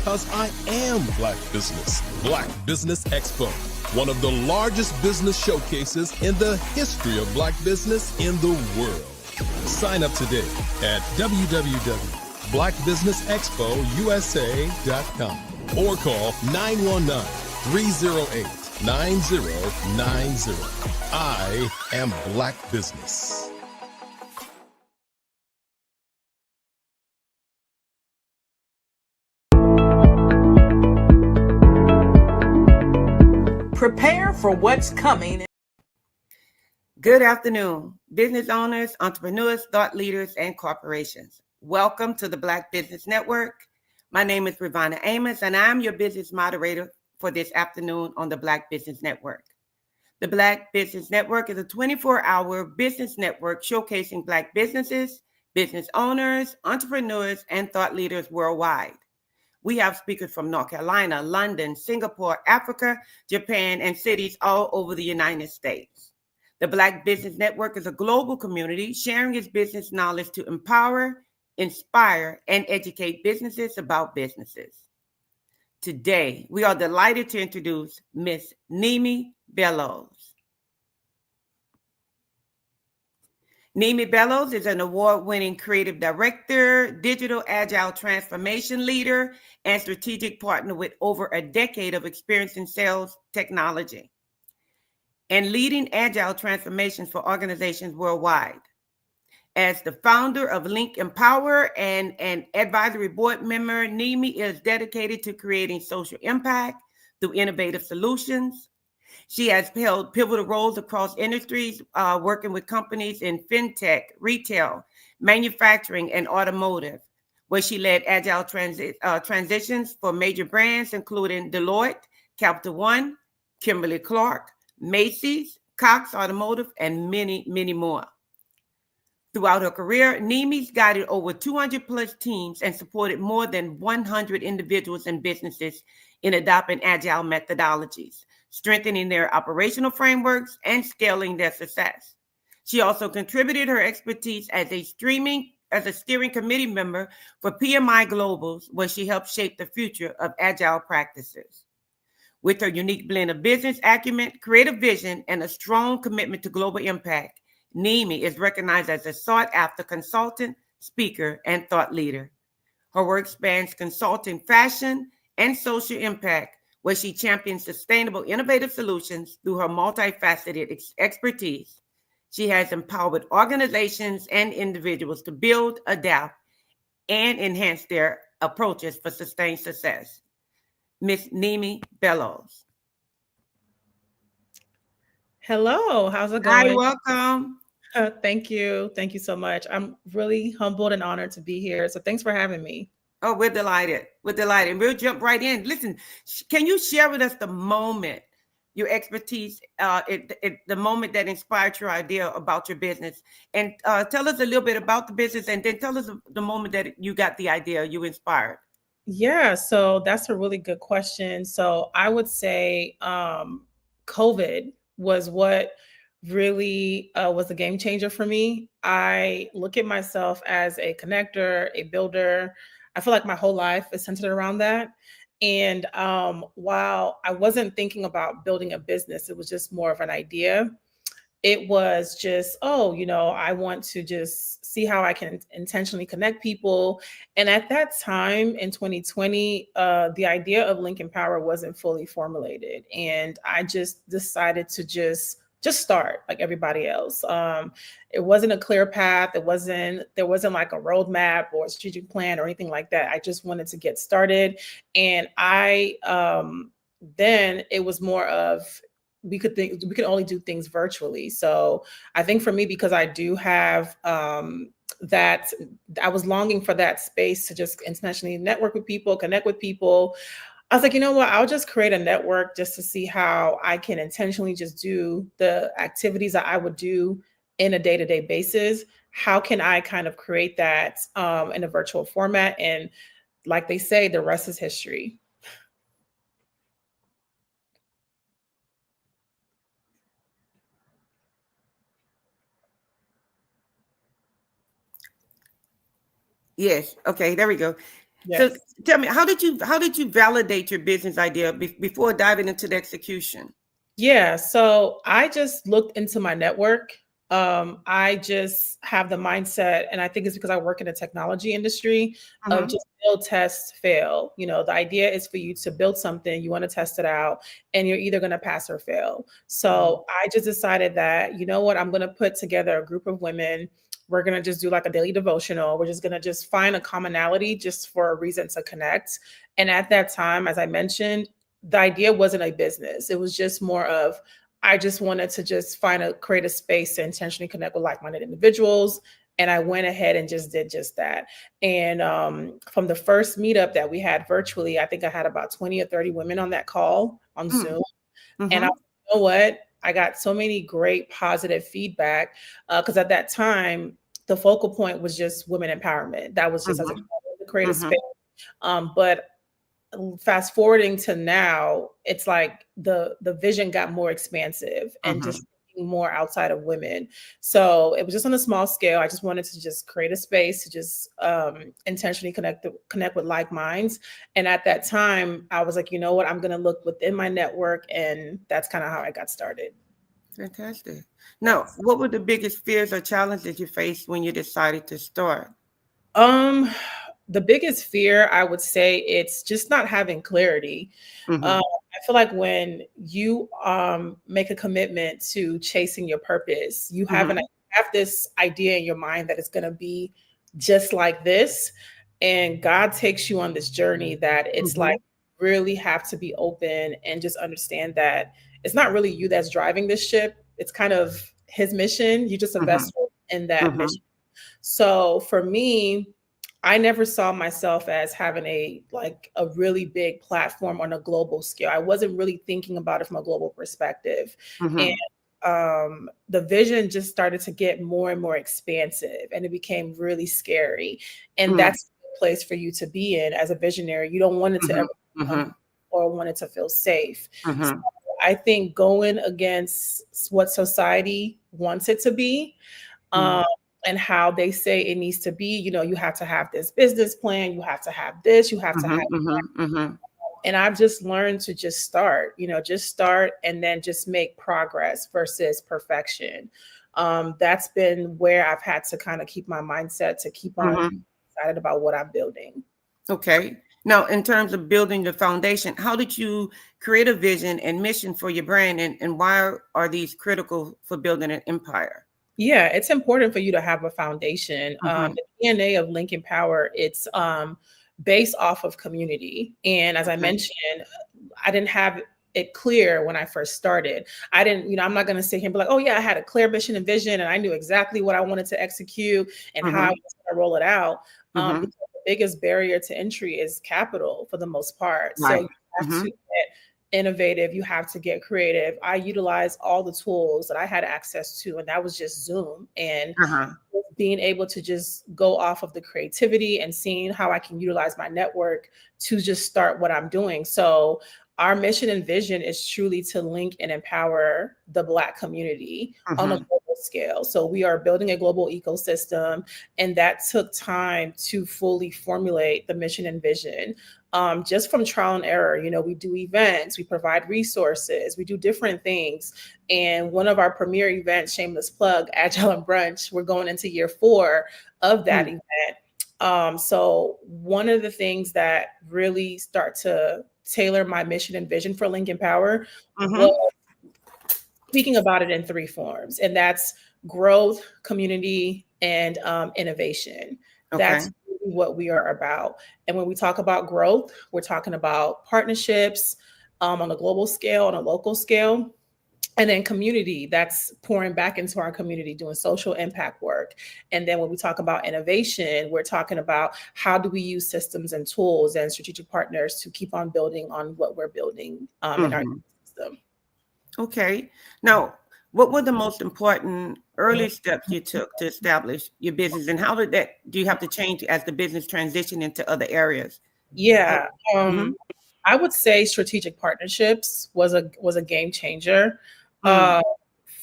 because I am Black Business. Black Business Expo, one of the largest business showcases in the history of Black business in the world. Sign up today at www.blackbusinessexpousa.com or call 919-308-9090. I am Black Business. Prepare for what's coming. Good afternoon, business owners, entrepreneurs, thought leaders, and corporations. Welcome to the Black Business Network. My name is Ravana Amos, and I'm your business moderator for this afternoon on the Black Business Network. The Black Business Network is a 24-hour business network showcasing Black businesses, business owners, entrepreneurs, and thought leaders worldwide. We have speakers from North Carolina, London, Singapore, Africa, Japan, and cities all over the United States. The Black Business Network is a global community sharing its business knowledge to empower, inspire, and educate businesses about businesses. Today, we are delighted to introduce Miss Nimi Bello. Nimi Bello is an award-winning creative director, digital agile transformation leader, and strategic partner with over a decade of experience in sales technology and leading agile transformations for organizations worldwide. As the founder of Link Empower and an advisory board member, Nimi is dedicated to creating social impact through innovative solutions. She has held pivotal roles across industries, working with companies in fintech, retail, manufacturing, and automotive, where she led agile transitions for major brands, including Deloitte, Capital One, Kimberly-Clark, Macy's, Cox Automotive, and many, many more. Throughout her career, Nimi's guided over 200 plus teams and supported more than 100 individuals and businesses in adopting agile methodologies, strengthening their operational frameworks, and scaling their success. She also contributed her expertise as a steering committee member for PMI Globals, where she helped shape the future of agile practices. With her unique blend of business acumen, creative vision, and a strong commitment to global impact, Nimi is recognized as a sought-after consultant, speaker, and thought leader. Her work spans consulting, fashion, and social impact, where she champions sustainable, innovative solutions through her multifaceted expertise. She has empowered organizations and individuals to build, adapt, and enhance their approaches for sustained success. Miss Nimi Bello. Hello, how's it going? Hi, welcome. Thank you. Thank you so much. I'm really humbled and honored to be here. So thanks for having me. Oh, we're delighted. We're delighted. We'll jump right in. Listen, can you share with us the moment, your expertise, the moment that inspired your idea about your business? And tell us a little bit about the business, and then tell us the moment that you got the idea, you inspired. Yeah, so that's a really good question. So I would say COVID was what really was a game changer for me. I look at myself as a connector, a builder. I feel like my whole life is centered around that. And while I wasn't thinking about building a business, it was just more of an idea. It was just, I want to just see how I can intentionally connect people. And at that time in 2020, the idea of Link Empower wasn't fully formulated. And I just decided to just start like everybody else. It wasn't a clear path. There wasn't like a roadmap or a strategic plan or anything like that. I just wanted to get started. And then it was more of, we could only do things virtually. So I think for me, because I do have that, I was longing for that space to just intentionally network with people, connect with people. I was like, you know what, I'll just create a network just to see how I can intentionally just do the activities that I would do in a day-to-day basis. How can I kind of create that in a virtual format? And like they say, the rest is history. Yes. Okay, there we go. So Yes. tell me, how did you validate your business idea before diving into the execution? Yeah, so I just looked into my network. I just have the mindset, and I think it's because I work in the technology industry of Mm-hmm. just build, test, fail. You know, the idea is for you to build something, you want to test it out, and you're either going to pass or fail. So I just decided that, you know what, I'm going to put together a group of women. We're going to just do like a daily devotional. We're just going to just find a commonality just for a reason to connect. And at that time, as I mentioned, the idea wasn't a business. It was just more of, I just wanted to just create a space to intentionally connect with like-minded individuals. And I went ahead and just did just that. And from the first meetup that we had virtually, I think I had about 20 or 30 women on that call on Zoom. And I, Mm-hmm. you know what? I got so many great positive feedback because at that time, the focal point was just women empowerment. That was just as a to create a Mm-hmm. space. But fast forwarding to now, it's like the vision got more expansive and Mm-hmm. just thinking more outside of women. So it was just on a small scale. I just wanted to just create a space to just intentionally connect with like minds. And at that time, I was like, you know what, I'm going to look within my network, and that's kind of how I got started. Fantastic. Now, what were the biggest fears or challenges you faced when you decided to start? Um, the biggest fear, I would say, it's just not having clarity. Mm-hmm. I feel like when you make a commitment to chasing your purpose, you Mm-hmm. have this idea in your mind that it's going to be just like this, and God takes you on this journey that it's Mm-hmm. like really have to be open and just understand that it's not really you that's driving this ship. It's kind of His mission. You just a Mm-hmm. vessel in that Mm-hmm. mission. So for me, I never saw myself as having a really big platform on a global scale. I wasn't really thinking about it from a global perspective. And Mm-hmm. the vision just started to get more and more expansive, and it became really scary. And Mm-hmm. that's the place for you to be in as a visionary. You don't want it to ever become Mm-hmm. or want it to feel safe. So Mm-hmm. I think going against what society wants it to be, Mm-hmm. um, and how they say it needs to be. You know, you have to have this business plan, you have to have this, you have to have, Mm-hmm. Mm-hmm. and I've just learned to just start, just start and then just make progress versus perfection. That's been where I've had to kind of keep my mindset to keep on Mm-hmm. excited about what I'm building. Okay. Now, in terms of building the foundation, how did you create a vision and mission for your brand, and why are these critical for building an empire? Yeah, it's important for you to have a foundation. Mm-hmm. The DNA of Lincoln Power, it's based off of community. And as I Okay. mentioned, I didn't have it clear when I first started. I didn't, I'm not going to sit here and be like, oh, yeah, I had a clear mission and vision, and I knew exactly what I wanted to execute and how I Mm-hmm. was going to roll it out. Mm-hmm. Because the biggest barrier to entry is capital for the most part. So Right. you have Mm-hmm. to get innovative, you have to get creative. I utilize all the tools that I had access to, and that was just Zoom and Uh-huh. being able to just go off of the creativity and seeing how I can utilize my network to just start what I'm doing. So our mission and vision is truly to link and empower the Black community on a Mm-hmm. global scale. So we are building a global ecosystem, and that took time to fully formulate the mission and vision. Just from trial and error, we do events, we provide resources, we do different things. And one of our premier events, shameless plug, Agile and Brunch, we're going into year 4 of that event. So one of the things that really start to tailor my mission and vision for Lincoln Power Mm-hmm. was speaking about it in 3 forms, and that's growth, community, and innovation. Okay. That's really what we are about. And when we talk about growth, we're talking about partnerships on a global scale, on a local scale. And then community, that's pouring back into our community, doing social impact work. And then when we talk about innovation, we're talking about how do we use systems and tools and strategic partners to keep on building on what we're building in our Mm-hmm. system. Okay. Now, what were the most important early steps you took to establish your business, and how do you have to change as the business transition into other areas? Yeah, Mm-hmm. I would say strategic partnerships was a game changer. Mm. Uh,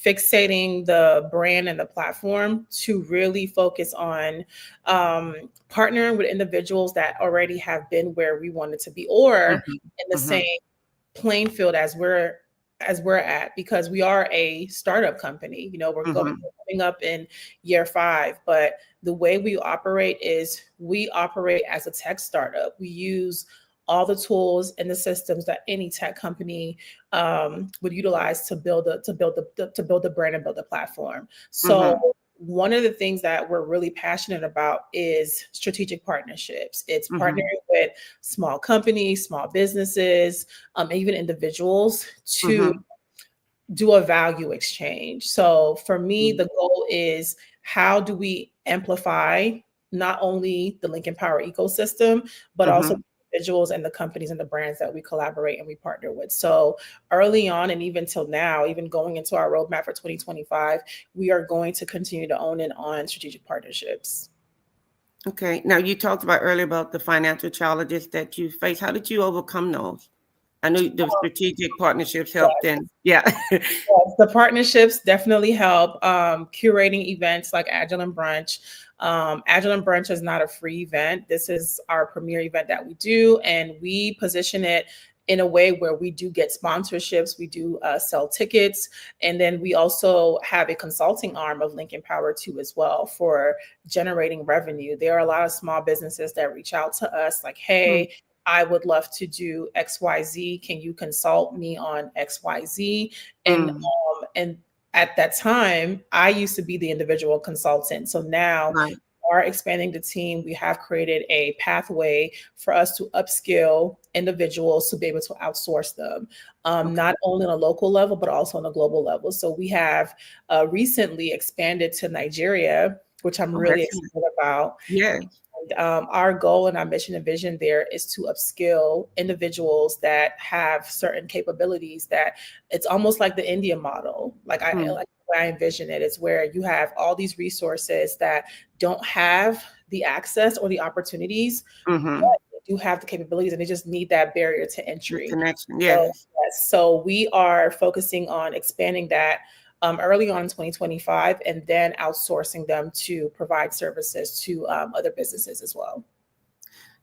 fixating the brand and the platform to really focus on partnering with individuals that already have been where we wanted to be, or in the same playing field as we're at, because we are a startup company. You know, we're coming up in year 5, but the way we operate is we operate as a tech startup. We use all the tools and the systems that any tech company would utilize to build the brand and build the platform. So one of the things that we're really passionate about is strategic partnerships. It's partnering with small companies, small businesses, even individuals to do a value exchange. So for me, the goal is, how do we amplify not only the Lincoln Power ecosystem, but also individuals and the companies and the brands that we collaborate and we partner with. So early on, and even till now, even going into our roadmap for 2025, we are going to continue to own in on strategic partnerships. Okay. Now, you talked about earlier about the financial challenges that you face. How did you overcome those? I know the strategic partnerships helped. And Yes, the partnerships definitely help. Curating events like Agile and Brunch. Agile and Brunch is not a free event. This is our premier event that we do, and we position it in a way where we do get sponsorships, we do sell tickets, and then we also have a consulting arm of Lincoln Power too as well for generating revenue. There are a lot of small businesses that reach out to us like, hey, I would love to do XYZ. Can you consult me on XYZ? And at that time, I used to be the individual consultant. So now we are expanding the team. We have created a pathway for us to upskill individuals to be able to outsource them, not only on a local level, but also on a global level. So we have recently expanded to Nigeria, which I'm really excited about. Yeah. Our goal and our mission and vision there is to upskill individuals that have certain capabilities. That it's almost like the India model. Like I envision it is where you have all these resources that don't have the access or the opportunities, but they do have the capabilities, and they just need that barrier to entry. The connection, yes. So we are focusing on expanding that early on in 2025, and then outsourcing them to provide services to other businesses as well.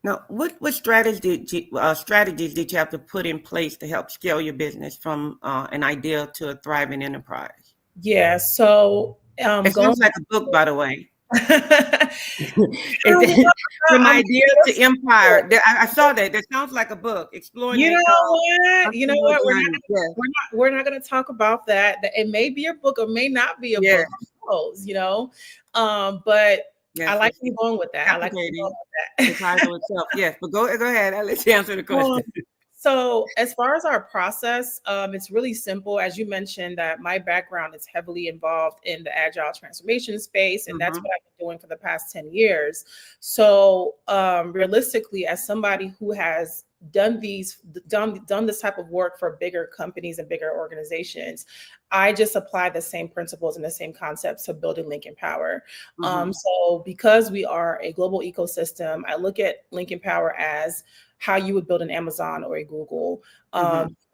Now, what strategies did you have to put in place to help scale your business from an idea to a thriving enterprise? Yeah, so it sounds like a book, by the way. From idea to empire. I saw that. That sounds like a book. Exploring. You know what? We're not going to talk about that. It may be a book or may not be a book. You know, but I like you going with that. I like you going with that. The title itself. Yes, but go ahead. I'll let you answer the question. So as far as our process, it's really simple. As you mentioned, that my background is heavily involved in the agile transformation space, and that's what I've been doing for the past 10 years. So realistically, as somebody who has done this type of work for bigger companies and bigger organizations, I just apply the same principles and the same concepts to building Lincoln Power. So because we are a global ecosystem, I look at Lincoln Power as how you would build an Amazon or a Google.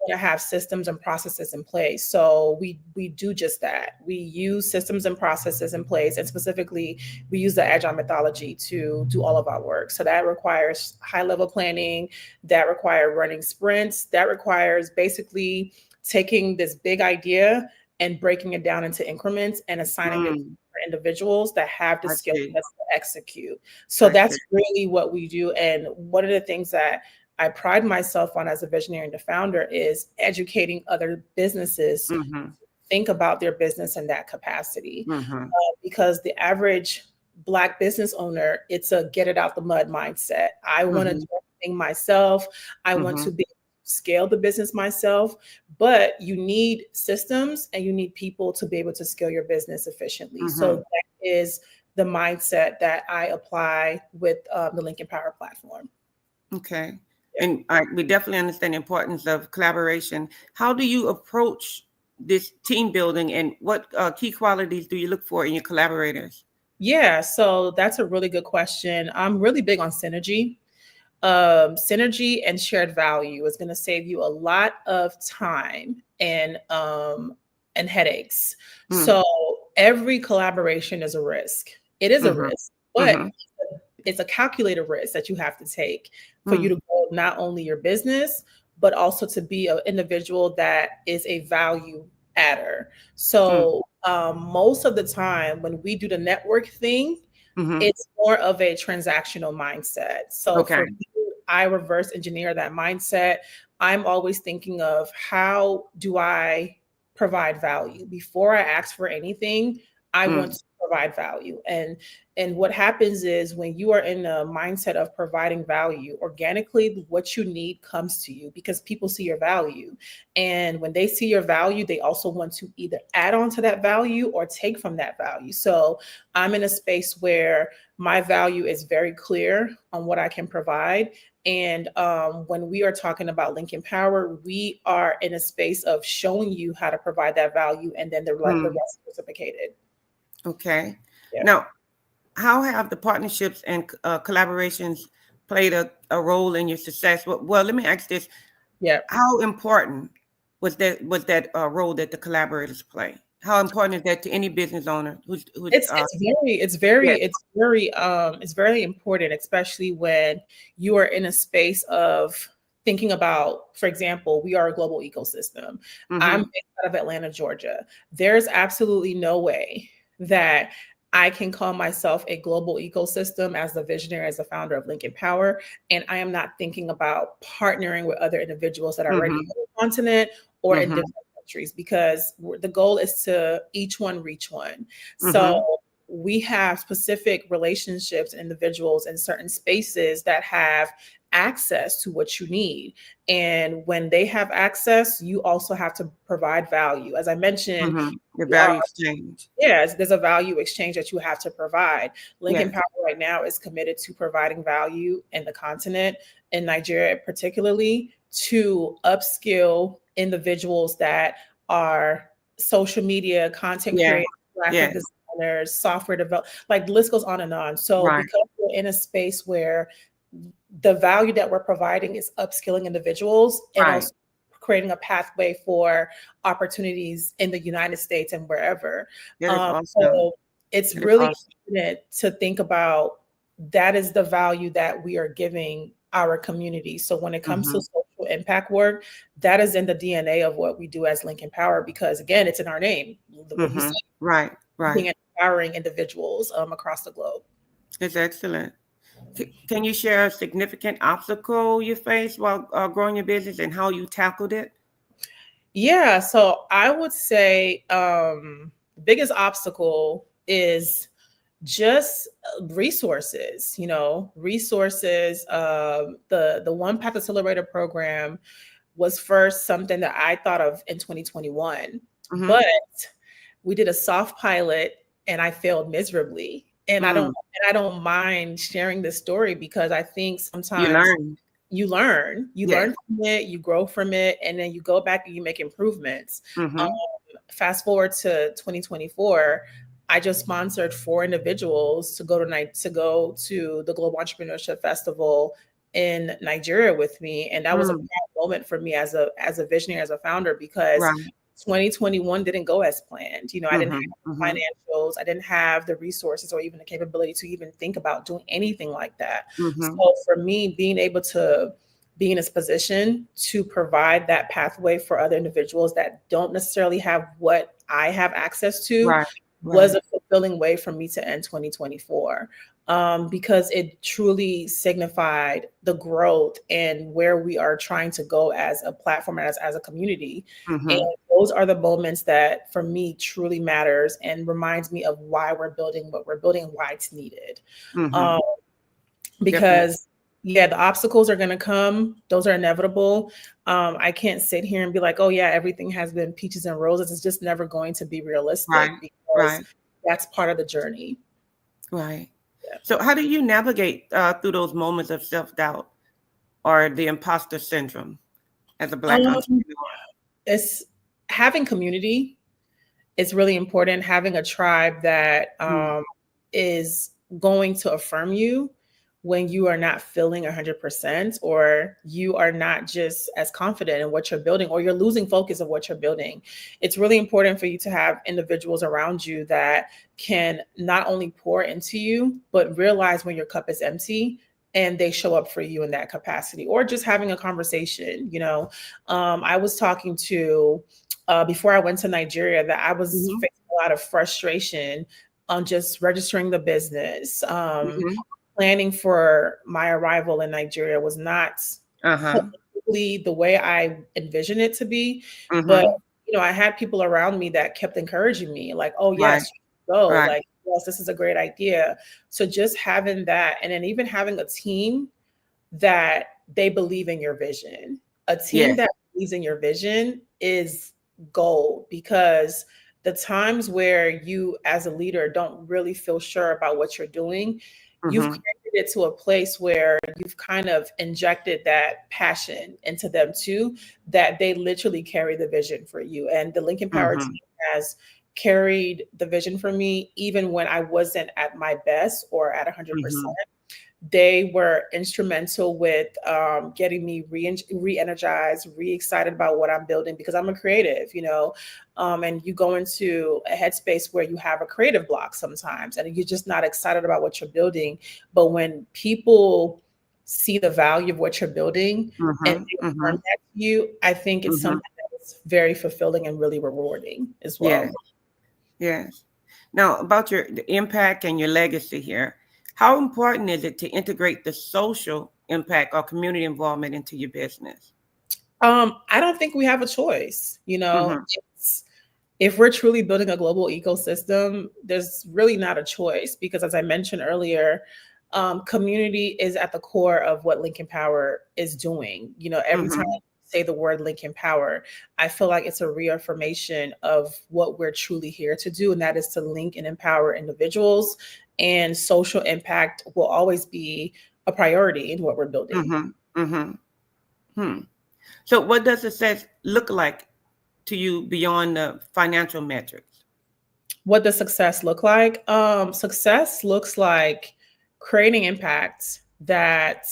To have systems and processes in place. So we do just that. We use systems and processes in place, and specifically, we use the agile methodology to do all of our work. So that requires high-level planning, that requires running sprints, that requires basically taking this big idea and breaking it down into increments and assigning it to individuals that have the skill sets to execute. So that's really what we do. And one of the things that I pride myself on as a visionary and the founder is educating other businesses to think about their business in that capacity. Because the average Black business owner, it's a get it out the mud mindset. I want to do everything myself. I want to scale the business myself, but you need systems and you need people to be able to scale your business efficiently. So that is the mindset that I apply with the Lincoln Power platform. Okay. And we definitely understand the importance of collaboration. How do you approach this team building, and what key qualities do you look for in your collaborators? Yeah, so that's a really good question. I'm really big on synergy. Synergy and shared value is going to save you a lot of time and and headaches. Mm. So every collaboration is a risk. It is a Mhm. risk, but Mhm. it's a calculated risk that you have to take for you Mm. to grow not only your business, but also to be an individual that is a value adder. Mm. So most of the time when we do the network thing, Mhm. it's more of a transactional mindset. So Okay. for me, I reverse engineer that mindset. I'm always thinking of how do I provide value before I ask for anything. I Mm. want to provide value. And what happens is when you are in a mindset of providing value, organically what you need comes to you because people see your value. And when they see your value, they also want to either add on to that value or take from that value. So I'm in a space where my value is very clear on what I can provide. And when we are talking about Lincoln Power, we are in a space of showing you how to provide that value, and then the Mm. rest is reciprocated. Okay. Yeah. Now, how have the partnerships and collaborations played a role in your success? Well, let me ask this: Yeah. how important was that role that the collaborators play? How important is that to any business owner who's yeah. It's very important, especially when you are in a space of thinking about, for example, we are a global ecosystem. I'm Mhm. based out of Atlanta, Georgia. There's absolutely no way that I can call myself a global ecosystem as the visionary, as the founder of Lincoln Power, and I am not thinking about partnering with other individuals that are already on Mhm. the continent or in Mhm. different countries, because the goal is to each one reach one. So Mhm. we have specific relationships, individuals in certain spaces that have access to what you need. And when they have access, you also have to provide value. As I mentioned, Mhm. The we are, value exchange. yes, there's a value exchange that you have to provide. Lincoln Yes. Power right now is committed to providing value in the continent, in Nigeria particularly, to upskill individuals that are social media content Yeah. creators, graphic Yes. designers, software developers, like the list goes on and on. So Right. because we're in a space where the value that we're providing is upskilling individuals and Right. also creating a pathway for opportunities in the United States and wherever. That is awesome. So it's That is really awesome. important to think about that is the value that we are giving our community. So when it comes to Mhm. social impact work, that is in the DNA of what we do as Lincoln Power, because again, it's in our name. What you Mhm. say, Right. Right. being empowering individuals across the globe. It's excellent. Can you share a significant obstacle you faced while growing your business and how you tackled it? Yeah, so I would say the biggest obstacle is just resources, resources. The One Path Accelerator program was first something that I thought of in 2021, Mhm. but we did a soft pilot and I failed miserably. Mm. I don't mind sharing this story because I think You sometimes learned. you Yes. learn from it, you grow from it, and then you go back and you make improvements. Um, Mhm. Fast forward to 2024, I just sponsored 4 individuals to go to the Global Entrepreneurship Festival in Nigeria with me, and that was a Mm. proud moment for me as a visionary, as a founder, because Right. 2021 didn't go as planned. I didn't have Mhm. the Mhm. financials, I didn't have the resources or even the capability to even think about doing anything like that. Mhm. So for me, being able to be in this position to provide that pathway for other individuals that don't necessarily have what I have access to Right. was Right. a fulfilling way for me to end 2024, because it truly signified the growth and where we are trying to go as a platform, as a community. And Mhm. those are the moments that for me truly matters and reminds me of why we're building what we're building and why it's needed. Mhm. Um, Definitely. because yeah, the obstacles are going to come. Those are inevitable. I can't sit here and be like, oh yeah, everything has been peaches and roses. It's just never going to be Right. realistic because Right. that's part of the journey. Right. Yeah. So, how do you navigate through those moments of self-doubt or the imposter syndrome as a Black Um, entrepreneur? it's having community is really important. Having a tribe that Mm. is going to affirm you when you are not feeling 100%, or you are not just as confident in what you're building, or you're losing focus of what you're building. It's really important for you to have individuals around you that can not only pour into you, but realize when your cup is empty and they show up for you in that capacity, or just having a conversation. I was talking to, before I went to Nigeria, that I was facing a lot of frustration on just registering the business. Planning for my arrival in Nigeria was not completely the way I envisioned it to be. But, I had people around me that kept encouraging me, like, oh, yes, go. Right. Like, yes, this is a great idea. So just having that, and then even having a team that they believe in your vision. A team that believes in your vision is gold, because the times where you as a leader don't really feel sure about what you're doing, you've created it to a place where you've kind of injected that passion into them too, that they literally carry the vision for you. And the Lincoln Power team has carried the vision for me, even when I wasn't at my best or at 100%. They were instrumental with getting me re-energized, re-excited about what I'm building, because I'm a creative, and you go into a headspace where you have a creative block sometimes, and you're just not excited about what you're building. But when people see the value of what you're building and they return that to you, I think it's something that's very fulfilling and really rewarding as well. Yes. Now, about the impact and your legacy here, how important is it to integrate the social impact or community involvement into your business? I don't think we have a choice. If we're truly building a global ecosystem, there's really not a choice, because as I mentioned earlier, community is at the core of what Lincoln Power is doing. Every time I say the word Lincoln Power, I feel like it's a reaffirmation of what we're truly here to do, and that is to link and empower individuals. And social impact will always be a priority in what we're building. So what does success look like to you beyond the financial metrics? What does success look like? Success looks like creating impact that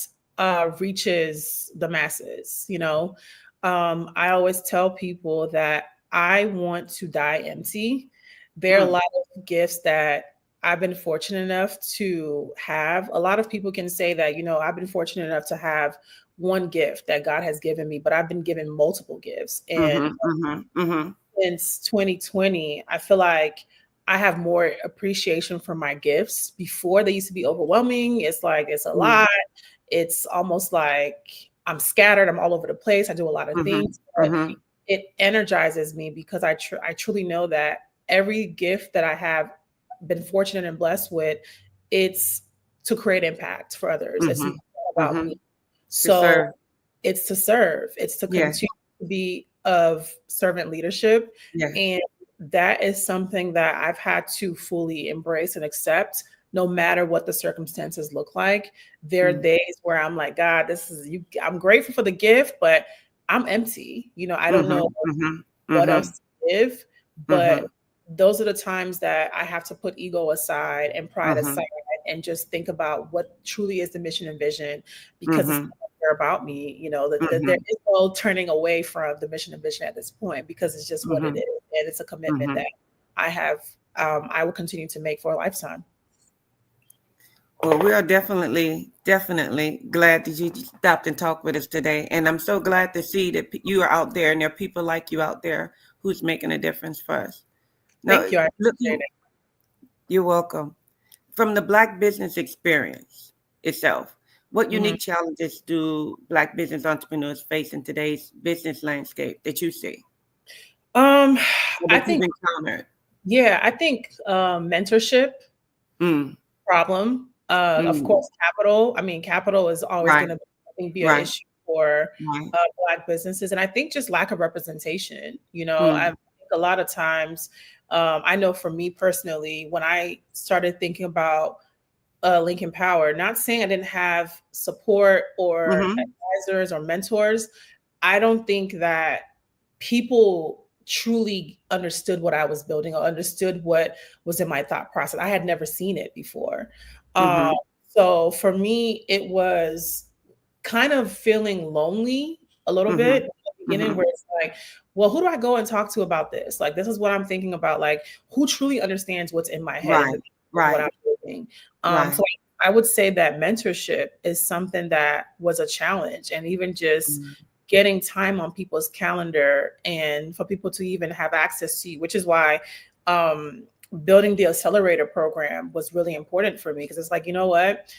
reaches the masses. I always tell people that I want to die empty. There are a lot of gifts that I've been fortunate enough to have. A lot of people can say that, I've been fortunate enough to have one gift that God has given me, but I've been given multiple gifts. And since 2020, I feel like I have more appreciation for my gifts. Before, they used to be overwhelming. It's like, it's a lot. It's almost like I'm scattered. I'm all over the place. I do a lot of things. But it energizes me, because I truly know that every gift that I have been fortunate and blessed with, it's to create impact for others. It's not about me. So it's to serve. It's to continue to be of servant leadership. And that is something that I've had to fully embrace and accept, no matter what the circumstances look like. There are days where I'm like, God, this is you. I'm grateful for the gift, but I'm empty. I don't know what else to give. But those are the times that I have to put ego aside and pride aside, and just think about what truly is the mission and vision, because it's not about me. There is no turning away from the mission and vision at this point, because it's just what it is, and it's a commitment that I have. I will continue to make for a lifetime. Well, we are definitely glad that you stopped and talked with us today. And I'm so glad to see that you are out there, and there are people like you out there who's making a difference for us. Now, Thank you. I appreciate it. You're welcome. From the Black business experience itself, what unique challenges do Black business entrepreneurs face in today's business landscape that you see? I think encountered? I think mentorship problem. Of course, capital. I mean, capital is always going to be an issue for Black businesses, and I think just lack of representation. I think a lot of times, I know for me personally, when I started thinking about Lincoln Power, not saying I didn't have support or advisors or mentors, I don't think that people truly understood what I was building or understood what was in my thought process. I had never seen it before. So for me, it was kind of feeling lonely a little Mm-hmm. bit at the beginning, where it's like, well, who do I go and talk to about this? Like, this is what I'm thinking about. Like, who truly understands what's in my head and Right. what Right. I'm doing? Right. So I would say that mentorship is something that was a challenge, and even just getting time on people's calendar and for people to even have access to you, which is why building the accelerator program was really important for me, because it's like, you know what?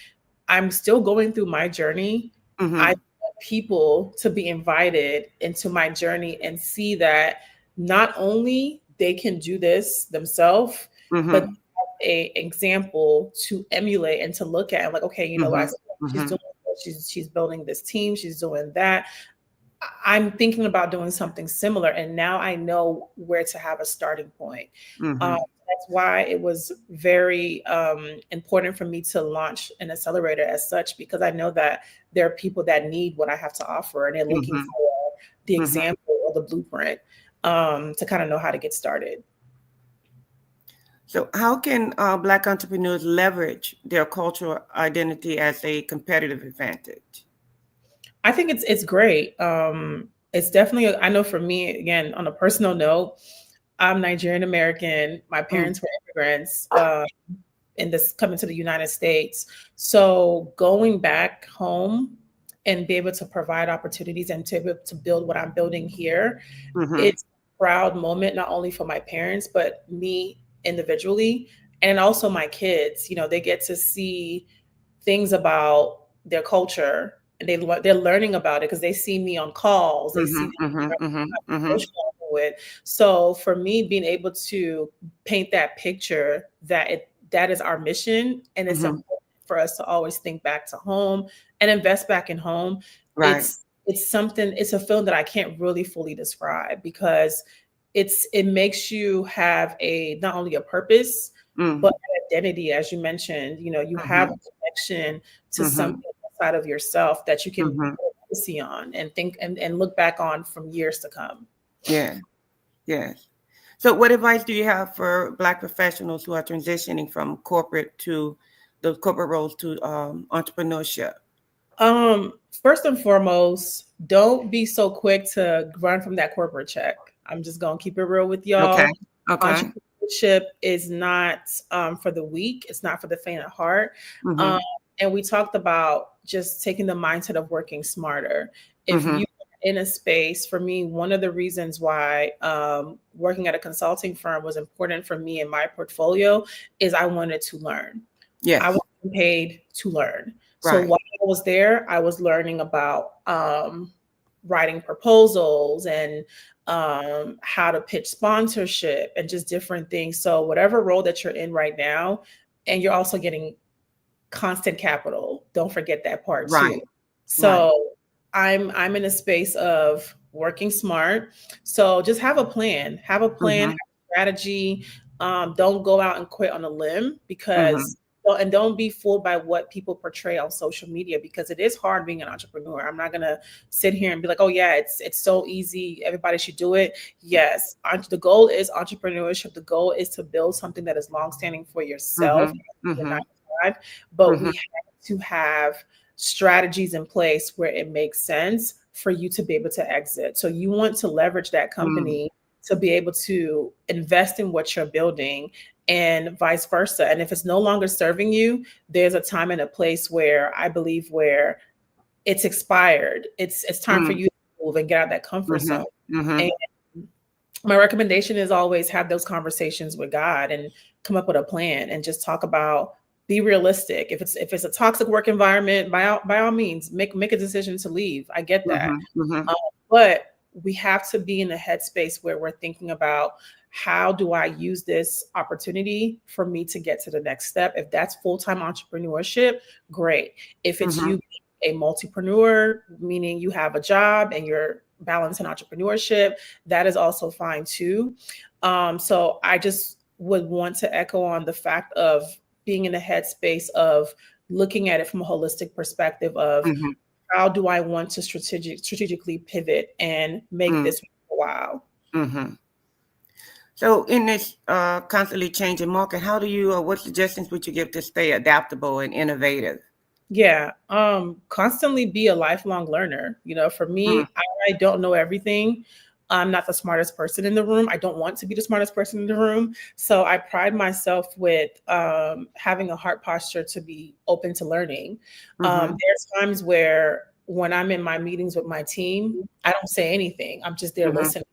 I'm still going through my journey. I Mm-hmm. want people to be invited into my journey and see that not only they can do this themselves, but Mm-hmm. a example to emulate and to look at. Like, okay, you know, Mm-hmm. she's Mm-hmm. doing this, she's building this team, she's doing that. I'm thinking about doing something similar, and now I know where to have a starting point. Mm-hmm. That's why it was very important for me to launch an accelerator as such, because I know that there are people that need what I have to offer, and they're looking Mm-hmm. for the Mm-hmm. example or the blueprint to kind of know how to get started. So, how can Black entrepreneurs leverage their cultural identity as a competitive advantage? I think it's great. It's definitely, I know for me, again, on a personal note, I'm Nigerian American. My Mm. parents were immigrants in this coming to the United States. So going back home and be able to provide opportunities and to be able to build what I'm building here, Mm-hmm. it's a proud moment, not only for my parents, but me individually, and also my kids. You know, they get to see things about their culture, and they're learning about it because they see me on calls, they see me Mm-hmm. Mm-hmm. Mm-hmm. Mm-hmm. socializing with. So for me, being able to paint that picture that is our mission, and it's Mm-hmm. important for us to always think back to home and invest back in home. Right. It's something, it's a feeling that I can't really fully describe, because it makes you have a not only a purpose Mm. but an identity. As you mentioned, you know, you have a Mm-hmm. connection to Mm-hmm. something outside of yourself that you can Mm-hmm. put a legacy on and think and look back on from years to come. Yeah. Yes. So, what advice do you have for Black professionals who are transitioning from corporate to those corporate roles to entrepreneurship? First and foremost, don't be so quick to run from that corporate check. I'm just gonna keep it real with Okay. y'all. Okay. Entrepreneurship is not for the weak. It's not for the faint of heart. Mm-hmm. Um, and we talked about just taking the mindset of working smarter. If Mm-hmm. you are in a space, for me, one of the reasons why working at a consulting firm was important for me in my portfolio is I wanted to learn. I Yes. was paid to learn. So Right. while I was there, I was learning about writing proposals and how to pitch sponsorship and just different things. So whatever role that you're in right now, and you're also getting constant capital. Don't forget that part too. Right. Right. So I'm in a space of working smart. So just have a plan, have Mm-hmm. a strategy. Don't go out and quit on a limb, Mm-hmm. because and don't be fooled by what people portray on social media, because it is hard being an entrepreneur. I'm not gonna sit here and be like, oh yeah, it's so easy, everybody should do it. Yes, the goal is entrepreneurship. The goal is to build something that is longstanding for yourself, Mm-hmm. your Mm-hmm. 9 to 5, but Mm-hmm. we have to have strategies in place where it makes sense for you to be able to exit. So you want to leverage that company to be able to invest in what you're building, and vice versa. And if it's no longer serving you, there's a time and a place where I believe where it's expired. It's time for Mm-hmm. you to move and get out of that comfort Mm-hmm. zone. Mm-hmm. And my recommendation is always have those conversations with God and come up with a plan and just talk about, be realistic. If it's a toxic work environment, by all means, make a decision to leave. I get that. Mm-hmm. But we have to be in a headspace where we're thinking about, how do I use this opportunity for me to get to the next step? If that's full-time entrepreneurship, great. If it's Mm-hmm. you being a multipreneur, meaning you have a job and you're balancing entrepreneurship, that is also fine too. So I just would want to echo on the fact of being in a headspace of looking at it from a holistic perspective of, Mm-hmm. how do I want to strategically pivot and make this worthwhile? Mm-hmm. So in this constantly changing market, how do you, what suggestions would you give to stay adaptable and innovative? Yeah, constantly be a lifelong learner. For Mm, me, I don't know everything. I'm not the smartest person in the room. I don't want to be the smartest person in the room. So I pride myself with having a heart posture to be open to learning. mm-hmm, There's times where when I'm in my meetings with my team, I don't say anything. I'm just there mm-hmm, listening.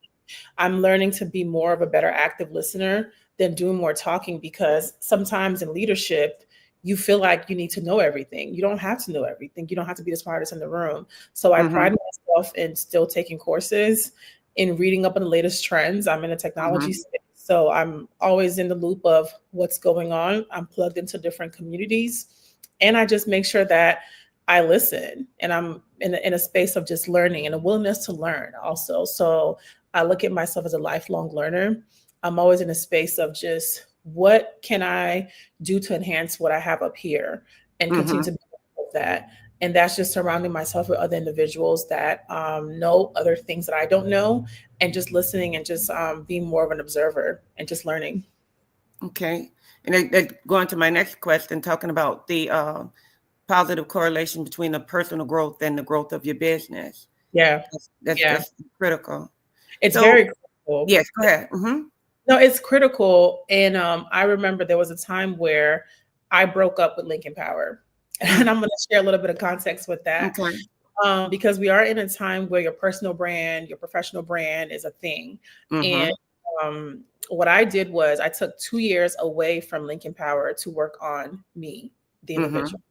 I'm learning to be more of a better active listener than doing more talking, because sometimes in leadership, you feel like you need to know everything. You don't have to know everything. You don't have to be the smartest in the room. So I mm-hmm, pride myself in still taking courses, in reading up on the latest trends. I'm in a technology mm-hmm, space, so I'm always in the loop of what's going on. I'm plugged into different communities, and I just make sure that I listen, and I'm in a space of just learning and a willingness to learn also. So I look at myself as a lifelong learner. I'm always in a space of just what can I do to enhance what I have up here and continue mm-hmm. to build that. And that's just surrounding myself with other individuals that know other things that I don't know, and just listening and just being more of an observer and just learning. Okay. And going to my next question, talking about the positive correlation between the personal growth and the growth of your business. Yeah. Yeah. That's critical. It's So very critical. yes, go ahead. Mm-hmm. No, it's critical. And I remember there was a time where I broke up with Lincoln Power. And I'm going to share a little bit of context with that, Okay. because we are in a time where your personal brand, your professional brand is a thing. And Mm-hmm. what I did was I took 2 years away from Lincoln Power to work on me, the Mm-hmm. individual,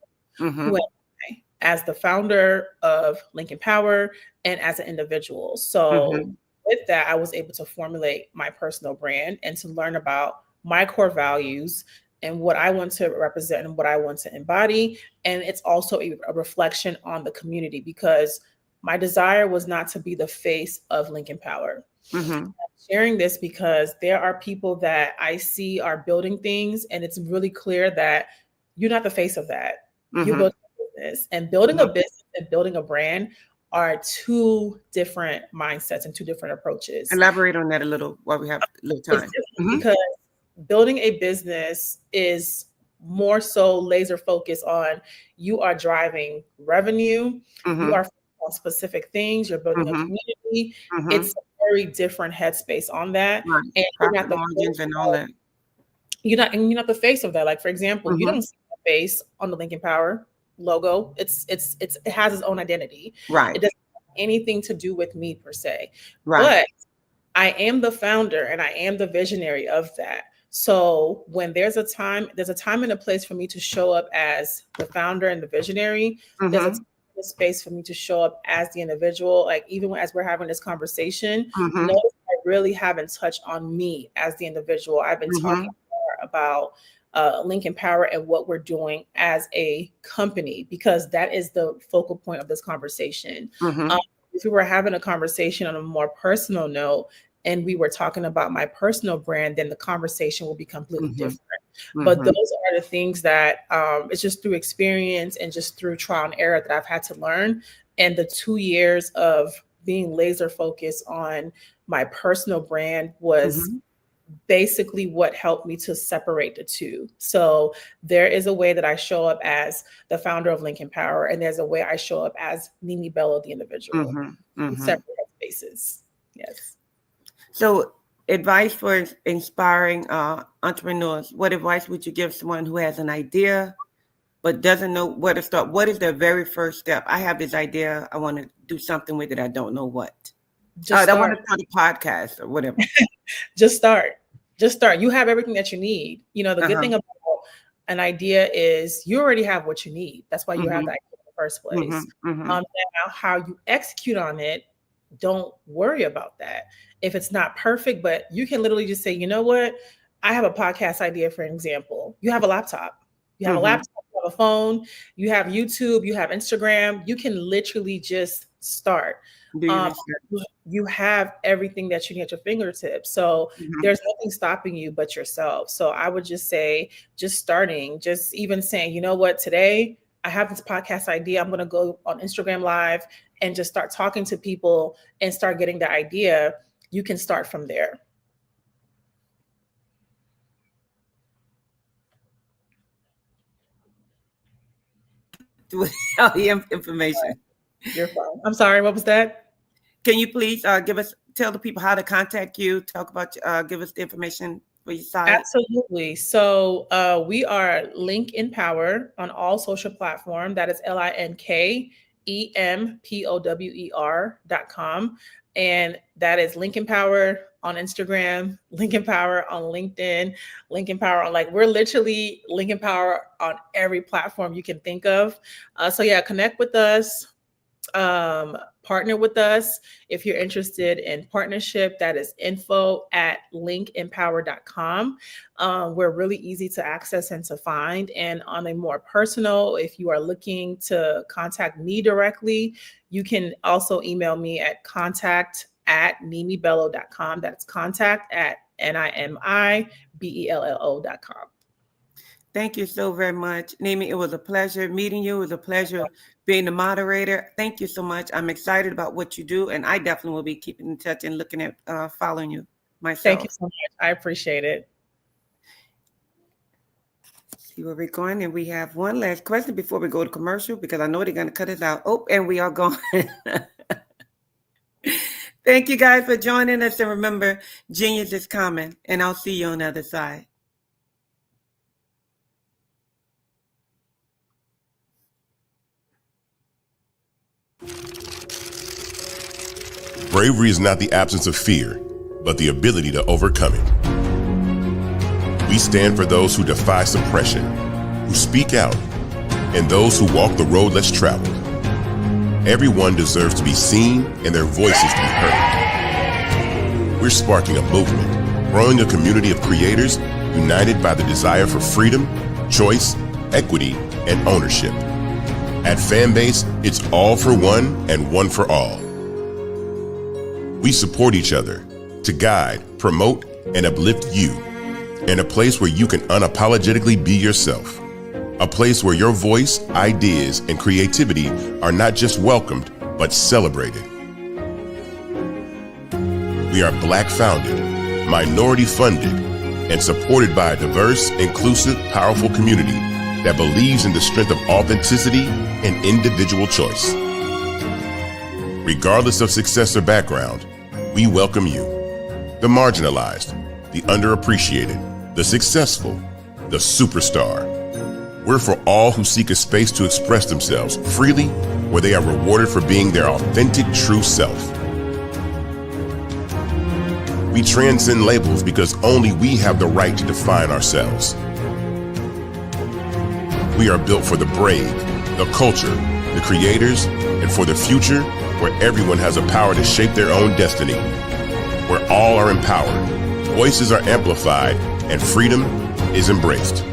Mm-hmm. who am I, as the founder of Lincoln Power and as an individual. So Mm-hmm. with that, I was able to formulate my personal brand and to learn about my core values and what I want to represent and what I want to embody. And it's also a reflection on the community, because my desire was not to be the face of Lincoln Power. Mm-hmm. I'm sharing this because there are people that I see are building things, and it's really clear that you're not the face of that. You're Mm-hmm. building a business, and building a business and building a brand are two different mindsets and two different approaches. Elaborate on that a little while we have a little It's time. different Mm-hmm. because building a business is more so laser focused on, you are driving revenue, you Mm-hmm. are focused on specific things, you're building a Mm-hmm. community. Mm-hmm. It's a very different headspace on that. Right. And you're Profit not the face margins and all that. you're not the face of that. Like, for example, you Mm-hmm. don't see the face on the Lincoln Power logo. It has its own identity. It Right. doesn't have anything to do with me per se. Right. But I am the founder and I am the visionary of that. So when there's a time and a place for me to show up as the founder and the visionary. There's a Mm-hmm. time and a space for me to show up as the individual. Like, even as we're having this conversation, Mm-hmm. notice I really haven't touched on me as the individual. I've been Mm-hmm. talking more about Lincoln Power and what we're doing as a company, because that is the focal point of this conversation. Mm-hmm. Um, if we were having a conversation on a more personal note and we were talking about my personal brand, then the conversation will be completely Mm-hmm. different. But Mm-hmm. those are the things that it's just through experience and just through trial and error that I've had to learn. And the 2 years of being laser focused on my personal brand was Mm-hmm. basically what helped me to separate the two. So there is a way that I show up as the founder of Lincoln Power, and there's a way I show up as Nimi Bello, the individual. Mm-hmm. Mm-hmm. Separate spaces. Yes. So, advice for inspiring entrepreneurs. What advice would you give someone who has an idea but doesn't know where to start? What is their very first step? I have this idea. I want to do something with it. I don't know what. Just I want start. to start a podcast or whatever. Just start. Just start. You have everything that you need. The good Uh-huh. thing about an idea is you already have what you need. That's why you have Mm-hmm. that idea in the first place. Mm-hmm. Mm-hmm. Now, how you execute on it, don't worry about that. If it's not perfect, but you can literally just say, you know what? I have a podcast idea, for example. You have a laptop. You have a Mm-hmm. laptop, you have a phone, you have YouTube, you have Instagram. You can literally just start. Do your Um, research. you have everything that you need at your fingertips. So Mm-hmm. there's nothing stopping you but yourself. So I would just say, just starting, just even saying, you know what, today I have this podcast idea. I'm going to go on Instagram Live and just start talking to people and start getting the idea. You can start from there. with all the information. You're fine. I'm sorry, what was that? Can you please tell the people how to contact you, talk about, give us the information for your site? Absolutely. So we are Link Empower on all social platforms. That is LinkEmpower.com. And that is Link Empower on Instagram, Link Empower on LinkedIn, Link Empower on, we're literally Link Empower on every platform you can think of. So yeah, connect with us. Partner with us if you're interested in partnership. That is info@linkempower.com. We're really easy to access and to find. And on a more personal, if you are looking to contact me directly, you can also email me at contact@nimibello.com. That's contact@nimibello.com. Thank you so very much, Nimi. It was a pleasure meeting you. It was a pleasure being the moderator. Thank you so much. I'm excited about what you do, and I definitely will be keeping in touch and looking at following you myself. Thank you so much. I appreciate it. See where we're going, and we have one last question before we go to commercial, because I know they're going to cut us out. Oh, and we are gone. Thank you guys for joining us, and remember, genius is coming, and I'll see you on the other side. Bravery is not the absence of fear, but the ability to overcome it. We stand for those who defy suppression, who speak out, and those who walk the road less traveled. Everyone deserves to be seen and their voices to be heard. We're sparking a movement, growing a community of creators united by the desire for freedom, choice, equity, and ownership. At Fanbase, it's all for one and one for all. We support each other to guide, promote, and uplift you in a place where you can unapologetically be yourself. A place where your voice, ideas, and creativity are not just welcomed, but celebrated. We are Black founded, minority funded, and supported by a diverse, inclusive, powerful community that believes in the strength of authenticity and individual choice. Regardless of success or background, we welcome you, the marginalized, the underappreciated, the successful, the superstar. We're for all who seek a space to express themselves freely, where they are rewarded for being their authentic, true self. We transcend labels because only we have the right to define ourselves. We are built for the brave, the culture, the creators, and for the future where everyone has a power to shape their own destiny, where all are empowered, voices are amplified, and freedom is embraced.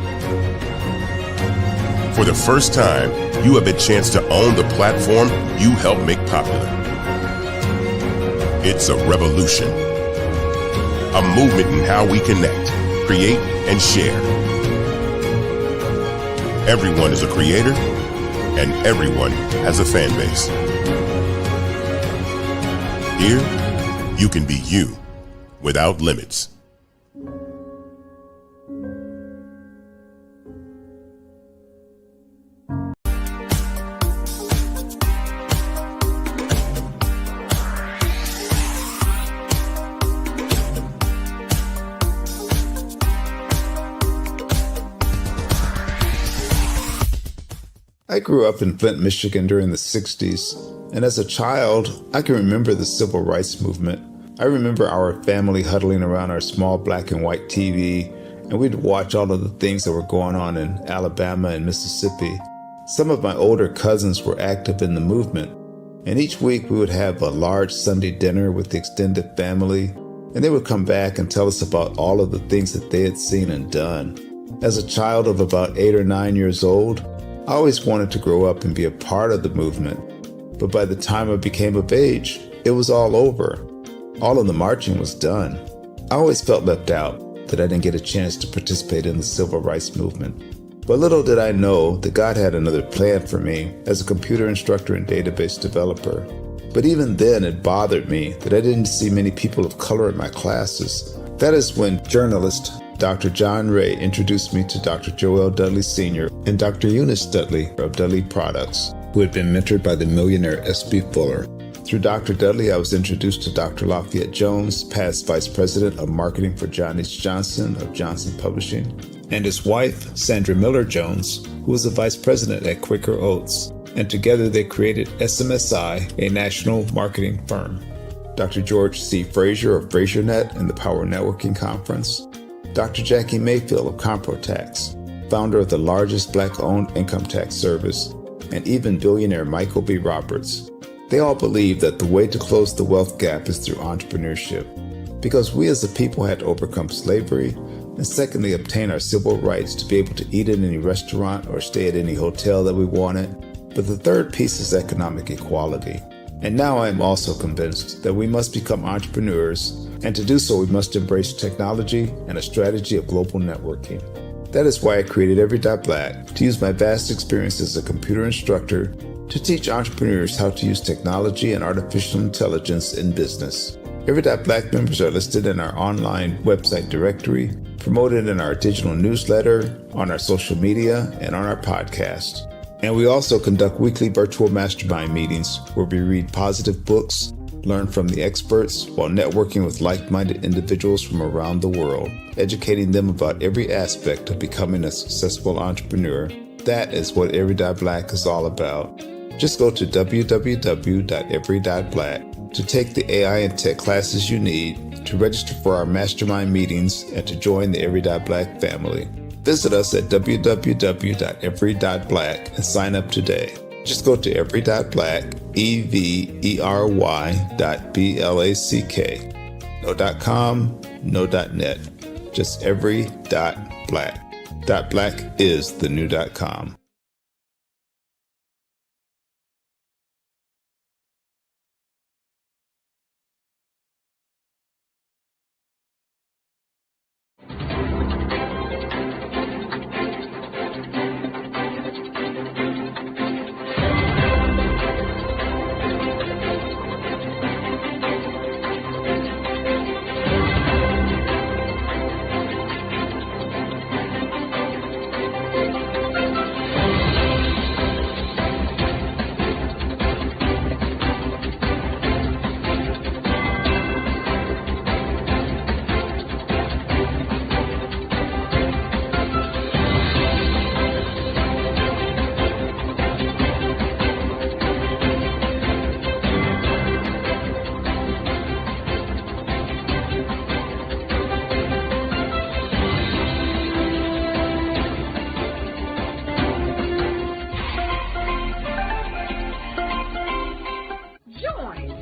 For the first time, you have a chance to own the platform you helped make popular. It's a revolution, a movement in how we connect, create, and share. Everyone is a creator, and everyone has a fan base. Here, you can be you without limits. I grew up in Flint, Michigan during the 60s, and as a child, I can remember the civil rights movement. I remember our family huddling around our small black and white TV, and we'd watch all of the things that were going on in Alabama and Mississippi. Some of my older cousins were active in the movement, and each week we would have a large Sunday dinner with the extended family, and they would come back and tell us about all of the things that they had seen and done. As a child of about 8 or 9 years old, I always wanted to grow up and be a part of the movement, but by the time I became of age, it was all over. All of the marching was done. I always felt left out, that I didn't get a chance to participate in the civil rights movement. But little did I know that God had another plan for me as a computer instructor and database developer. But even then, it bothered me that I didn't see many people of color in my classes. That is when journalist Dr. John Ray introduced me to Dr. Joel Dudley Sr. and Dr. Eunice Dudley of Dudley Products, who had been mentored by the millionaire S.B. Fuller. Through Dr. Dudley, I was introduced to Dr. Lafayette Jones, past Vice President of Marketing for John H. Johnson of Johnson Publishing, and his wife, Sandra Miller Jones, who was a Vice President at Quaker Oats, and together they created SMSI, a national marketing firm. Dr. George C. Frazier of FrazierNet and the Power Networking Conference, Dr. Jackie Mayfield of ComproTax, founder of the largest Black-owned income tax service, and even billionaire Michael B. Roberts. They all believe that the way to close the wealth gap is through entrepreneurship, because we as a people had to overcome slavery, and secondly, obtain our civil rights to be able to eat in any restaurant or stay at any hotel that we wanted. But the third piece is economic equality. And now I am also convinced that we must become entrepreneurs, and to do so we must embrace technology and a strategy of global networking. That is why I created Every.Black, to use my vast experience as a computer instructor to teach entrepreneurs how to use technology and artificial intelligence in business. Every.Black members are listed in our online website directory, promoted in our digital newsletter, on our social media, and on our podcast. And we also conduct weekly virtual mastermind meetings where we read positive books, learn from the experts, while networking with like-minded individuals from around the world, educating them about every aspect of becoming a successful entrepreneur. That is what Every.Black is all about. Just go to www.every.black to take the AI and tech classes you need, to register for our mastermind meetings, and to join the Every.Black family. Visit us at www.every.black and sign up today. Just go to every.black, every.black. No .com, no .net. Just every.black. .black is the new .com.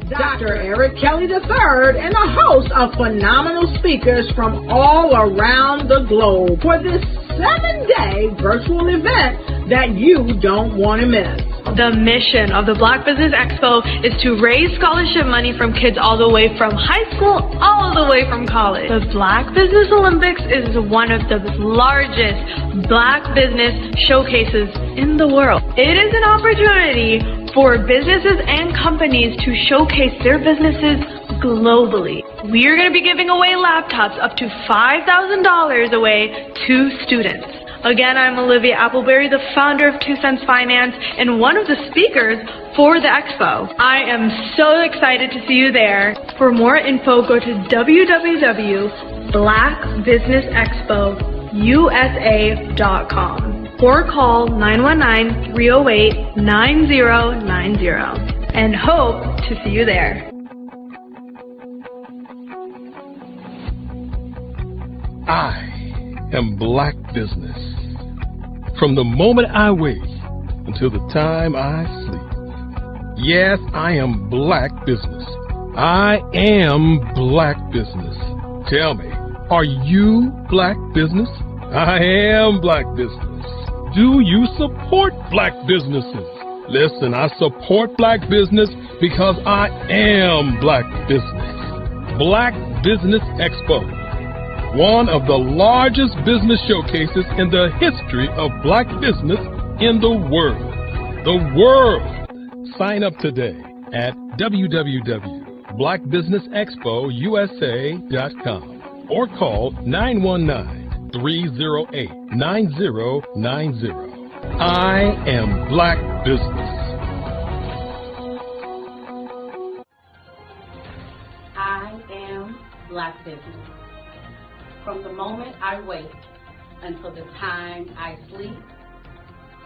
Dr. Eric Kelly III and a host of phenomenal speakers from all around the globe for this 7-day virtual event that you don't want to miss. The mission of the Black Business Expo is to raise scholarship money from kids all the way from high school, all the way from college. The Black Business Olympics is one of the largest Black business showcases in the world. It is an opportunity for businesses and companies to showcase their businesses globally. We are going to be giving away laptops up to $5,000 away to students. Again, I'm Olivia Appleberry, the founder of 2 Cents Finance and one of the speakers for the expo. I am so excited to see you there. For more info, go to www.blackbusinessexpousa.com or call 919-308-9090 and hope to see you there. I am Black Business. From the moment I wake until the time I sleep. Yes, I am Black Business. I am Black Business. Tell me, are you Black Business? I am Black Business. Do you support Black businesses? Listen, I support Black business because I am Black Business. Black Business Expo, one of the largest business showcases in the history of Black business in the world. The world! Sign up today at www.blackbusinessexpousa.com or call 919 308-9090. I am Black Business. I am Black Business. From the moment I wake until the time I sleep,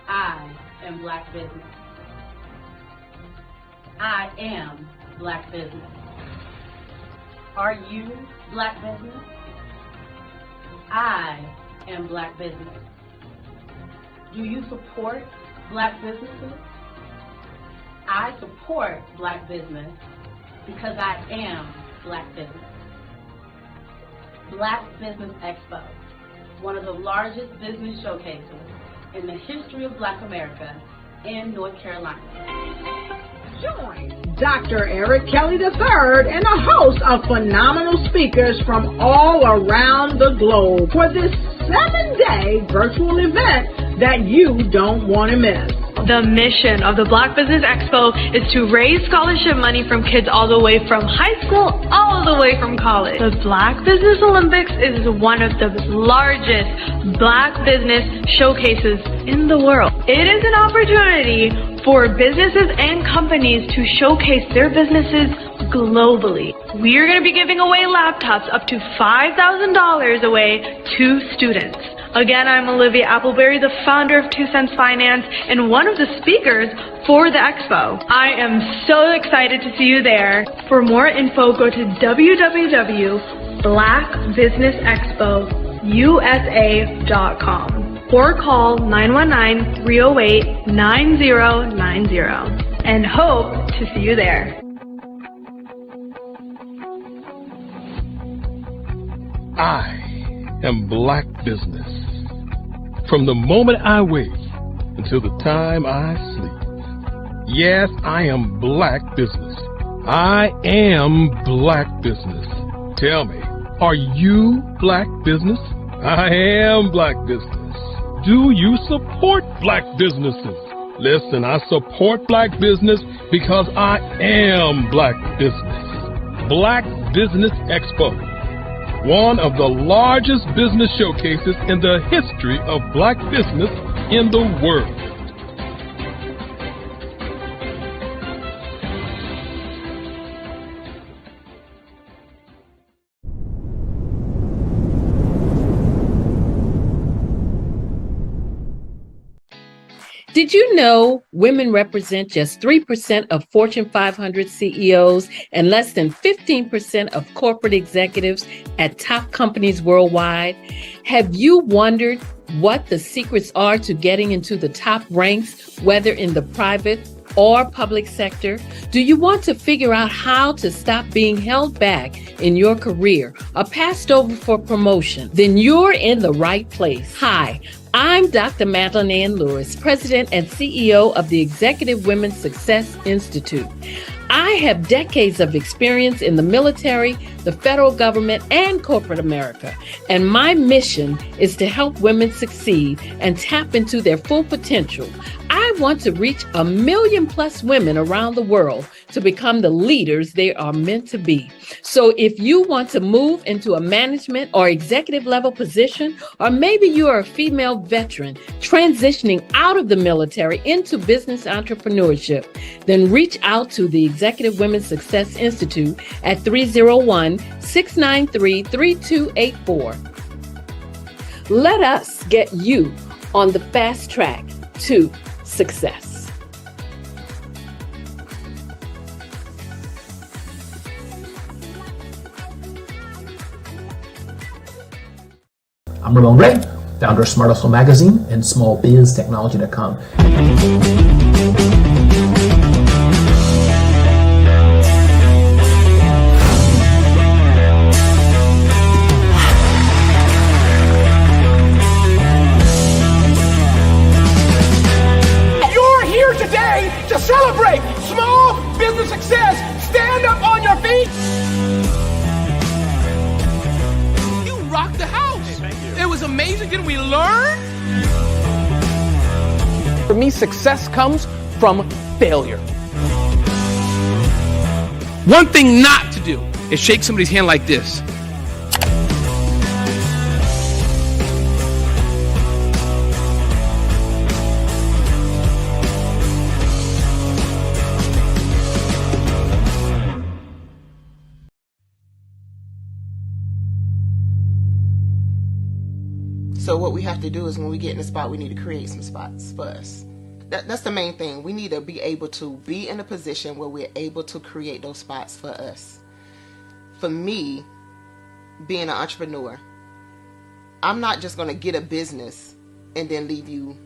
I am Black Business. I am Black Business. Are you Black Business? I am Black Business. Do you support Black businesses? I support Black business because I am Black business. Black Business Expo, one of the largest business showcases in the history of Black America in North Carolina. Join Dr. Eric Kelly III and a host of phenomenal speakers from all around the globe for this 7-day virtual event that you don't want to miss. The mission of the Black Business Expo is to raise scholarship money from kids all the way from high school, all the way from college. The Black Business Olympics is one of the largest Black business showcases in the world. It is an opportunity for businesses and companies to showcase their businesses globally. We are going to be giving away laptops up to $5,000 away to students. Again, I'm Olivia Appleberry, the founder of 2 Cents Finance and one of the speakers for the expo. I am so excited to see you there. For more info, go to www.blackbusinessexpousa.com or call 919-308-9090 and hope to see you there. I am Black Business. From the moment I wake until the time I sleep. Yes, I am Black Business. I am Black Business. Tell me, are you Black Business? I am Black Business. Do you support Black businesses? Listen, I support Black business because I am Black Business. Black Business Expo, one of the largest business showcases in the history of Black business in the world. Did you know women represent just 3% of Fortune 500 CEOs and less than 15% of corporate executives at top companies worldwide? Have you wondered what the secrets are to getting into the top ranks, whether in the private or public sector? Do you want to figure out how to stop being held back in your career or passed over for promotion? Then you're in the right place. Hi, I'm Dr. Madeline Ann Lewis, President and CEO of the Executive Women's Success Institute. I have decades of experience in the military, the federal government, and corporate America, and my mission is to help women succeed and tap into their full potential. I want to reach 1 million+ women around the world to become the leaders they are meant to be. So if you want to move into a management or executive level position, or maybe you are a female veteran transitioning out of the military into business entrepreneurship, then reach out to the Executive Women's Success Institute at 301-693-3284. Let us get you on the fast track to success. I'm Ramon Ray, founder of Smart Hustle Magazine and smallbiztechnology.com. You're here today to celebrate small business success. Stand up on your feet. You rocked the house. It was amazing. Didn't we learn? For me, success comes from failure. One thing not to do is shake somebody's hand like this. So what we have to do is when we get in a spot, we need to create some spots for us. That's the main thing. We need to be able to be in a position where we're able to create those spots for us. For me, being an entrepreneur, I'm not just going to get a business and then leave you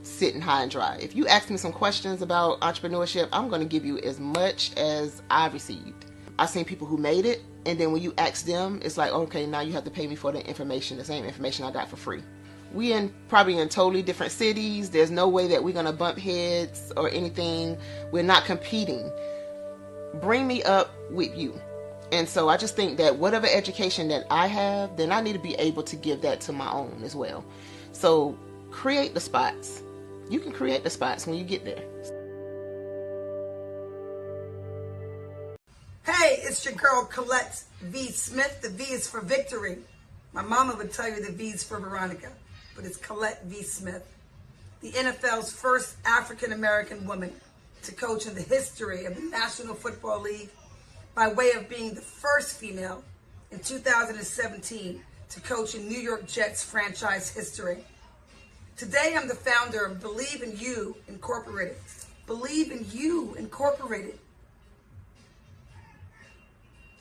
sitting high and dry. If you ask me some questions about entrepreneurship, I'm going to give you as much as I received. I've seen people who made it, and then when you ask them, it's like, okay, now you have to pay me for the information, the same information I got for free. We probably in totally different cities. There's no way that we're going to bump heads or anything. We're not competing. Bring me up with you. And so I just think that whatever education that I have, then I need to be able to give that to my own as well. So create the spots. You can create the spots when you get there. Hey, it's your girl Colette V. Smith. The V is for victory. My mama would tell you the V is for Veronica, but it's Colette V. Smith, the NFL's first African-American woman to coach in the history of the National Football League by way of being the first female in 2017 to coach in New York Jets franchise history. Today, I'm the founder of Believe in You Incorporated. Believe in You Incorporated.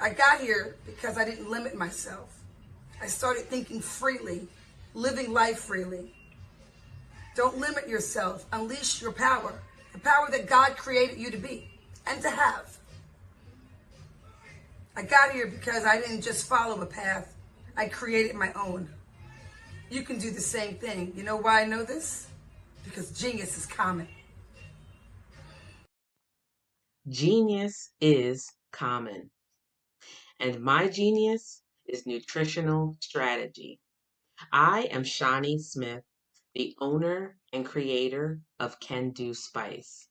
I got here because I didn't limit myself. I started thinking freely, living life freely. Don't limit yourself. Unleash your power, the power that God created you to be and to have. I got here because I didn't just follow a path. I created my own. You can do the same thing. You know why I know this? Because genius is common. Genius is common. And my genius is nutritional strategy. I am Shawnee Smith, the owner and creator of Can Do Spice.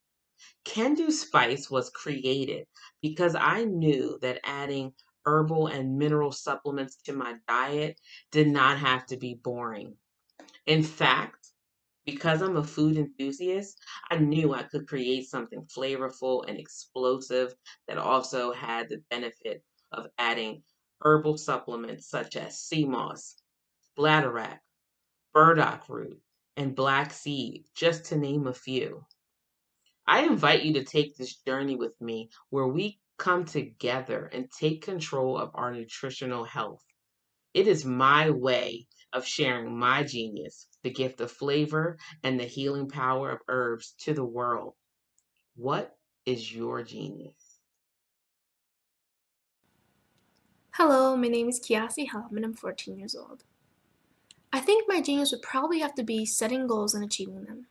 Can Do Spice was created because I knew that adding herbal and mineral supplements to my diet did not have to be boring. In fact, because I'm a food enthusiast, I knew I could create something flavorful and explosive that also had the benefit of adding herbal supplements such as sea moss, bladderwrack, burdock root, and black seed, just to name a few. I invite you to take this journey with me where we come together and take control of our nutritional health. It is my way of sharing my genius, the gift of flavor and the healing power of herbs to the world. What is your genius? Hello, my name is Kiasi Helm and I'm 14 years old. I think my genius would probably have to be setting goals and achieving them.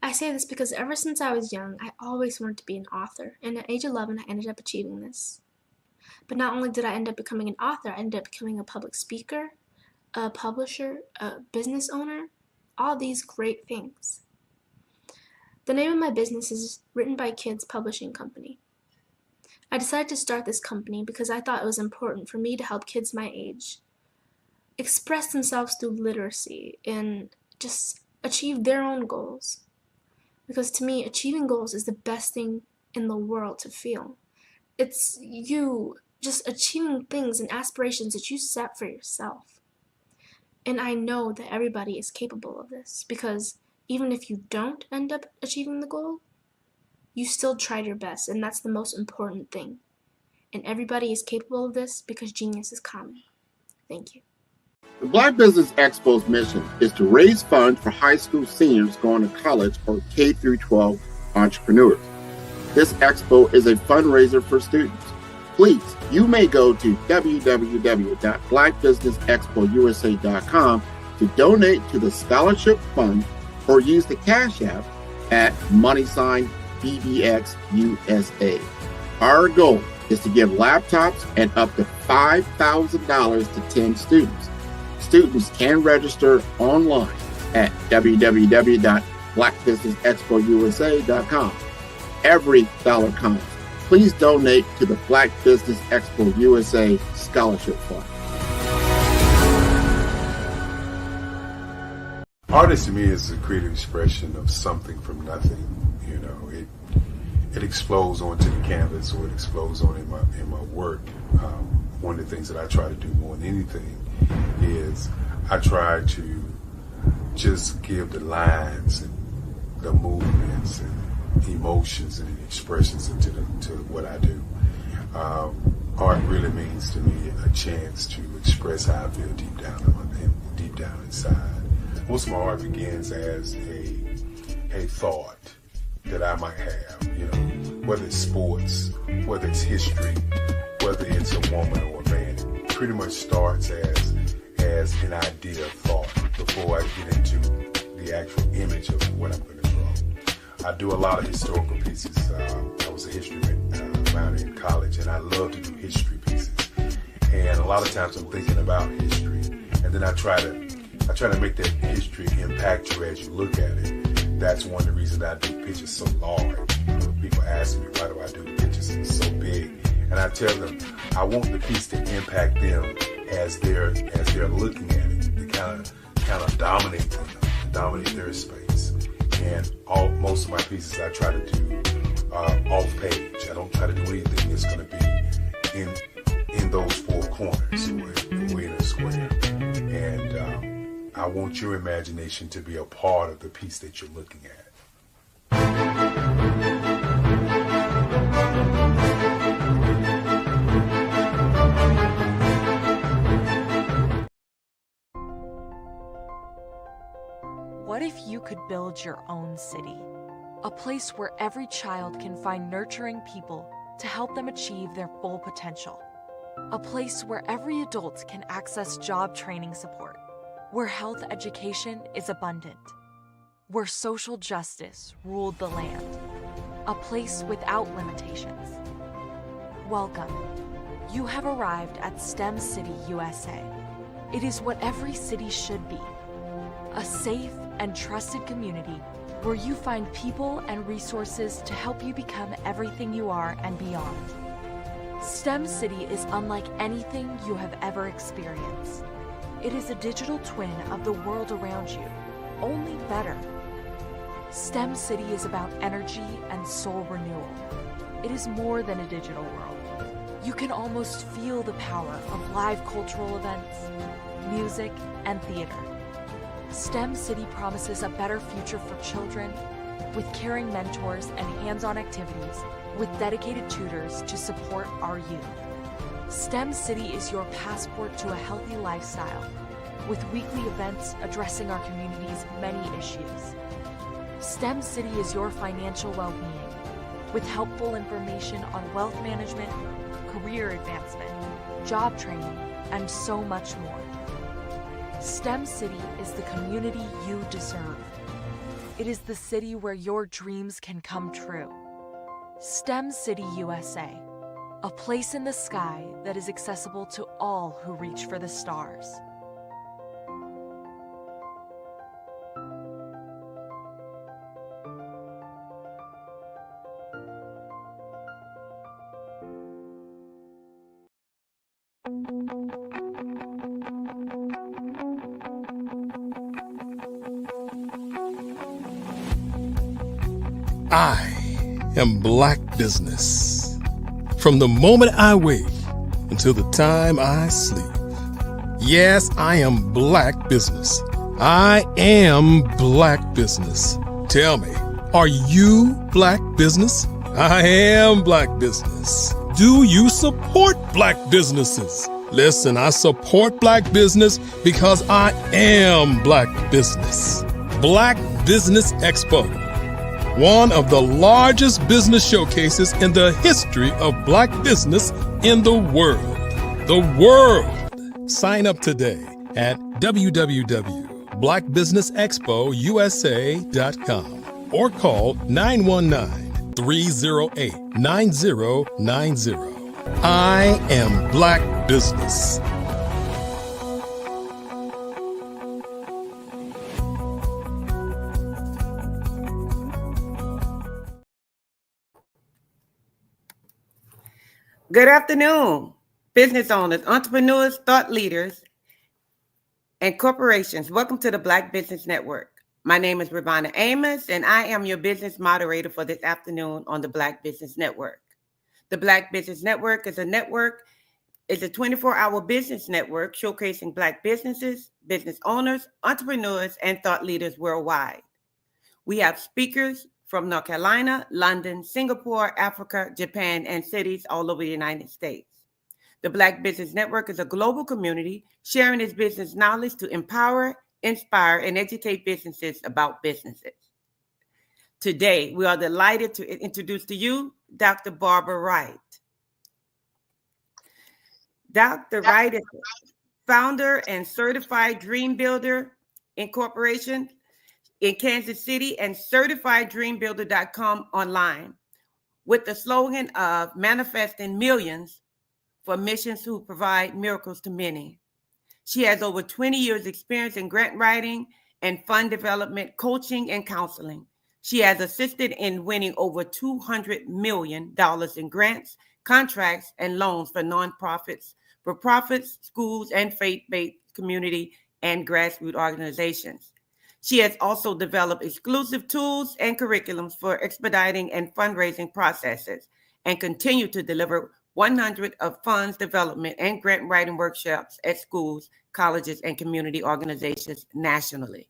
I say this because ever since I was young, I always wanted to be an author, and at age 11, I ended up achieving this. But not only did I end up becoming an author, I ended up becoming a public speaker, a publisher, a business owner, all these great things. The name of my business is Written by Kids Publishing Company. I decided to start this company because I thought it was important for me to help kids my age express themselves through literacy and just achieve their own goals. Because to me, achieving goals is the best thing in the world to feel. It's you just achieving things and aspirations that you set for yourself. And I know that everybody is capable of this because even if you don't end up achieving the goal, you still tried your best, and that's the most important thing. And everybody is capable of this because genius is common. Thank you. The Black Business Expo's mission is to raise funds for high school seniors going to college or K-12 entrepreneurs. This expo is a fundraiser for students. Please, you may go to www.blackbusinessexpousa.com to donate to the scholarship fund or use the Cash App at $BBXUSA. Our goal is to give laptops and up to $5,000 to 10 students. Students can register online at www.blackbusinessexpousa.com. Every dollar counts. Please donate to the Black Business Expo USA Scholarship Fund. Artist to me is a creative expression of something from nothing. You know, it explodes onto the canvas, or it explodes on in my work. One of the things that I try to do more than anything is I try to just give the lines and the movements and emotions and expressions into to what I do. Art really means to me a chance to express how I feel deep down inside. Most of my art begins as a thought that I might have, you know, whether it's sports, whether it's history, whether it's a woman or a man. It pretty much starts as an idea of thought before I get into the actual image of what I'm going to draw. I do a lot of historical pieces. I was a history minor in college, and I love to do history pieces. And a lot of times I'm thinking about history, and then I try to make that history impact you as you look at it. That's one of the reasons I do pictures so large. People ask me, why do I do the pictures so big? And I tell them, I want the piece to impact them as they're looking at it, to kind of dominate them, dominate their space. And most of my pieces I try to do off page. I don't try to do anything that's going to be in those four corners or in a square. And I want your imagination to be a part of the piece that you're looking at. What if you could build your own city? A place where every child can find nurturing people to help them achieve their full potential. A place where every adult can access job training support, where health education is abundant, where social justice ruled the land. A place without limitations. Welcome. You have arrived at STEM City, USA. It is what every city should be. A safe and trusted community where you find people and resources to help you become everything you are and beyond. STEM City is unlike anything you have ever experienced. It is a digital twin of the world around you, only better. STEM City is about energy and soul renewal. It is more than a digital world. You can almost feel the power of live cultural events, music, and theater. STEM City promises a better future for children with caring mentors and hands-on activities with dedicated tutors to support our youth. STEM City is your passport to a healthy lifestyle with weekly events addressing our community's many issues. STEM City is your financial well-being with helpful information on wealth management, career advancement, job training, and so much more. STEM City is the community you deserve. It is the city where your dreams can come true. STEM City USA, a place in the sky that is accessible to all who reach for the stars. I am Black business. From the moment I wake until the time I sleep. Yes, I am Black business. I am Black business. Tell me, are you Black business? I am Black business. Do you support Black businesses? Listen, I support Black business because I am Black business. Black Business EXPO. One of the largest business showcases in the history of Black business in the world. The world! Sign up today at www.blackbusinessexpousa.com or call 919-308-9090. I am Black business. Good afternoon, business owners, entrepreneurs, thought leaders, and corporations. Welcome to the Black Business Network. My name is Ravonna Amos, and I am your business moderator for this afternoon on the Black Business Network. The Black Business Network is a network is a 24-hour business network showcasing Black businesses, business owners, entrepreneurs, and thought leaders worldwide. We have speakers from North Carolina, London, Singapore, Africa, Japan, and cities all over the United States. The Black Business Network is a global community sharing its business knowledge to empower, inspire, and educate businesses about businesses. Today, we are delighted to introduce to you Dr. Barbara Wright. Dr. Wright is founder and certified Dream Builder Incorporation in Kansas City and certifieddreambuilder.com online with the slogan of manifesting millions for missions who provide miracles to many. She has over 20 years experience in grant writing and fund development, coaching, and counseling. She has assisted in winning over $200 million in grants, contracts, and loans for nonprofits, for-profits, schools, and faith-based community and grassroots organizations. She has also developed exclusive tools and curriculums for expediting and fundraising processes and continue to deliver 100 of funds development and grant writing workshops at schools, colleges, and community organizations nationally.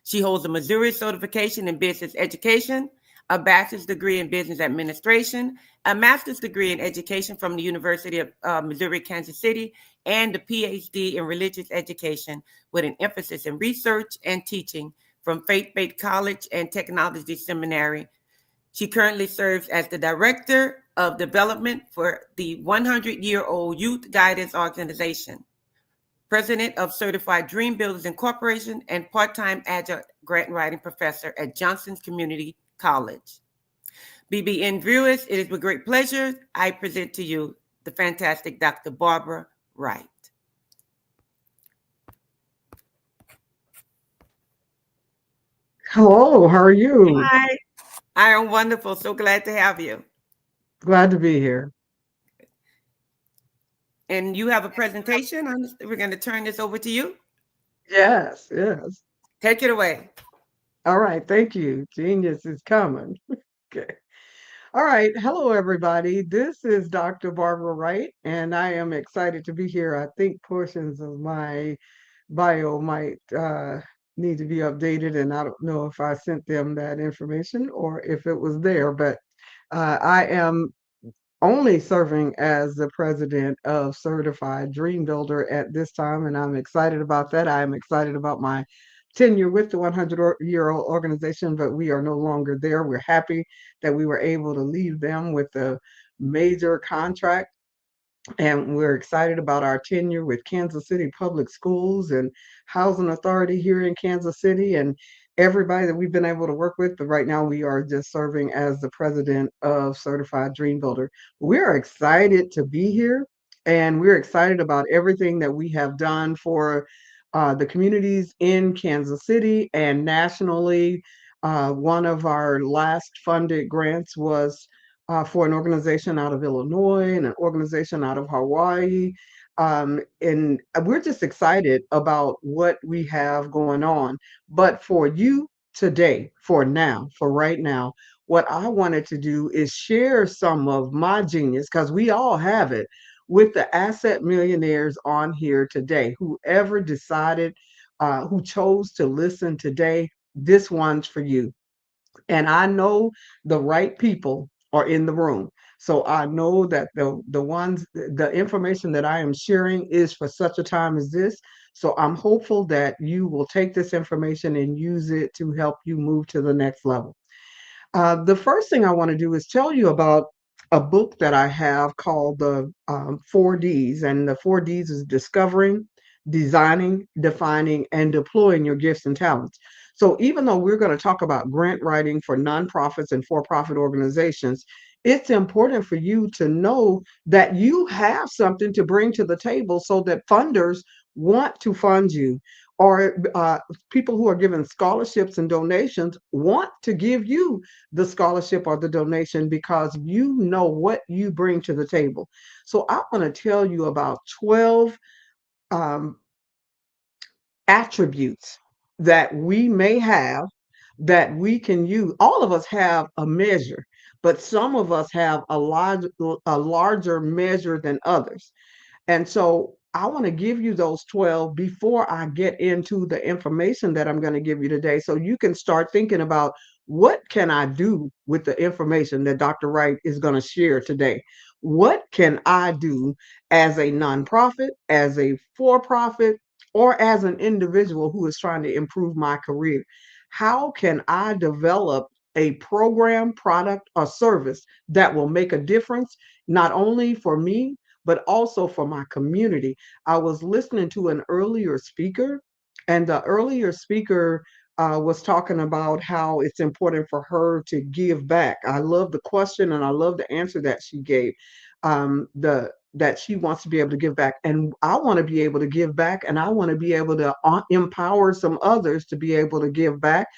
She holds a Missouri certification in business education, a bachelor's degree in business administration, a master's degree in education from the University of Missouri, Kansas City, and a PhD in religious education with an emphasis in research and teaching from Faith-Based College and Technology Seminary. She currently serves as the Director of Development for the 100-year-old Youth Guidance Organization, President of Certified Dream Builders Incorporation, and part-time adjunct grant writing professor at Johnson's Community College. BBN viewers, it is with great pleasure I present to you the fantastic Dr. Barbara Wright. Hello, how are you? Hi, I am wonderful. So glad to have you. Glad to be here. And you have a presentation. We're going to turn this over to you. Yes, yes. Take it away. All right, thank you. Genius is coming. Okay. All right, hello everybody. This is Dr. Barbara Wright, and I am excited to be here. I think portions of my bio might need to be updated, and I don't know if I sent them that information or if it was there, but I am only serving as the president of Certified Dream Builder at this time, and I'm excited about that. I'm excited about my tenure with the 100-year-old organization, but we are no longer there. We're happy that we were able to leave them with a major contract. And we're excited about our tenure with Kansas City Public Schools and Housing Authority here in Kansas City and everybody that we've been able to work with. But right now we are just serving as the president of Certified Dream Builder. We're excited to be here and we're excited about everything that we have done for the communities in Kansas City and nationally. One of our last funded grants was for an organization out of Illinois and an organization out of Hawaii. And we're just excited about what we have going on. But for you today, for now, for right now, what I wanted to do is share some of my genius, because we all have it, with the asset millionaires on here today. Whoever decided, who chose to listen today, this one's for you. And I know the right people are in the room. So I know that the information that I am sharing is for such a time as this. So I'm hopeful that you will take this information and use it to help you move to the next level. The first thing I want to do is tell you about a book that I have called the 4Ds. And the 4Ds is discovering, designing, defining, and deploying your gifts and talents. So even though we're going to talk about grant writing for nonprofits and for-profit organizations, it's important for you to know that you have something to bring to the table so that funders want to fund you, or people who are given scholarships and donations want to give you the scholarship or the donation because you know what you bring to the table. So I want to tell you about 12 attributes that we may have that we can use. All of us have a measure, but some of us have a larger measure than others. And so I want to give you those 12 before I get into the information that I'm going to give you today. So you can start thinking about what can I do with the information that Dr. Wright is going to share today? What can I do as a nonprofit, as a for profit, or as an individual who is trying to improve my career? How can I develop a program, product, or service that will make a difference, not only for me, but also for my community? I was listening to an earlier speaker, and the earlier speaker was talking about how it's important for her to give back. I love the question and I love the answer that she gave. That she wants to be able to give back, and I want to be able to give back, and I want to be able to empower some others to be able to give back.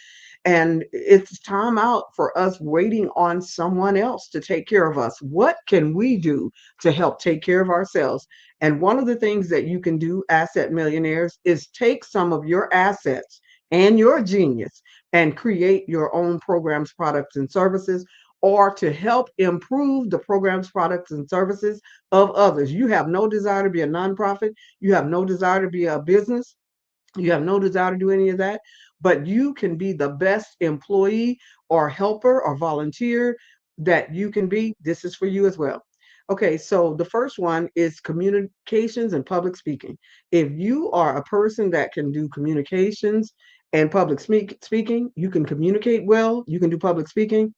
And it's time out for us waiting on someone else to take care of us. What can we do to help take care of ourselves? And one of the things that you can do, asset millionaires, is take some of your assets and your genius and create your own programs, products, and services, or to help improve the programs, products, and services of others. You have no desire to be a nonprofit. You have no desire to be a business. You have no desire to do any of that, but you can be the best employee or helper or volunteer that you can be. This is for you as well. Okay, so the first one is communications and public speaking. If you are a person that can do communications and public speaking, you can communicate well, you can do public speaking,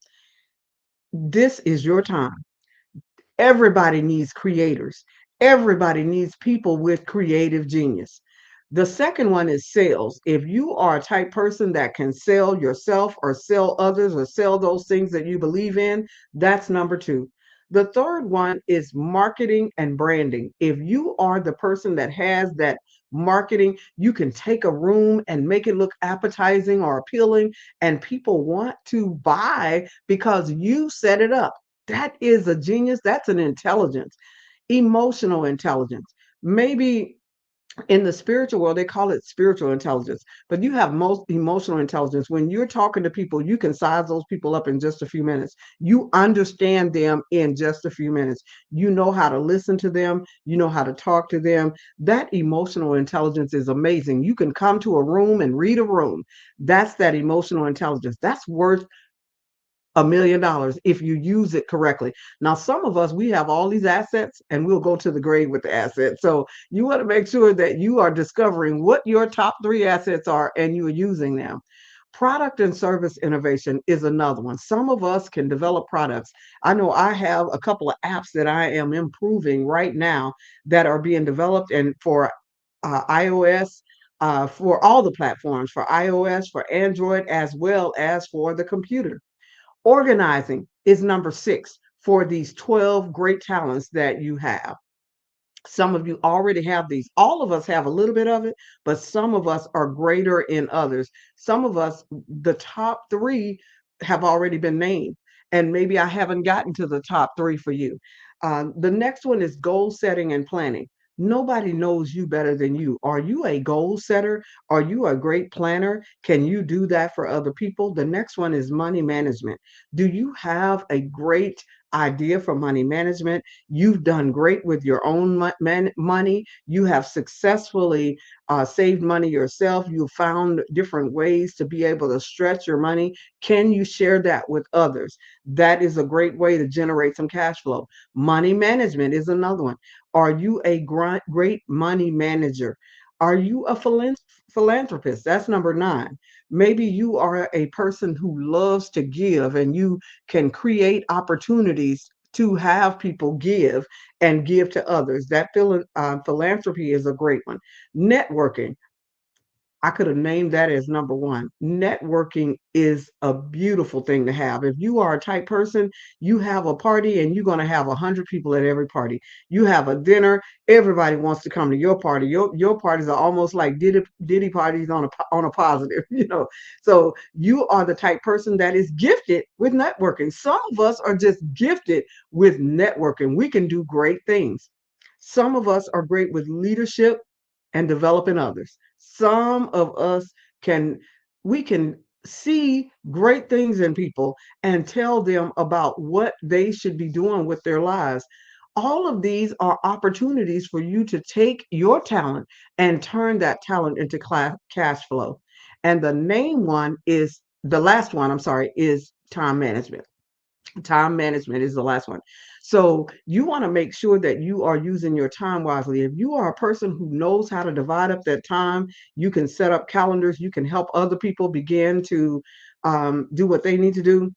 this is your time. Everybody needs creators. Everybody needs people with creative genius. The second one is sales. If you are a type person that can sell yourself or sell others or sell those things that you believe in, that's number two. The third one is marketing and branding. If you are the person that has that marketing, you can take a room and make it look appetizing or appealing, and people want to buy because you set it up. That is a genius. That's an intelligence, emotional intelligence. Maybe in the spiritual world, they call it spiritual intelligence, but you have most emotional intelligence. When you're talking to people, you can size those people up in just a few minutes. You understand them in just a few minutes. You know how to listen to them. You know how to talk to them. That emotional intelligence is amazing. You can come to a room and read a room. That's that emotional intelligence. That's worth $1 million if you use it correctly. Now, some of us, we have all these assets and we'll go to the grave with the assets. So you want to make sure that you are discovering what your top three assets are and you are using them. Product and service innovation is another one. Some of us can develop products. I know I have a couple of apps that I am improving right now that are being developed and for iOS, for all the platforms, for iOS, for Android, as well as for the computer. Organizing is number six for these 12 great talents that you have. Some of you already have these. All of us have a little bit of it, but some of us are greater in others. Some of us, the top three have already been named, and maybe I haven't gotten to the top three for you. The next one is goal setting and planning. Nobody knows you better than you. Are you a goal setter? Are you a great planner? Can you do that for other people? The next one is money management. Do you have a great idea for money management? You've done great with your own money. You have successfully saved money yourself. You found different ways to be able to stretch your money. Can you share that with others? That is a great way to generate some cash flow. Money management is another one. Are you a great money manager? Are you a philanthropist? That's number nine. Maybe you are a person who loves to give and you can create opportunities to have people give and give to others. That philanthropy is a great one. Networking. I could have named that as number one. Networking is a beautiful thing to have. If you are a type person, you have a party and you're going to have 100 people at every party. You have a dinner, everybody wants to come to your party. Your parties are almost like Diddy parties on a positive, you know. So you are the type person that is gifted with networking. Some of us are just gifted with networking. We can do great things. Some of us are great with leadership and developing others. Some of us we can see great things in people and tell them about what they should be doing with their lives. all of these are opportunities for you to take your talent and turn that talent into cash flow. And the last one, I'm sorry, is time management. Time management is the last one. So you want to make sure that you are using your time wisely. If you are a person who knows how to divide up that time, you can set up calendars, you can help other people begin to do what they need to do.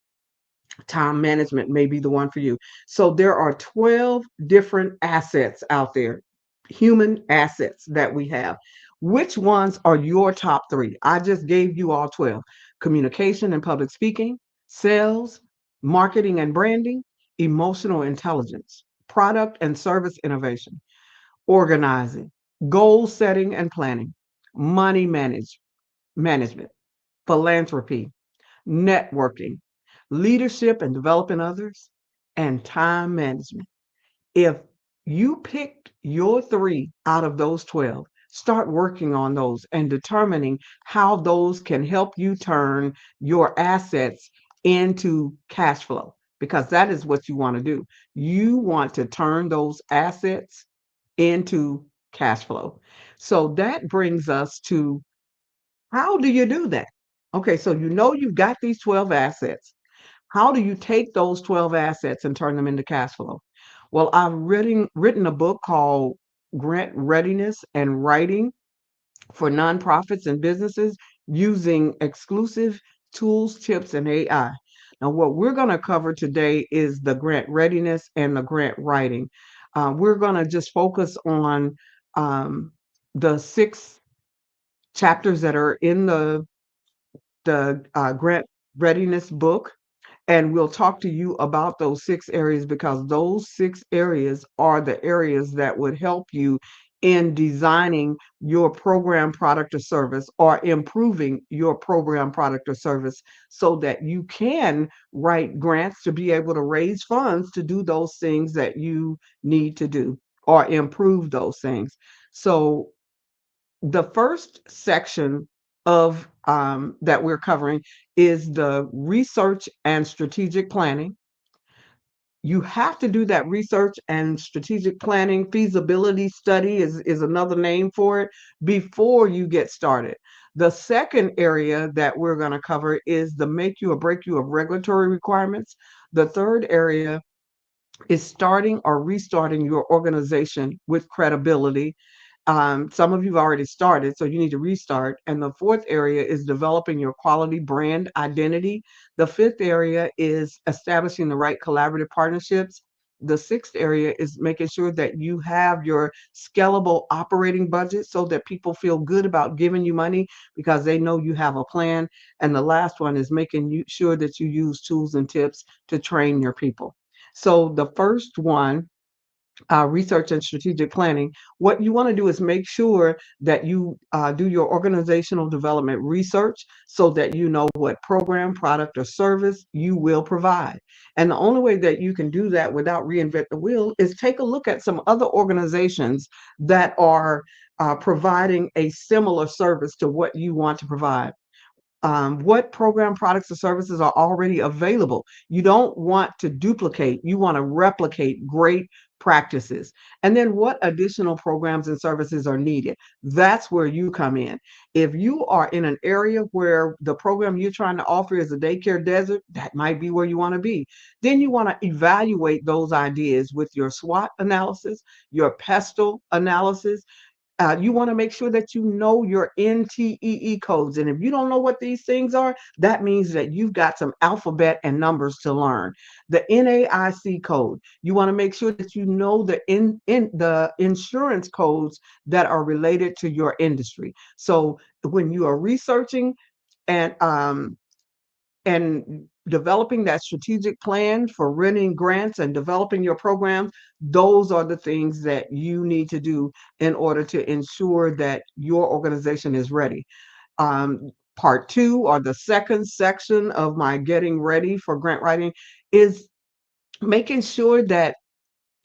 Time management may be the one for you. So there are 12 different assets out there, human assets that we have. Which ones are your top three? I just gave you all 12: communication and public speaking, sales, marketing and branding, emotional intelligence, product and service innovation, organizing, goal setting and planning, money management, philanthropy, networking, leadership and developing others, and time management. If you picked your three out of those 12, start working on those and determining how those can help you turn your assets into cash flow, because that is what you want to do. You want to turn those assets into cash flow. So that brings us to, how do you do that? Okay, so you know you've got these 12 assets. How do you take those 12 assets and turn them into cash flow? Well, I've written a book called Grant Readiness and Writing for Nonprofits and Businesses using exclusive tools, tips, and AI. Now, what we're going to cover today is the grant readiness and the grant writing. We're going to just focus on the 6 chapters that are in the grant readiness book, and we'll talk to you about those 6 areas, because those 6 areas are the areas that would help you in designing your program, product, or service, or improving your program, product, or service, so that you can write grants to be able to raise funds to do those things that you need to do or improve those things. So the first section of that we're covering is the research and strategic planning. You have to do that research and strategic planning. Feasibility study is another name for it, before you get started. The second area that we're going to cover is the make you or break you of regulatory requirements. The third area is starting or restarting your organization with credibility. Some of you've already started, so you need to restart. And the fourth area is developing your quality brand identity. The fifth area is establishing the right collaborative partnerships. The sixth area is making sure that you have your scalable operating budget so that people feel good about giving you money because they know you have a plan. And the last one is making sure that you use tools and tips to train your people. So the first one, research and strategic planning, what you want to do is make sure that you do your organizational development research so that you know what program, product, or service you will provide. And the only way that you can do that without reinvent the wheel is take a look at some other organizations that are providing a similar service to what you want to provide. What program, products, or services are already available. You don't want to duplicate, you want to replicate great practices. And then what additional programs and services are needed? That's where you come in. If you are in an area where the program you're trying to offer is a daycare desert, that might be where you want to be. Then you want to evaluate those ideas with your SWOT analysis, your PESTLE analysis. You want to make sure that you know your NTEE codes. And if you don't know what these things are, that means that you've got some alphabet and numbers to learn. The NAIC code, you want to make sure that you know the insurance codes that are related to your industry. So when you are researching and developing that strategic plan for winning grants and developing your programs, those are the things that you need to do in order to ensure that your organization is ready. Part 2, or the second section of my getting ready for grant writing, is making sure that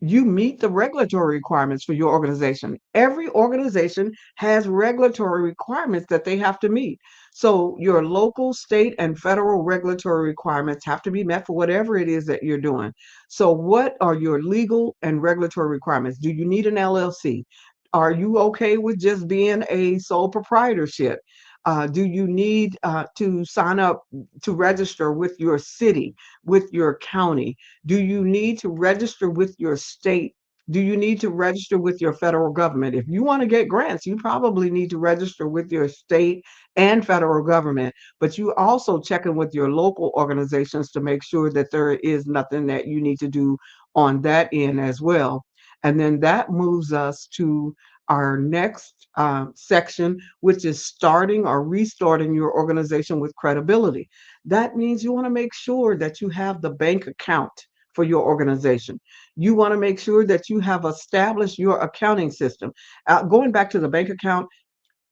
you meet the regulatory requirements for your organization. Every organization has regulatory requirements that they have to meet. So your local, state, and federal regulatory requirements have to be met for whatever it is that you're doing. So what are your legal and regulatory requirements? Do you need an LLC? Are you okay with just being a sole proprietorship? Do you need to sign up to register with your city, with your county? Do you need to register with your state? Do you need to register with your federal government? If you want to get grants, you probably need to register with your state and federal government, but you also check in with your local organizations to make sure that there is nothing that you need to do on that end as well. And then that moves us to our next section, which is starting or restarting your organization with credibility. That means you want to make sure that you have the bank account for your organization. You want to make sure that you have established your accounting system. Going back to the bank account,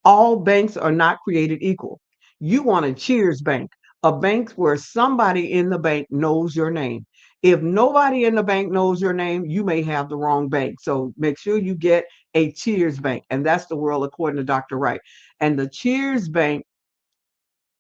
all banks are not created equal. You want a Cheers bank, a bank where somebody in the bank knows your name. If nobody in the bank knows your name, you may have the wrong bank. So make sure you get a Cheers bank. And that's the world according to Dr. Wright. And the Cheers bank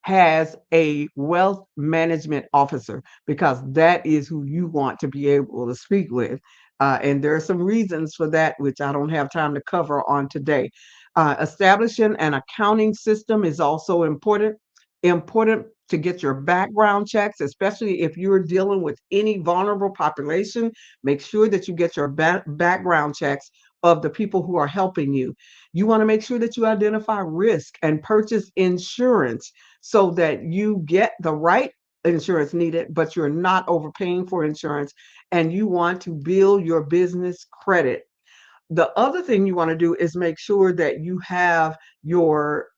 has a wealth management officer because that is who you want to be able to speak with. And there are some reasons for that, which I don't have time to cover on today. Establishing an accounting system is also important. Important to get your background checks, especially if you're dealing with any vulnerable population. Make sure that you get your background checks of the people who are helping you. You want to make sure that you identify risk and purchase insurance so that you get the right insurance needed, but you're not overpaying for insurance, and you want to build your business credit. The other thing you want to do is make sure that you have your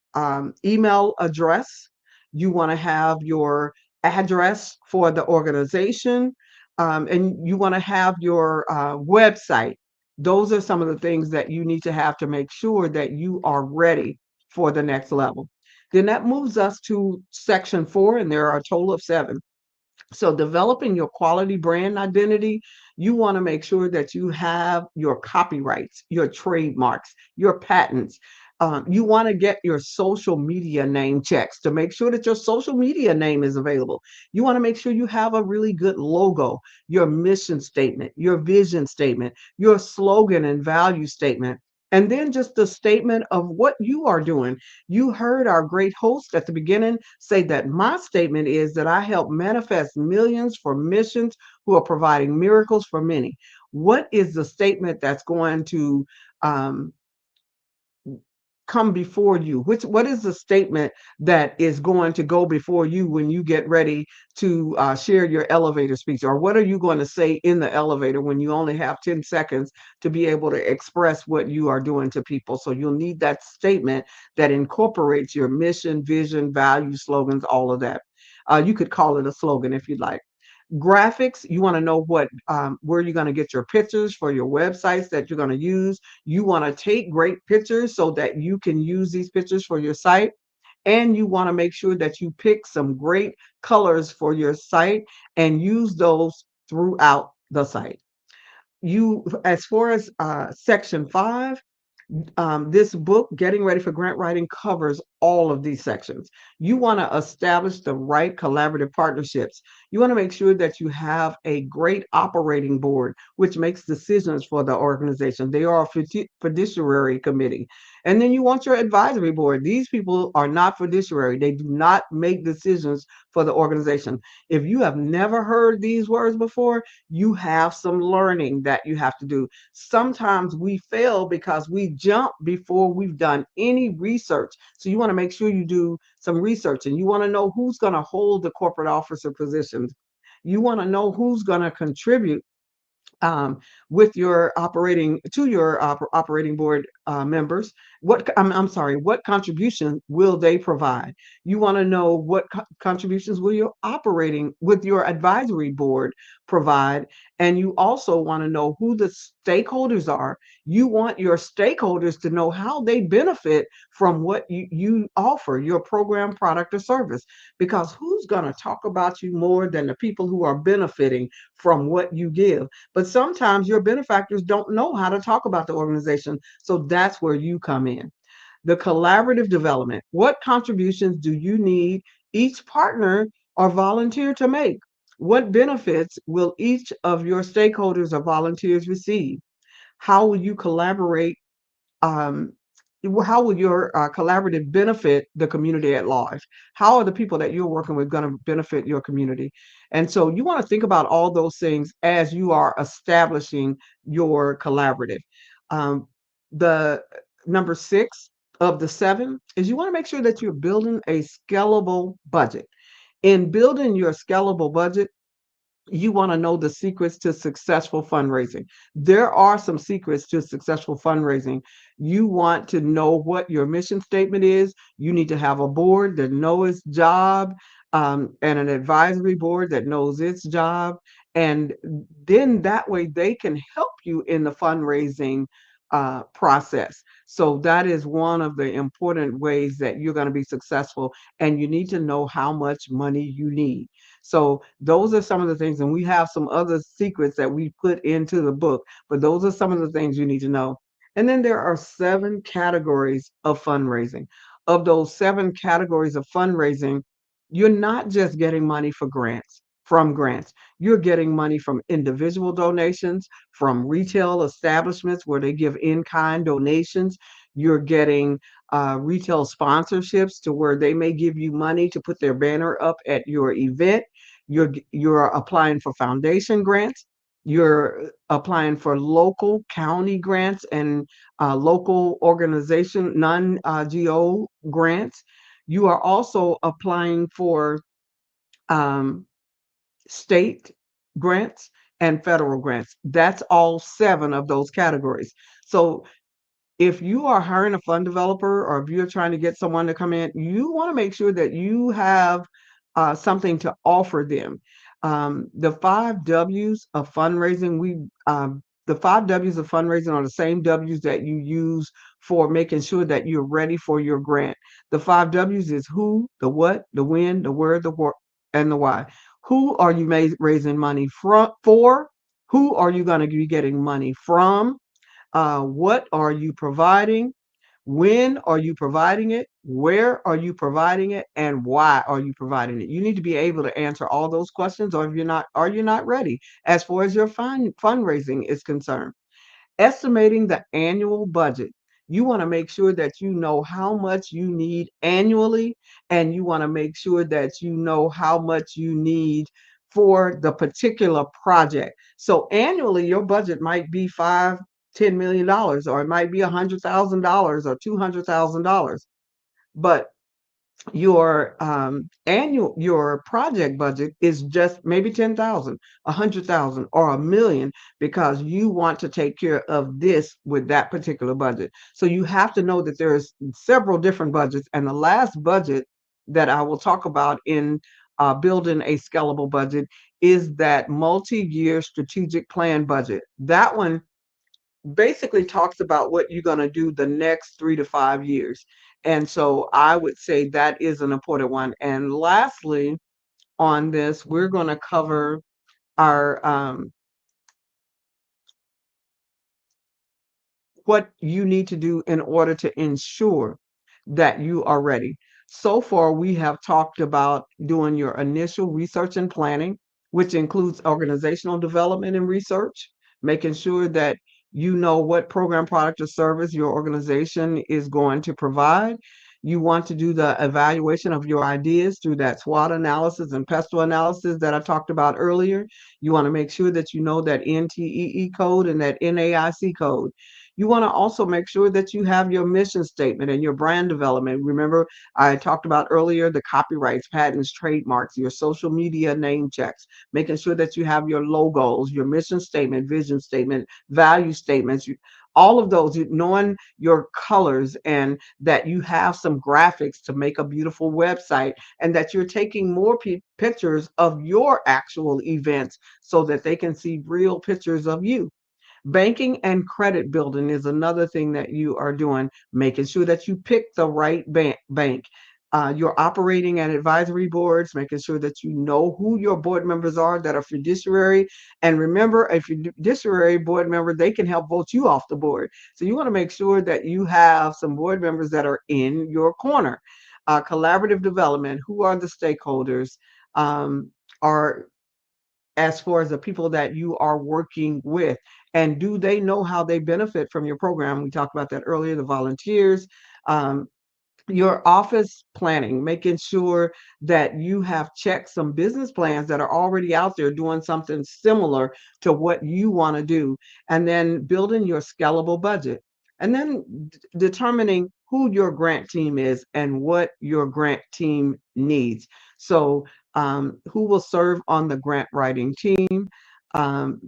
email address. You want to have your address for the organization, and you want to have your website. Those are some of the things that you need to have to make sure that you are ready for the next level. Then that moves us to section 4, and there are a total of 7. So developing your quality brand identity, you want to make sure that you have your copyrights, your trademarks, your patents. You want to get your social media name checks to make sure that your social media name is available. You want to make sure you have a really good logo, your mission statement, your vision statement, your slogan and value statement. And then just the statement of what you are doing. You heard our great host at the beginning say that my statement is that I help manifest millions for missions who are providing miracles for many. What is the statement that's going to um, come before you? What is the statement that is going to go before you when you get ready to share your elevator speech? Or what are you going to say in the elevator when you only have 10 seconds to be able to express what you are doing to people? So you'll need that statement that incorporates your mission, vision, value, slogans, all of that. You could call it a slogan if you'd like. Graphics, you want to know what where you're going to get your pictures for your websites that you're going to use. You want to take great pictures so that you can use these pictures for your site, and you want to make sure that you pick some great colors for your site and use those throughout the site. You, as far as section 5, this book, Getting Ready for Grant Writing, covers all of these sections. You want to establish the right collaborative partnerships. You want to make sure that you have a great operating board, which makes decisions for the organization. They are a fiduciary committee. And then you want your advisory board. These people are not fiduciary. They do not make decisions for the organization. If you have never heard these words before, you have some learning that you have to do. Sometimes we fail because we jump before we've done any research. So you want to make sure you do some research, and you want to know who's going to hold the corporate officer positions. You want to know who's going to contribute with your operating board members? I'm sorry, what contribution will they provide? You want to know what contributions will your operating with your advisory board provide, and you also want to know who the stakeholders are. You want your stakeholders to know how they benefit from what you offer, your program, product, or service, because who's going to talk about you more than the people who are benefiting from what you give? But sometimes your benefactors don't know how to talk about the organization, so that's where you come in. The collaborative development. What contributions do you need each partner or volunteer to make? What benefits will each of your stakeholders or volunteers receive? How will you collaborate? Um, how will your collaborative benefit the community at large? How are the people that you're working with going to benefit your community? And so you want to think about all those things as you are establishing your collaborative. Um, the number 6 of the 7 is you want to make sure that you're building a scalable budget. In building your scalable budget, you want to know the secrets to successful fundraising. There are some secrets to successful fundraising. You want to know what your mission statement is. You need to have a board that knows its job, and an advisory board that knows its job. And then that way they can help you in the fundraising process. So that is one of the important ways that you're going to be successful. And you need to know how much money you need. So those are some of the things, and we have some other secrets that we put into the book, but those are some of the things you need to know. And then there are 7 categories of fundraising. Of those 7 categories of fundraising, you're not just getting money from grants. You're getting money from individual donations, from retail establishments where they give in-kind donations. You're getting retail sponsorships to where they may give you money to put their banner up at your event. You're applying for foundation grants. You're applying for local county grants and local organization non-GO grants. You are also applying for um, state grants and federal grants. That's all 7 of those categories. So if you are hiring a fund developer or if you're trying to get someone to come in, you want to make sure that you have something to offer them. The 5 W's of fundraising, the 5 W's of fundraising are the same W's that you use for making sure that you're ready for your grant. The 5 W's is who, the what, the when, the where, the what, and the why. Who are you raising money for? Who are you going to be getting money from? What are you providing? When are you providing it? Where are you providing it? And why are you providing it? You need to be able to answer all those questions, or if you're not, are you not ready as far as your fundraising is concerned? Estimating the annual budget. You want to make sure that you know how much you need annually, and you want to make sure that you know how much you need for the particular project. So annually, your budget might be $5-10 million, or it might be $100,000 or $200,000. But your project budget is just maybe 10,000, 100,000, or 1 million, because you want to take care of this with that particular budget. So you have to know that there's several different budgets, and the last budget that I will talk about in building a scalable budget is that multi-year strategic plan budget. That one basically talks about what you're going to do the next 3 to 5 years. And so I would say that is an important one. And lastly, on this, we're going to cover our what you need to do in order to ensure that you are ready. So far, we have talked about doing your initial research and planning, which includes organizational development and research, making sure that you know what program, product, or service your organization is going to provide. You want to do the evaluation of your ideas through that SWOT analysis and PESTLE analysis that I talked about earlier. You want to make sure that you know that NTEE code and that NAIC code. You want to also make sure that you have your mission statement and your brand development. Remember, I talked about earlier the copyrights, patents, trademarks, your social media name checks, making sure that you have your logos, your mission statement, vision statement, value statements, All of those, knowing your colors and that you have some graphics to make a beautiful website and that you're taking more pictures of your actual events so that they can see real pictures of you. Banking and credit building is another thing that you are doing, making sure that you pick the right bank. You're operating at advisory boards, making sure that you know who your board members are that are fiduciary. And remember, a fiduciary board member, they can help vote you off the board. So you want to make sure that you have some board members that are in your corner. Collaborative development, who are the stakeholders? Are as far as the people that you are working with, and do they know how they benefit from your program? We talked about that earlier, the volunteers. um, your office planning, making sure that you have checked some business plans that are already out there doing something similar to what you want to do, and then building your scalable budget, and then determining who your grant team is and what your grant team needs. So, who will serve on the grant writing team?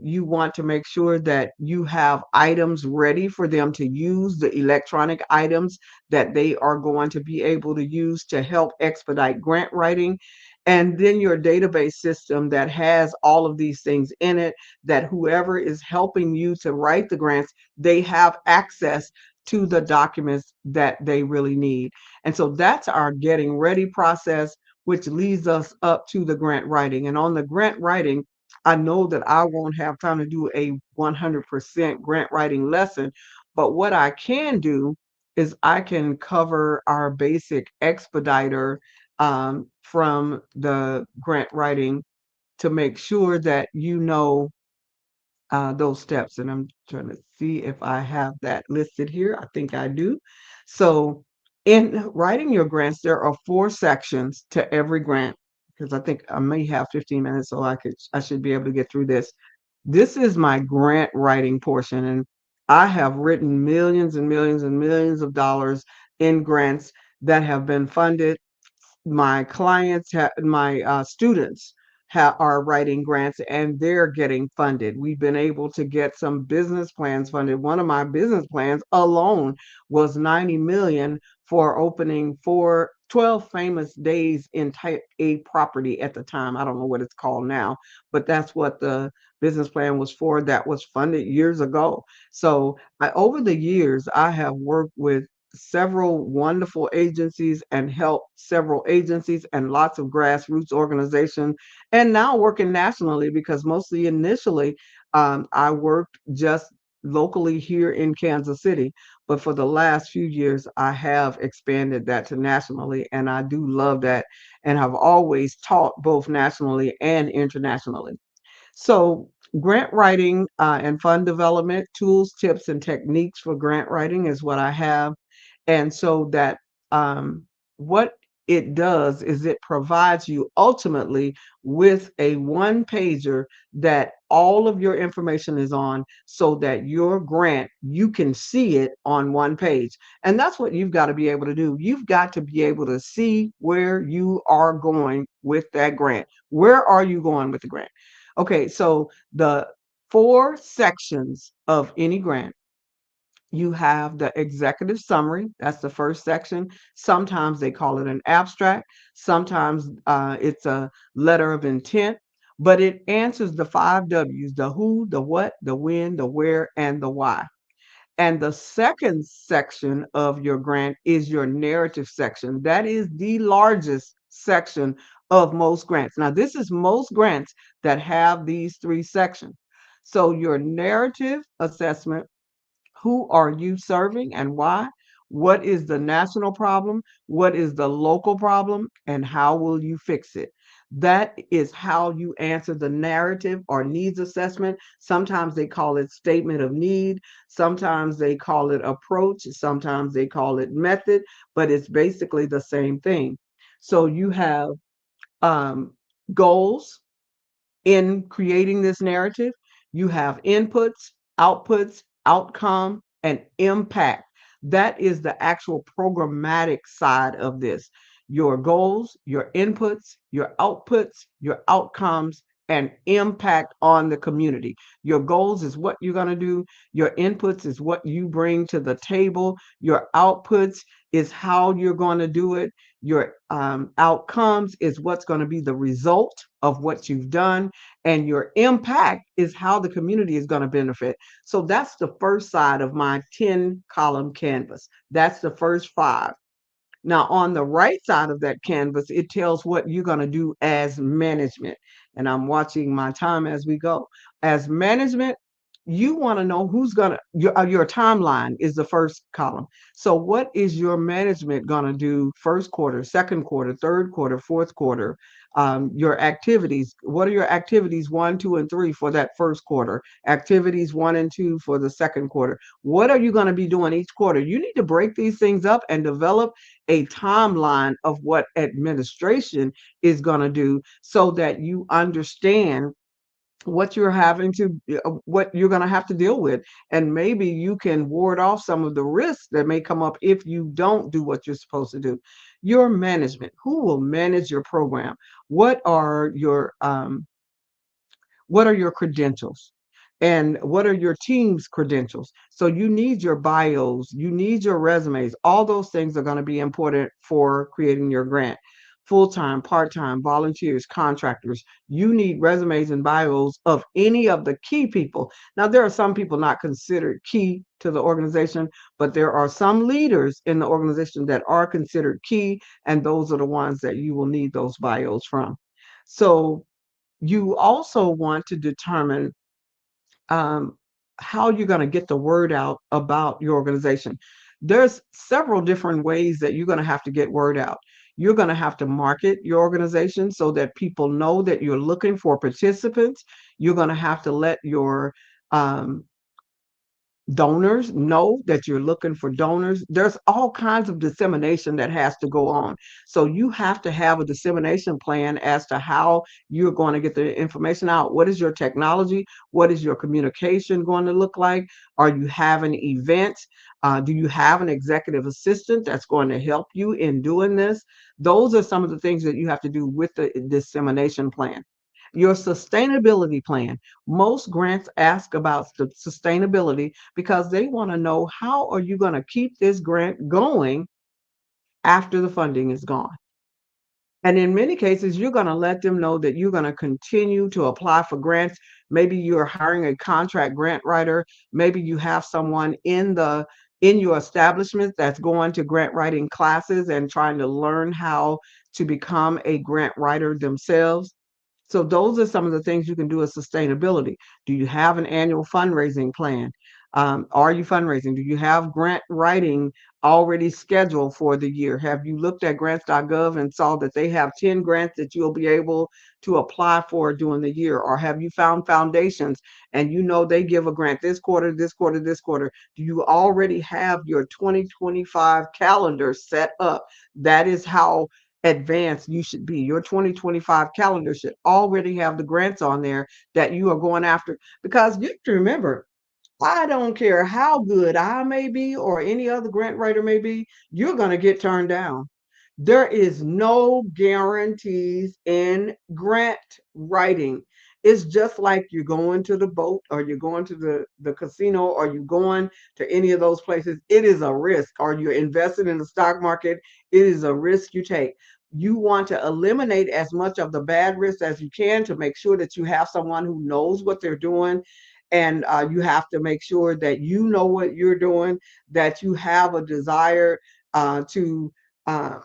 You want to make sure that you have items ready for them to use, the electronic items that they are going to be able to use to help expedite grant writing. And then your database system that has all of these things in it, that whoever is helping you to write the grants, they have access to the documents that they really need. And so that's our getting ready process, which leads us up to the grant writing. And on the grant writing, I know that I won't have time to do a 100% grant writing lesson, but what I can do is I can cover our basic expediter from the grant writing to make sure that you know those steps. And I'm trying to see if I have that listed here. I think I do. So, in writing your grants, there are 4 sections to every grant, because I think I may have 15 minutes, so I should be able to get through this. This is my grant writing portion, and I have written millions and millions and millions of dollars in grants that have been funded. My my students are writing grants and they're getting funded. We've been able to get some business plans funded. One of my business plans alone was 90 million for opening for 12 famous days in type A property at the time. I don't know what it's called now, but that's what the business plan was for. That was funded years ago. So over the years, I have worked with several wonderful agencies and helped several agencies and lots of grassroots organizations, and now working nationally, because mostly initially I worked just locally here in Kansas City, but for the last few years I have expanded that to nationally, and I do love that, and have always taught both nationally and internationally. So, grant writing and fund development tools, tips, and techniques for grant writing is what I have. And so that what it does is it provides you ultimately with a one pager that all of your information is on, so that your grant, you can see it on one page. And that's what you've got to be able to do. You've got to be able to see where you are going with that grant. Where are you going with the grant? Okay, so the 4 sections of any grant, you have the executive summary. That's the first section. Sometimes they call it an abstract. Sometimes it's a letter of intent, but it answers the 5 W's: the who, the what, the when, the where, and the why. And the second section of your grant is your narrative section. That is the largest section of most grants. Now, this is most grants that have these 3 sections. So, your narrative assessment: who are you serving and why? What is the national problem? What is the local problem? And how will you fix it? That is how you answer the narrative or needs assessment. Sometimes they call it statement of need. Sometimes they call it approach. Sometimes they call it method, but it's basically the same thing. So you have um, goals in creating this narrative. You have inputs, outputs, outcome, and impact. That is the actual programmatic side of this. Your goals, your inputs, your outputs, your outcomes, and impact on the community. Your goals is what you're going to do. Your inputs is what you bring to the table. Your outputs is how you're going to do it. Your outcomes is what's going to be the result of what you've done. And your impact is how the community is going to benefit. So that's the first side of my 10-column canvas. That's the first 5. Now, on the right side of that canvas, it tells what you're going to do as management. And I'm watching my time as we go. As management, you want to know who's going to, your timeline is the first column. So, what is your management going to do first quarter, second quarter, third quarter, fourth quarter? Your activities. What are your activities 1, 2, and 3 for that first quarter? Activities 1 and 2 for the second quarter. What are you going to be doing each quarter? You need to break these things up and develop a timeline of what administration is going to do so that you understand what you're having to what you're going to have to deal with, and maybe you can ward off some of the risks that may come up if you don't do what you're supposed to do. Your management, who will manage your program? What are your credentials, and what are your team's credentials? So you need your bios, you need your resumes. All those things are going to be important for creating your grant. Full-time, part-time, volunteers, contractors. You need resumes and bios of any of the key people. Now, there are some people not considered key to the organization, but there are some leaders in the organization that are considered key, and those are the ones that you will need those bios from. So you also want to determine um, how you're going to get the word out about your organization. There's several different ways that you're going to have to get word out. You're going to have to market your organization so that people know that you're looking for participants. You're going to have to let your um, donors know that you're looking for donors. There's all kinds of dissemination that has to go on. So you have to have a dissemination plan as to how you're going to get the information out. What is your technology? What is your communication going to look like? Are you having events? Do you have an executive assistant that's going to help you in doing this? Those are some of the things that you have to do with the dissemination plan. Your sustainability plan. Most grants ask about sustainability because they want to know, how are you going to keep this grant going after the funding is gone? And in many cases, you're going to let them know that you're going to continue to apply for grants. Maybe you're hiring a contract grant writer. Maybe you have someone in your establishment that's going to grant writing classes and trying to learn how to become a grant writer themselves. So those are some of the things you can do as sustainability. Do you have an annual fundraising plan? Are you fundraising? Do you have grant writing already scheduled for the year? Have you looked at grants.gov and saw that they have 10 grants that you'll be able to apply for during the year? Or have you found foundations and you know they give a grant this quarter, this quarter, this quarter? Do you already have your 2025 calendar set up? That is how advanced you should be. Your 2025 calendar should already have the grants on there that you are going after, because you have to remember, I don't care how good I may be or any other grant writer may be, you're going to get turned down. There is no guarantees in grant writing. It's just like you're going to the boat, or you're going to the casino, or you're going to any of those places. It is a risk. Or you're invested in the stock market. It is a risk you take. You want to eliminate as much of the bad risks as you can to make sure that you have someone who knows what they're doing. And you have to make sure that you know what you're doing, that you have a desire to uh,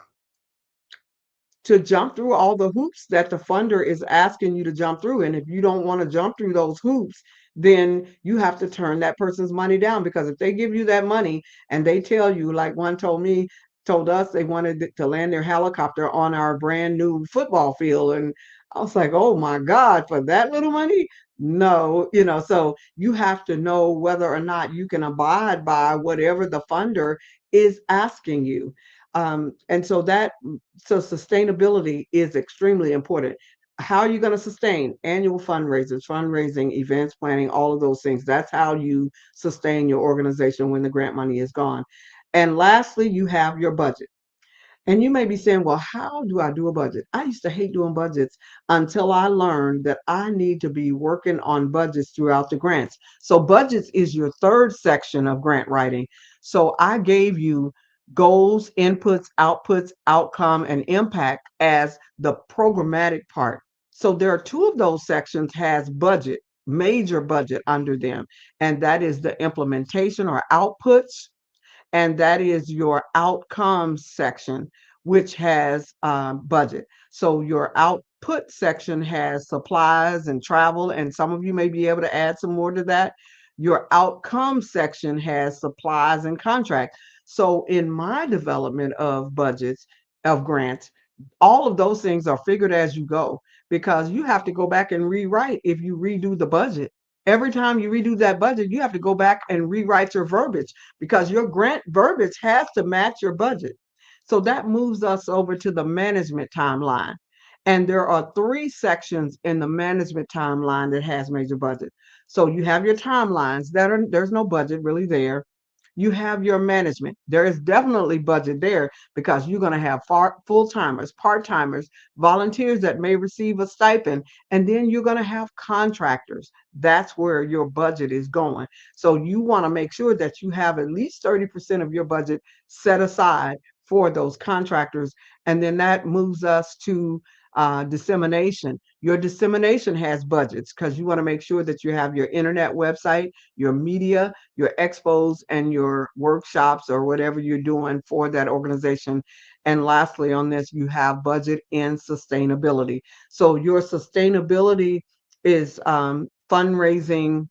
to jump through all the hoops that the funder is asking you to jump through. And if you don't want to jump through those hoops, then you have to turn that person's money down, because if they give you that money and they tell you, like one told us they wanted to land their helicopter on our brand new football field. And I was like, oh my God, for that little money? No, so you have to know whether or not you can abide by whatever the funder is asking you. So sustainability is extremely important. How are you going to sustain annual fundraising, events planning, all of those things? That's how you sustain your organization when the grant money is gone. And lastly, you have your budget. And you may be saying, well, how do I do a budget? I used to hate doing budgets until I learned that I need to be working on budgets throughout the grants. So, budgets is your third section of grant writing. So, I gave you goals, inputs, outputs, outcome, and impact as the programmatic part. So, there are two of those sections has budget, major budget under them, and that is the implementation or outputs, and that is your outcomes section, which has budget. So your output section has supplies and travel, and some of you may be able to add some more to that. Your outcome section has supplies and contract. So in my development of budgets, of grants, all of those things are figured as you go, because you have to go back and rewrite if you redo the budget. Every time you redo that budget, you have to go back and rewrite your verbiage, because your grant verbiage has to match your budget. So that moves us over to the management timeline. And there are three sections in the management timeline that has major budget. So you have your timelines that are, there's no budget really there. You have your management. There is definitely budget there, because you're going to have full timers, part timers, volunteers that may receive a stipend, and then you're going to have contractors. That's where your budget is going. So you want to make sure that you have at least 30% of your budget set aside for those contractors. And then that moves us to dissemination. Your dissemination has budgets, because you want to make sure that you have your internet website, your media, your expos, and your workshops, or whatever you're doing for that organization. And lastly, on this, you have budget in sustainability. So your sustainability is fundraising,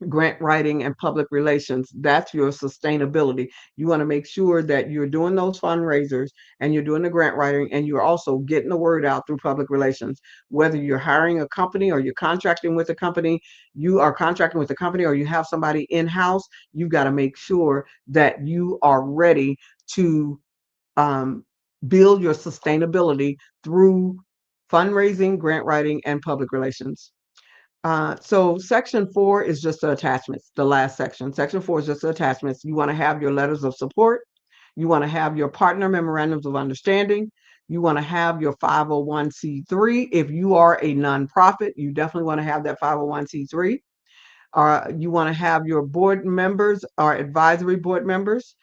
grant writing, and public relations. That's your sustainability. You want to make sure that you're doing those fundraisers, and you're doing the grant writing, and you're also getting the word out through public relations. Whether you're hiring a company or you're contracting with a company, you are contracting with a company or you have somebody in-house, you've got to make sure that you are ready to um, build your sustainability through fundraising, grant writing, and public relations. So section 4 is just the attachments, the last section. Section 4 is just the attachments. You want to have your letters of support. You want to have your partner memorandums of understanding. You want to have your 501c3. If you are a nonprofit, you definitely want to have that 501c3. You want to have your board members or advisory board members.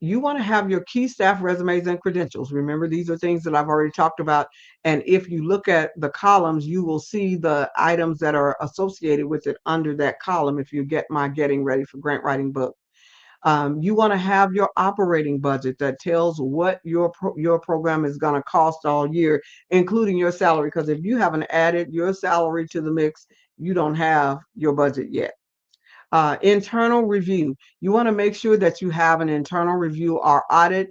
You want to have your key staff resumes and credentials. Remember, these are things that I've already talked about. And if you look at the columns, you will see the items that are associated with it under that column if you get my Getting Ready for Grant Writing book. You want to have your operating budget that tells what your program is going to cost all year, including your salary. Because if you haven't added your salary to the mix, you don't have your budget yet. Internal review. You want to make sure that you have an internal review or audit.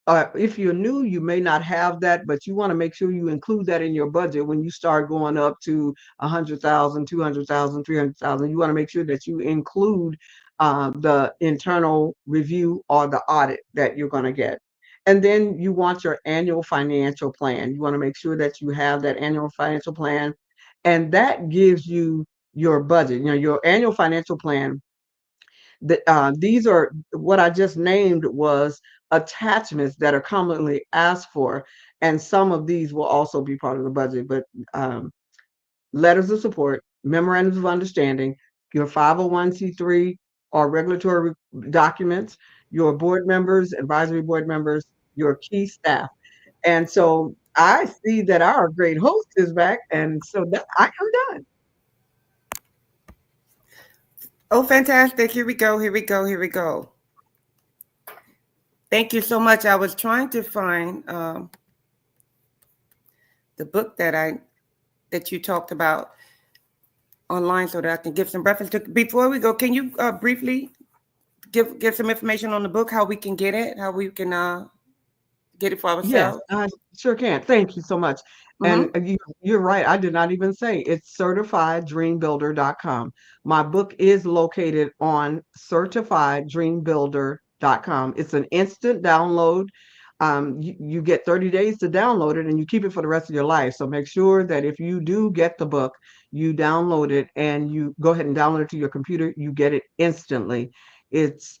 If you're new, you may not have that, but you want to make sure you include that in your budget when you start going up to 100,000, 200,000, 300,000. You want to make sure that you include the internal review or the audit that you're going to get. And then you want your annual financial plan. You want to make sure that you have that annual financial plan, and that gives you your budget. You know, your annual financial plan. These are what I just named was attachments that are commonly asked for, and some of these will also be part of the budget. But letters of support, memorandums of understanding, your 501c3 or regulatory documents, your board members, advisory board members, your key staff. And so I see that our great host is back, and so that I am done. Oh, fantastic. Here we go. Here we go. Here we go. Thank you so much. I was trying to find the book that you talked about online so that I can give some reference to. Before we go, can you briefly give some information on the book, how we can get it, how we can get it for Yes, ourselves? I sure can. Thank you so much. And you're right. I did not even say it's certifieddreambuilder.com. My book is located on certifieddreambuilder.com. It's an instant download. You get 30 days to download it, and you keep it for the rest of your life. So make sure that if you do get the book, you download it and you go ahead and download it to your computer. You get it instantly. It's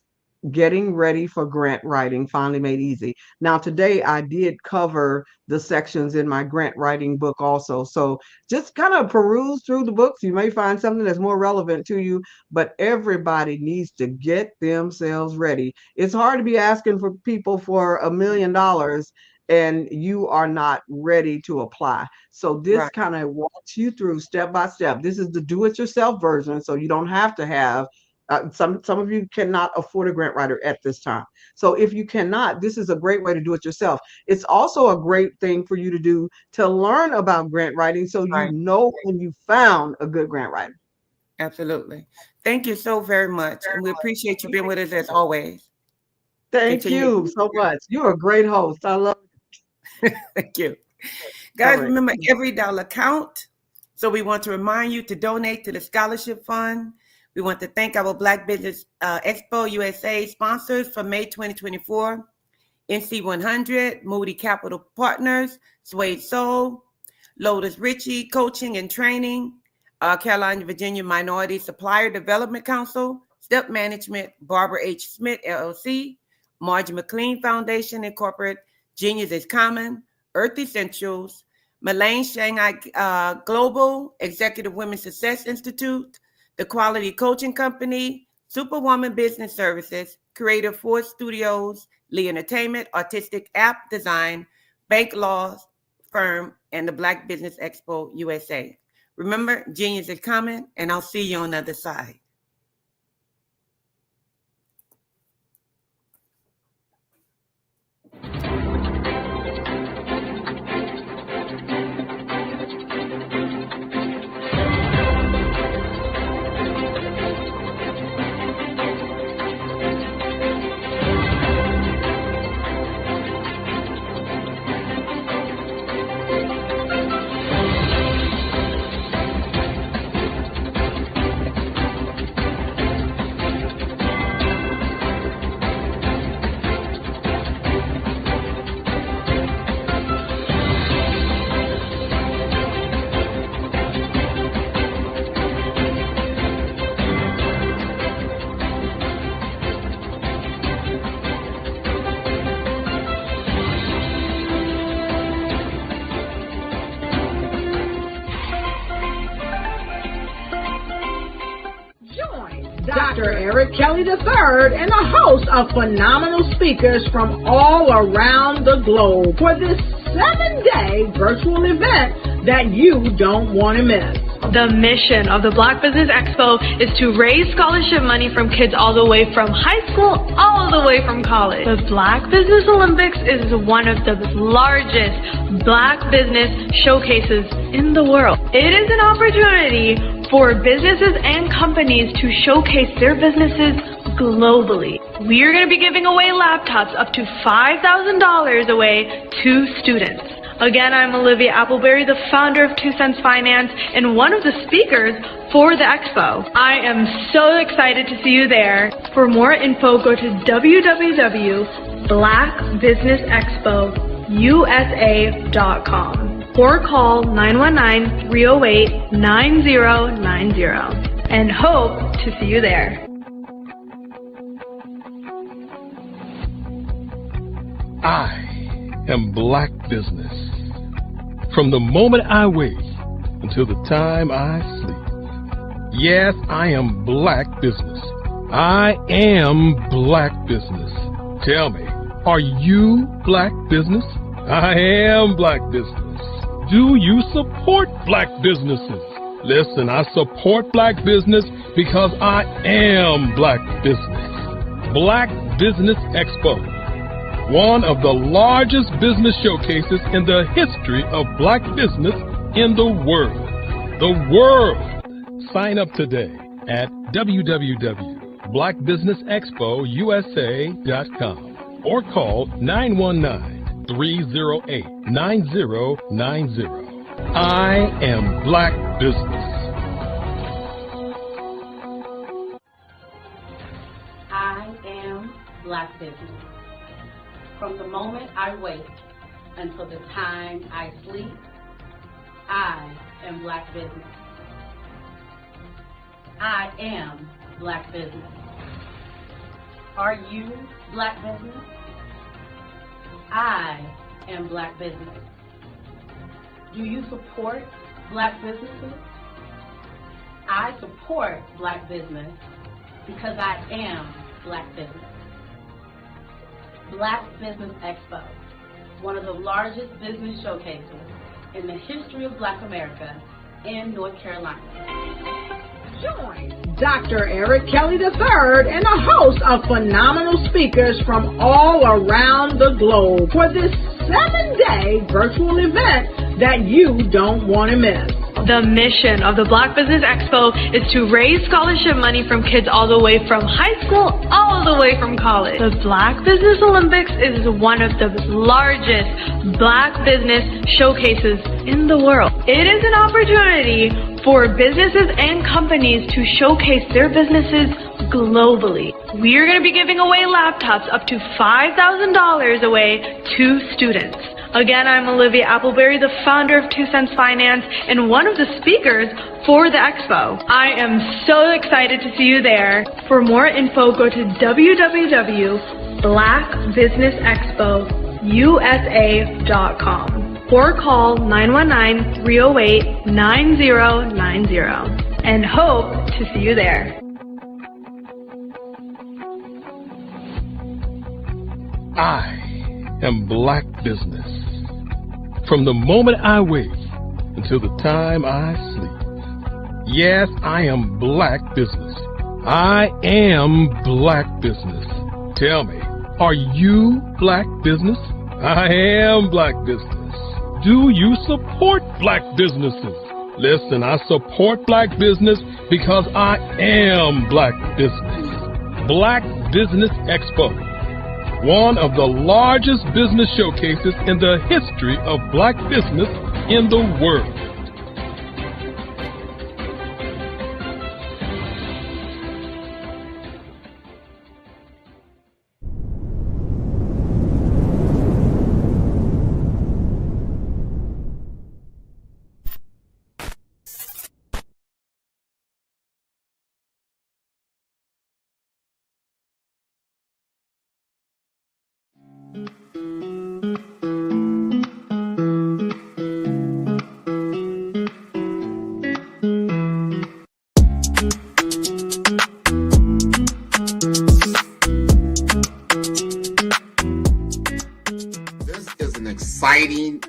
Getting Ready for Grant Writing, Finally Made Easy. Now, today I did cover the sections in my grant writing book also. So just kind of peruse through the books. You may find something that's more relevant to you, but everybody needs to get themselves ready. It's hard to be asking for people for $1 million and you are not ready to apply. So this Right. kind of walks you through step by step. This is the do-it-yourself version, so you don't have to have some of you cannot afford a grant writer at this time. So if you cannot, this is a great way to do it yourself. It's also a great thing for you to do to learn about grant writing so you Right. know when you found a good grant writer. Absolutely. Thank you so very much. And we appreciate you being with us as always. Thank Continue. you so much. You're a great host. I love it. Thank you. Guys, right. remember, every dollar count. So we want to remind you to donate to the scholarship fund. We want to thank our Black Business Expo USA sponsors for May 2024, NC 100, Moody Capital Partners, Suede Soul, Lotus Ritchie Coaching and Training, Carolina, Virginia Minority Supplier Development Council, Step Management, Barbara H. Smith, LLC, Margie McLean Foundation, Incorporated, Genius is Common, Earth Essentials, Malaine Shanghai Global, Executive Women's Success Institute, The Quality Coaching Company, Superwoman Business Services, Creative Force Studios, Lee Entertainment, Artistic App Design, Bank Law Firm, and the Black Business Expo USA. Remember, genius is coming, and I'll see you on the other side. Dr. Eric Kelly III and a host of phenomenal speakers from all around the globe for this 7-day virtual event that you don't want to miss. The mission of the Black Business Expo is to raise scholarship money from kids all the way from high school, all the way from college. The Black Business Olympics is one of the largest Black business showcases in the world. It is an opportunity for businesses and companies to showcase their businesses globally. We are going to be giving away laptops up to $5,000 away to students. Again, I'm Olivia Appleberry, the founder of 2 Cents Finance and one of the speakers for the expo. I am so excited to see you there. For more info, go to www.blackbusinessexpousa.com or call 919-308-9090 and hope to see you there. I am Black Business. From the moment I wake until the time I sleep. Yes, I am Black Business. I am Black Business. Tell me, are you Black Business? I am Black Business. Do you support Black businesses? Listen, I support Black business because I am Black Business. Black Business Expo, one of the largest business showcases in the history of Black business in the world. The world! Sign up today at www.blackbusinessexpousa.com or call 919-308-9090. I am Black Business. I am Black Business. From the moment I wake until the time I sleep, I am Black Business. I am Black Business. Are you Black business? I am Black business. Do you support Black businesses? I support Black business because I am Black business. Black Business Expo, one of the largest business showcases in the history of Black America in North Carolina. Join Dr. Eric Kelly III and a host of phenomenal speakers from all around the globe for this 7-day virtual event that you don't want to miss. The mission of the Black Business Expo is to raise scholarship money from kids all the way from high school, all the way from college. The Black Business Olympics is one of the largest Black business showcases in the world. It is an opportunity for businesses and companies to showcase their businesses globally. We are going to be giving away laptops up to $5,000 away to students. Again, I'm Olivia Appleberry, the founder of 2 Cents Finance and one of the speakers for the expo. I am so excited to see you there. For more info, go to www.blackbusinessexpousa.com or call 919-308-9090 and hope to see you there. I am Black business. From the moment I wake until the time I sleep. Yes, I am Black business. I am Black business. Tell me, are you Black business? I am Black business. Do you support Black businesses? Listen, I support Black business because I am Black business. Black Business Expo, one of the largest business showcases in the history of Black business in the world.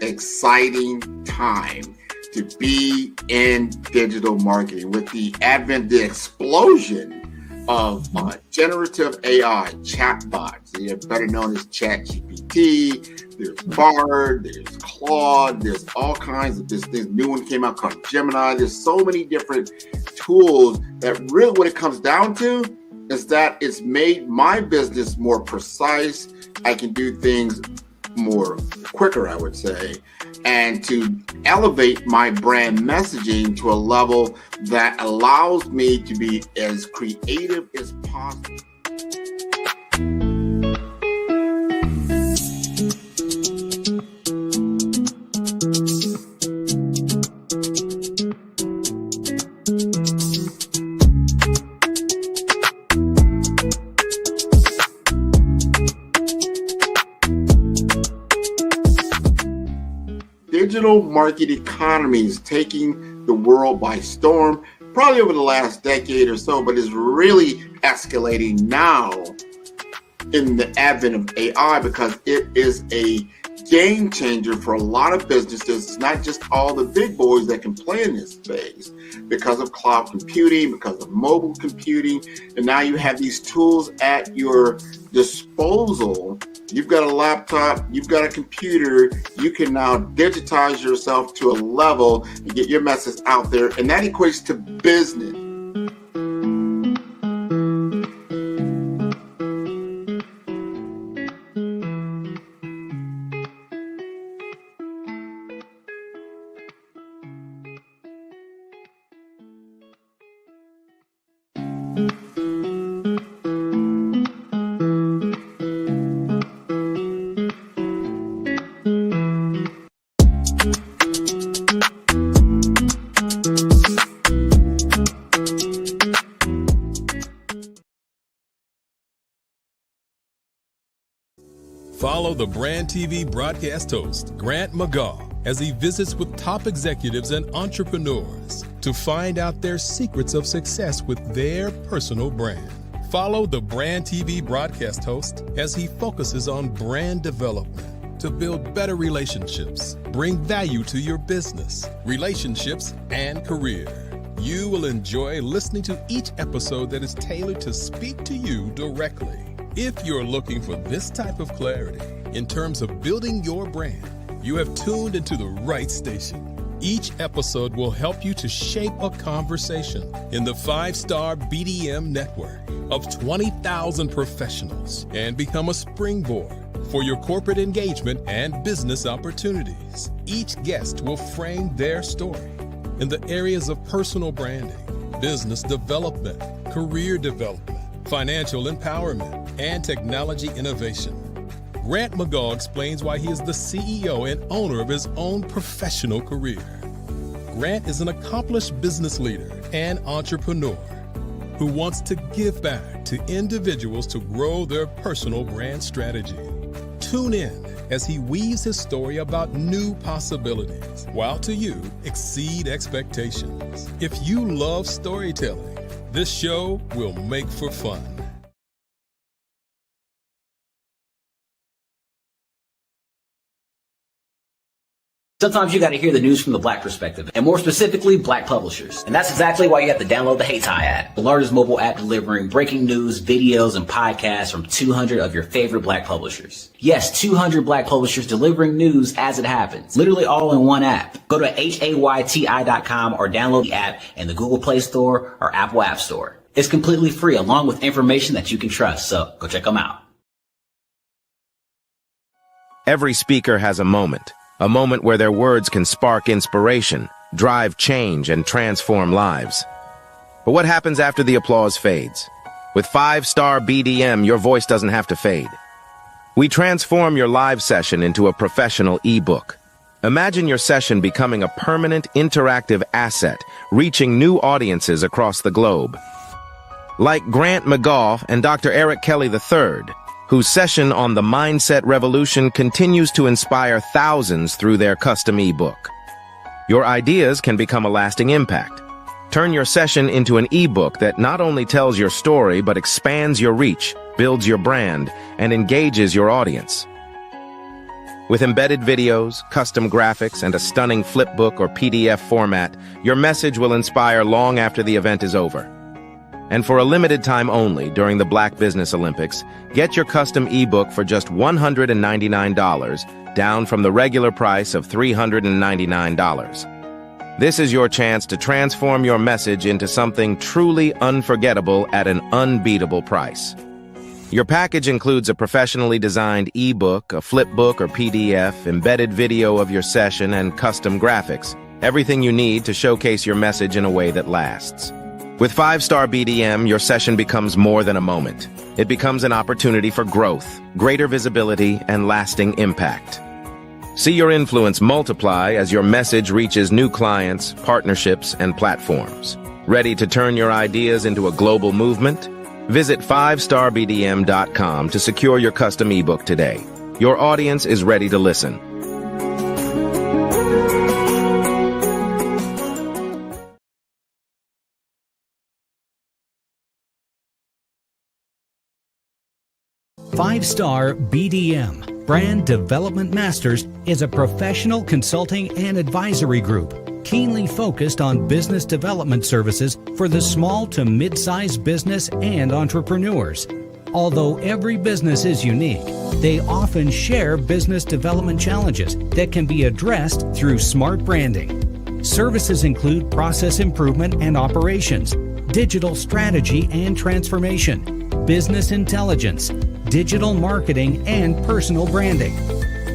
Exciting time to be in digital marketing with the advent, the explosion of generative AI chatbots. They're better known as ChatGPT. There's Bard, there's Claude, there's all kinds of this new one came out called Gemini. There's so many different tools that really what it comes down to is that it's made my business more precise. I can do things more quicker, I would say, and to elevate my brand messaging to a level that allows me to be as creative as possible. Digital market economy is taking the world by storm, probably over the last decade or so, but is really escalating now in the advent of AI because it is a game changer for a lot of businesses. It's not just all the big boys that can play in this space because of cloud computing, because of mobile computing, and now you have these tools at your disposal. You've got a laptop, you've got a computer, you can now digitize yourself to a level and get your message out there, and that equates to business. Follow the Brand TV broadcast host, Grant McGaw, as he visits with top executives and entrepreneurs to find out their secrets of success with their personal brand. Follow the Brand TV broadcast host as he focuses on brand development to build better relationships, bring value to your business, relationships, and career. You will enjoy listening to each episode that is tailored to speak to you directly. If you're looking for this type of clarity in terms of building your brand, you have tuned into the right station. Each episode will help you to shape a conversation in the 5-star BDM network of 20,000 professionals and become a springboard for your corporate engagement and business opportunities. Each guest will frame their story in the areas of personal branding, business development, career development, financial empowerment, and technology innovation. Grant McGaw explains why he is the CEO and owner of his own professional career. Grant is an accomplished business leader and entrepreneur who wants to give back to individuals to grow their personal brand strategy. Tune in as he weaves his story about new possibilities, while to you exceed expectations. If you love storytelling, this show will make for fun. Sometimes you got to hear the news from the Black perspective, and more specifically, Black publishers. And that's exactly why you have to download the HeyTie app, the largest mobile app delivering breaking news, videos, and podcasts from 200 of your favorite Black publishers. Yes, 200 Black publishers delivering news as it happens, literally all in one app. Go to HAYTI.com or download the app in the Google Play Store or Apple App Store. It's completely free, along with information that you can trust, so go check them out. Every speaker has a moment where their words can spark inspiration, drive change, and transform lives. But what happens after the applause fades? With 5-star BDM, your voice doesn't have to fade. We transform your live session into a professional ebook. Imagine your session becoming a permanent, interactive asset, reaching new audiences across the globe. Like Grant McGaw and Dr. Eric Kelly III, whose session on the Mindset Revolution continues to inspire thousands through their custom ebook. Your ideas can become a lasting impact. Turn your session into an ebook that not only tells your story, but expands your reach, builds your brand, and engages your audience. With embedded videos, custom graphics, and a stunning flipbook or PDF format, your message will inspire long after the event is over. And for a limited time only during the Black Business Olympics, get your custom ebook for just $199, down from the regular price of $399. This is your chance to transform your message into something truly unforgettable at an unbeatable price. Your package includes a professionally designed ebook, a flipbook or PDF, embedded video of your session, and custom graphics. Everything you need to showcase your message in a way that lasts. With 5-star BDM, your session becomes more than a moment. It becomes an opportunity for growth, greater visibility, and lasting impact. See your influence multiply as your message reaches new clients, partnerships, and platforms. Ready to turn your ideas into a global movement? Visit 5starbdm.com to secure your custom ebook today. Your audience is ready to listen. Five-Star BDM, Brand Development Masters, is a professional consulting and advisory group keenly focused on business development services for the small to mid-sized business and entrepreneurs. Although every business is unique, they often share business development challenges that can be addressed through smart branding. Services include process improvement and operations, digital strategy and transformation, business intelligence, digital marketing, and personal branding.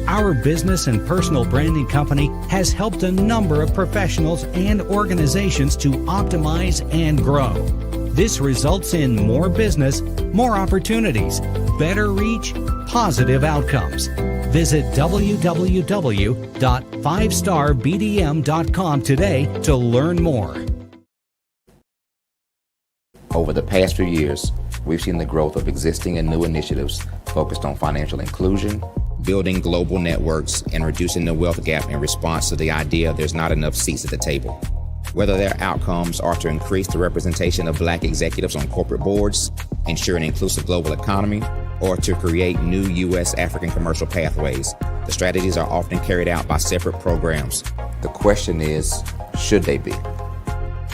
Our business and personal branding company has helped a number of professionals and organizations to optimize and grow. This results in more business, more opportunities, better reach, positive outcomes. Visit www.5starbdm.com today to learn more. Over the past few years, we've seen the growth of existing and new initiatives focused on financial inclusion, building global networks, and reducing the wealth gap in response to the idea there's not enough seats at the table. Whether their outcomes are to increase the representation of Black executives on corporate boards, ensure an inclusive global economy, or to create new U.S. African commercial pathways, the strategies are often carried out by separate programs. The question is, should they be?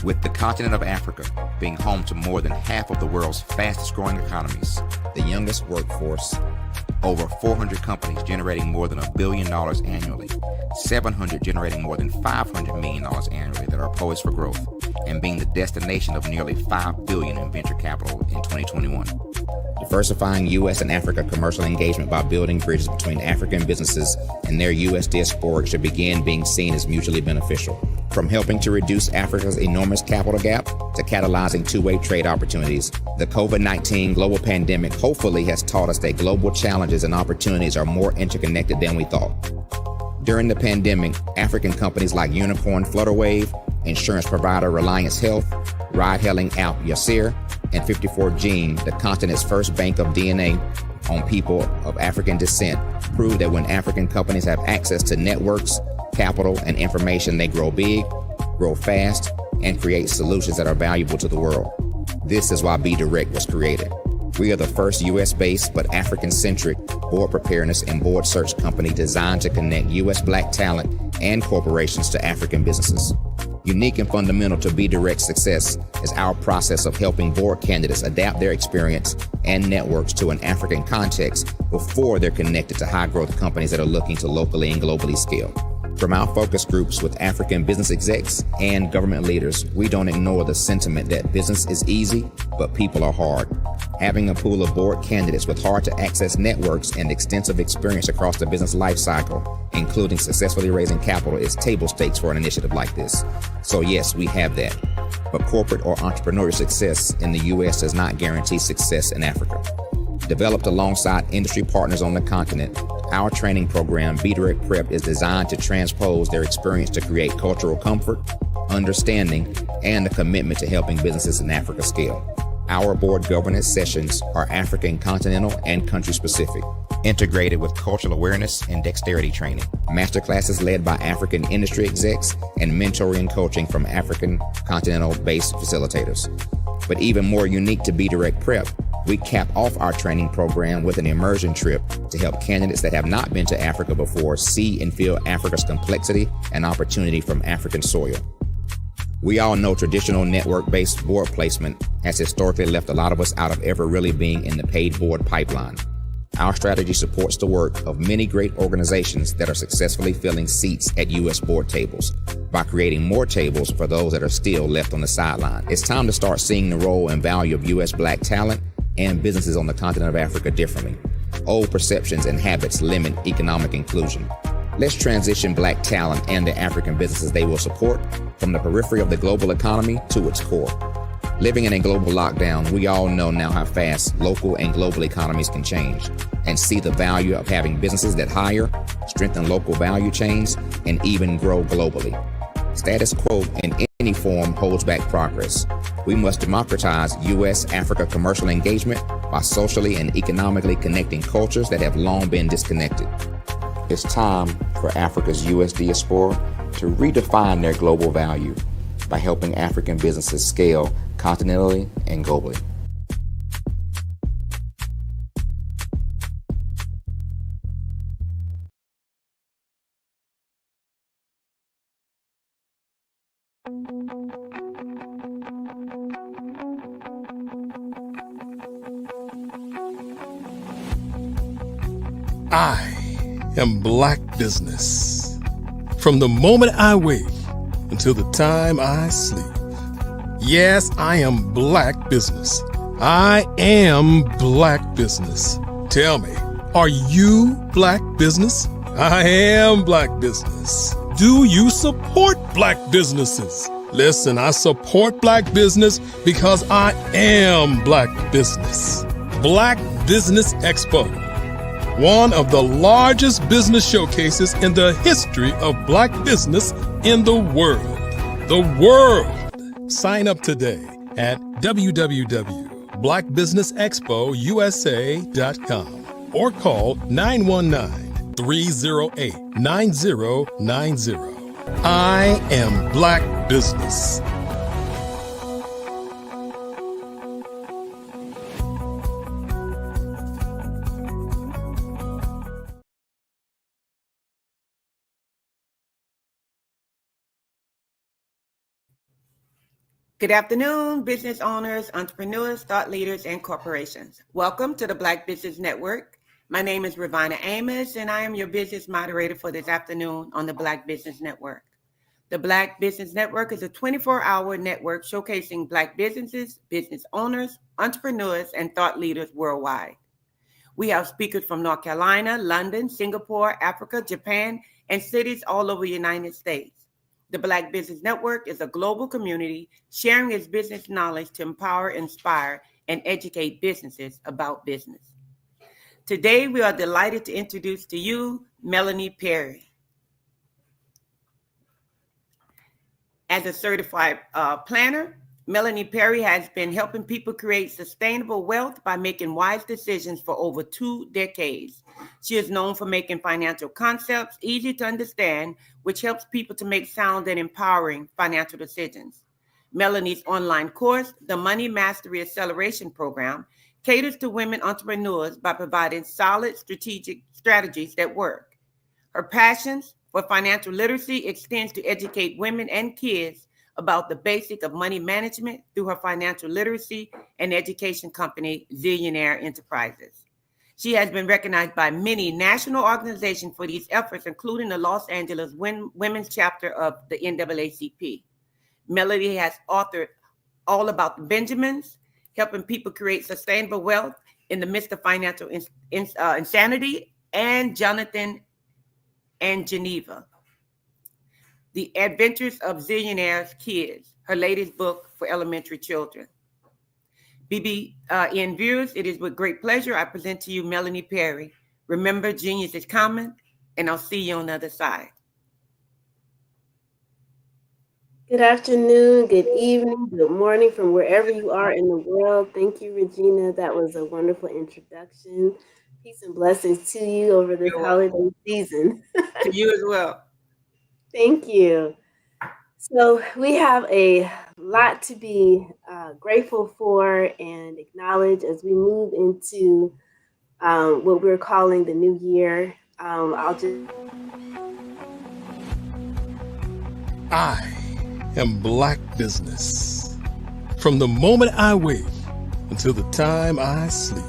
With the continent of Africa being home to more than half of the world's fastest growing economies, the youngest workforce, over 400 companies generating more than $1 billion annually, 700 generating more than $500 million annually that are poised for growth, and being the destination of nearly $5 billion in venture capital in 2021. Diversifying U.S. and Africa commercial engagement by building bridges between African businesses and their U.S. diaspora should begin being seen as mutually beneficial. From helping to reduce Africa's enormous capital gap to catalyzing two-way trade opportunities, the COVID-19 global pandemic hopefully has taught us that global challenges and opportunities are more interconnected than we thought. During the pandemic, African companies like Unicorn Flutterwave, insurance provider Reliance Health, ride-hailing app Yasir, and 54Gene, the continent's first bank of DNA on people of African descent, proved that when African companies have access to networks, capital, and information, they grow big, grow fast, and create solutions that are valuable to the world. This is why Be Direct was created. We are the first U.S.-based but African-centric board preparedness and board search company designed to connect U.S. Black talent and corporations to African businesses. Unique and fundamental to Be Direct's success is our process of helping board candidates adapt their experience and networks to an African context before they're connected to high-growth companies that are looking to locally and globally scale. From our focus groups with African business execs and government leaders, we don't ignore the sentiment that business is easy, but people are hard. Having a pool of board candidates with hard-to-access networks and extensive experience across the business life cycle, including successfully raising capital, is table stakes for an initiative like this. So yes, we have that. But corporate or entrepreneurial success in the U.S. does not guarantee success in Africa. Developed alongside industry partners on the continent, our training program, Be Direct Prep, is designed to transpose their experience to create cultural comfort, understanding, and a commitment to helping businesses in Africa scale. Our board governance sessions are African, continental, and country-specific, integrated with cultural awareness and dexterity training, masterclasses led by African industry execs, and mentoring and coaching from African continental-based facilitators. But even more unique to Be Direct Prep, we cap off our training program with an immersion trip to help candidates that have not been to Africa before see and feel Africa's complexity and opportunity from African soil. We all know traditional network-based board placement has historically left a lot of us out of ever really being in the paid board pipeline. Our strategy supports the work of many great organizations that are successfully filling seats at U.S. board tables by creating more tables for those that are still left on the sideline. It's time to start seeing the role and value of U.S. Black talent and businesses on the continent of Africa differently. Old perceptions and habits limit economic inclusion. Let's transition Black talent and the African businesses they will support from the periphery of the global economy to its core. Living in a global lockdown, we all know now how fast local and global economies can change, and see the value of having businesses that hire, strengthen local value chains, and even grow globally. Status quo in any form holds back progress. We must democratize U.S.-Africa commercial engagement by socially and economically connecting cultures that have long been disconnected. It's time for Africa's U.S. diaspora to redefine their global value by helping African businesses scale continentally and globally. I am Black business. From the moment I wake until the time I sleep. Yes, I am Black business. I am Black business. Tell me, are you Black business? I am Black business. Do you support Black businesses? Listen, I support Black business because I am Black business. Black Business EXPO, one of the largest business showcases in the history of Black business in the world. The world! Sign up today at www.blackbusinessexpousa.com or call 919 308-9090. I am Black Business. Good afternoon, business owners, entrepreneurs, thought leaders, and corporations. Welcome to the Black Business Network. My name is Ravina Amos, and I am your business moderator for this afternoon on the Black Business Network. The Black Business Network is a 24-hour network showcasing Black businesses, business owners, entrepreneurs, and thought leaders worldwide. We have speakers from North Carolina, London, Singapore, Africa, Japan, and cities all over the United States. The Black Business Network is a global community sharing its business knowledge to empower, inspire, and educate businesses about business. Today, we are delighted to introduce to you Melanie Perry. As a certified planner, Melanie Perry has been helping people create sustainable wealth by making wise decisions for over 2 decades. She is known for making financial concepts easy to understand, which helps people to make sound and empowering financial decisions. Melanie's online course, the Money Mastery Acceleration Program, caters to women entrepreneurs by providing solid strategic strategies that work. Her passions for financial literacy extends to educate women and kids about the basic of money management through her financial literacy and education company, Zillionaire Enterprises. She has been recognized by many national organizations for these efforts, including the Los Angeles Women's Chapter of the NAACP. Melanie has authored All About the Benjamins, helping people create sustainable wealth in the midst of financial insanity, and Jonathan and Geneva, The Adventures of Zillionaire's Kids, her latest book for elementary children. BBN viewers, it is with great pleasure I present to you Melanie Perry. Remember, genius is common, and I'll see you on the other side. Good afternoon, good evening, good morning from wherever you are in the world. Thank you, Regina. That was a wonderful introduction. Peace and blessings to you over this holiday season. To you as well. Thank you. So we have a lot to be grateful for and acknowledge as we move into what we're calling the new year. I am Black Business. From the moment I wake until the time I sleep.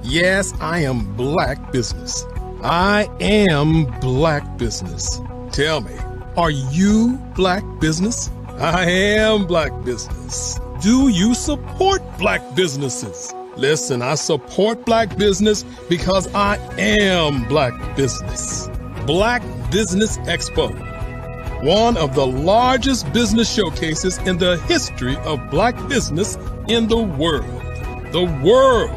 Yes, I am Black Business. I am Black Business. Tell me, are you Black Business? I am Black Business. Do you support Black businesses? Listen, I support Black business because I am Black Business. Black Business EXPO, one of the largest business showcases in the history of Black business in the world. The world.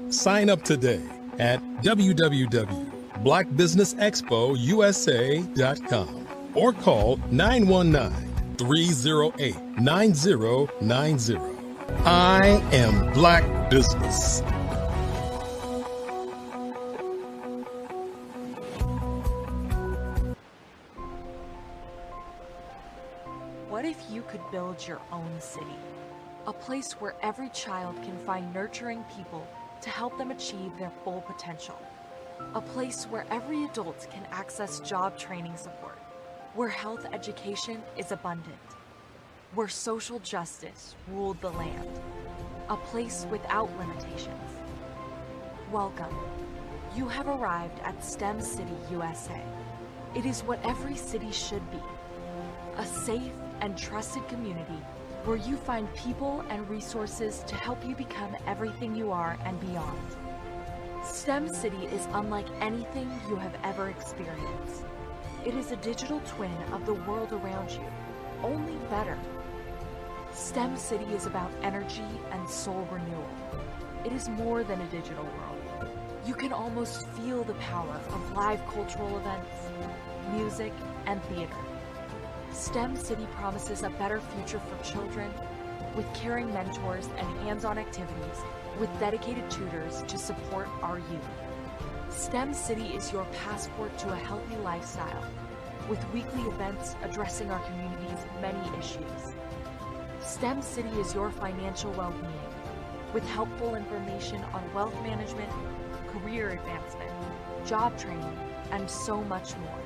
Sign up today at www.blackbusinessexpousa.com or call 919-308-9090. I am Black Business. What if you could build your own city? A place where every child can find nurturing people to help them achieve their full potential. A place where every adult can access job training support, where health education is abundant, where social justice ruled the land. A place without limitations. Welcome. You have arrived at STEM City, USA. It is what every city should be. A safe and trusted community where you find people and resources to help you become everything you are and beyond. STEM City is unlike anything you have ever experienced. It is a digital twin of the world around you, only better. STEM City is about energy and soul renewal. It is more than a digital world. You can almost feel the power of live cultural events, music, and theater. STEM City promises a better future for children with caring mentors and hands-on activities with dedicated tutors to support our youth. STEM City is your passport to a healthy lifestyle, with weekly events addressing our community's many issues. STEM City is your financial well-being, with helpful information on wealth management, career advancement, job training, and so much more.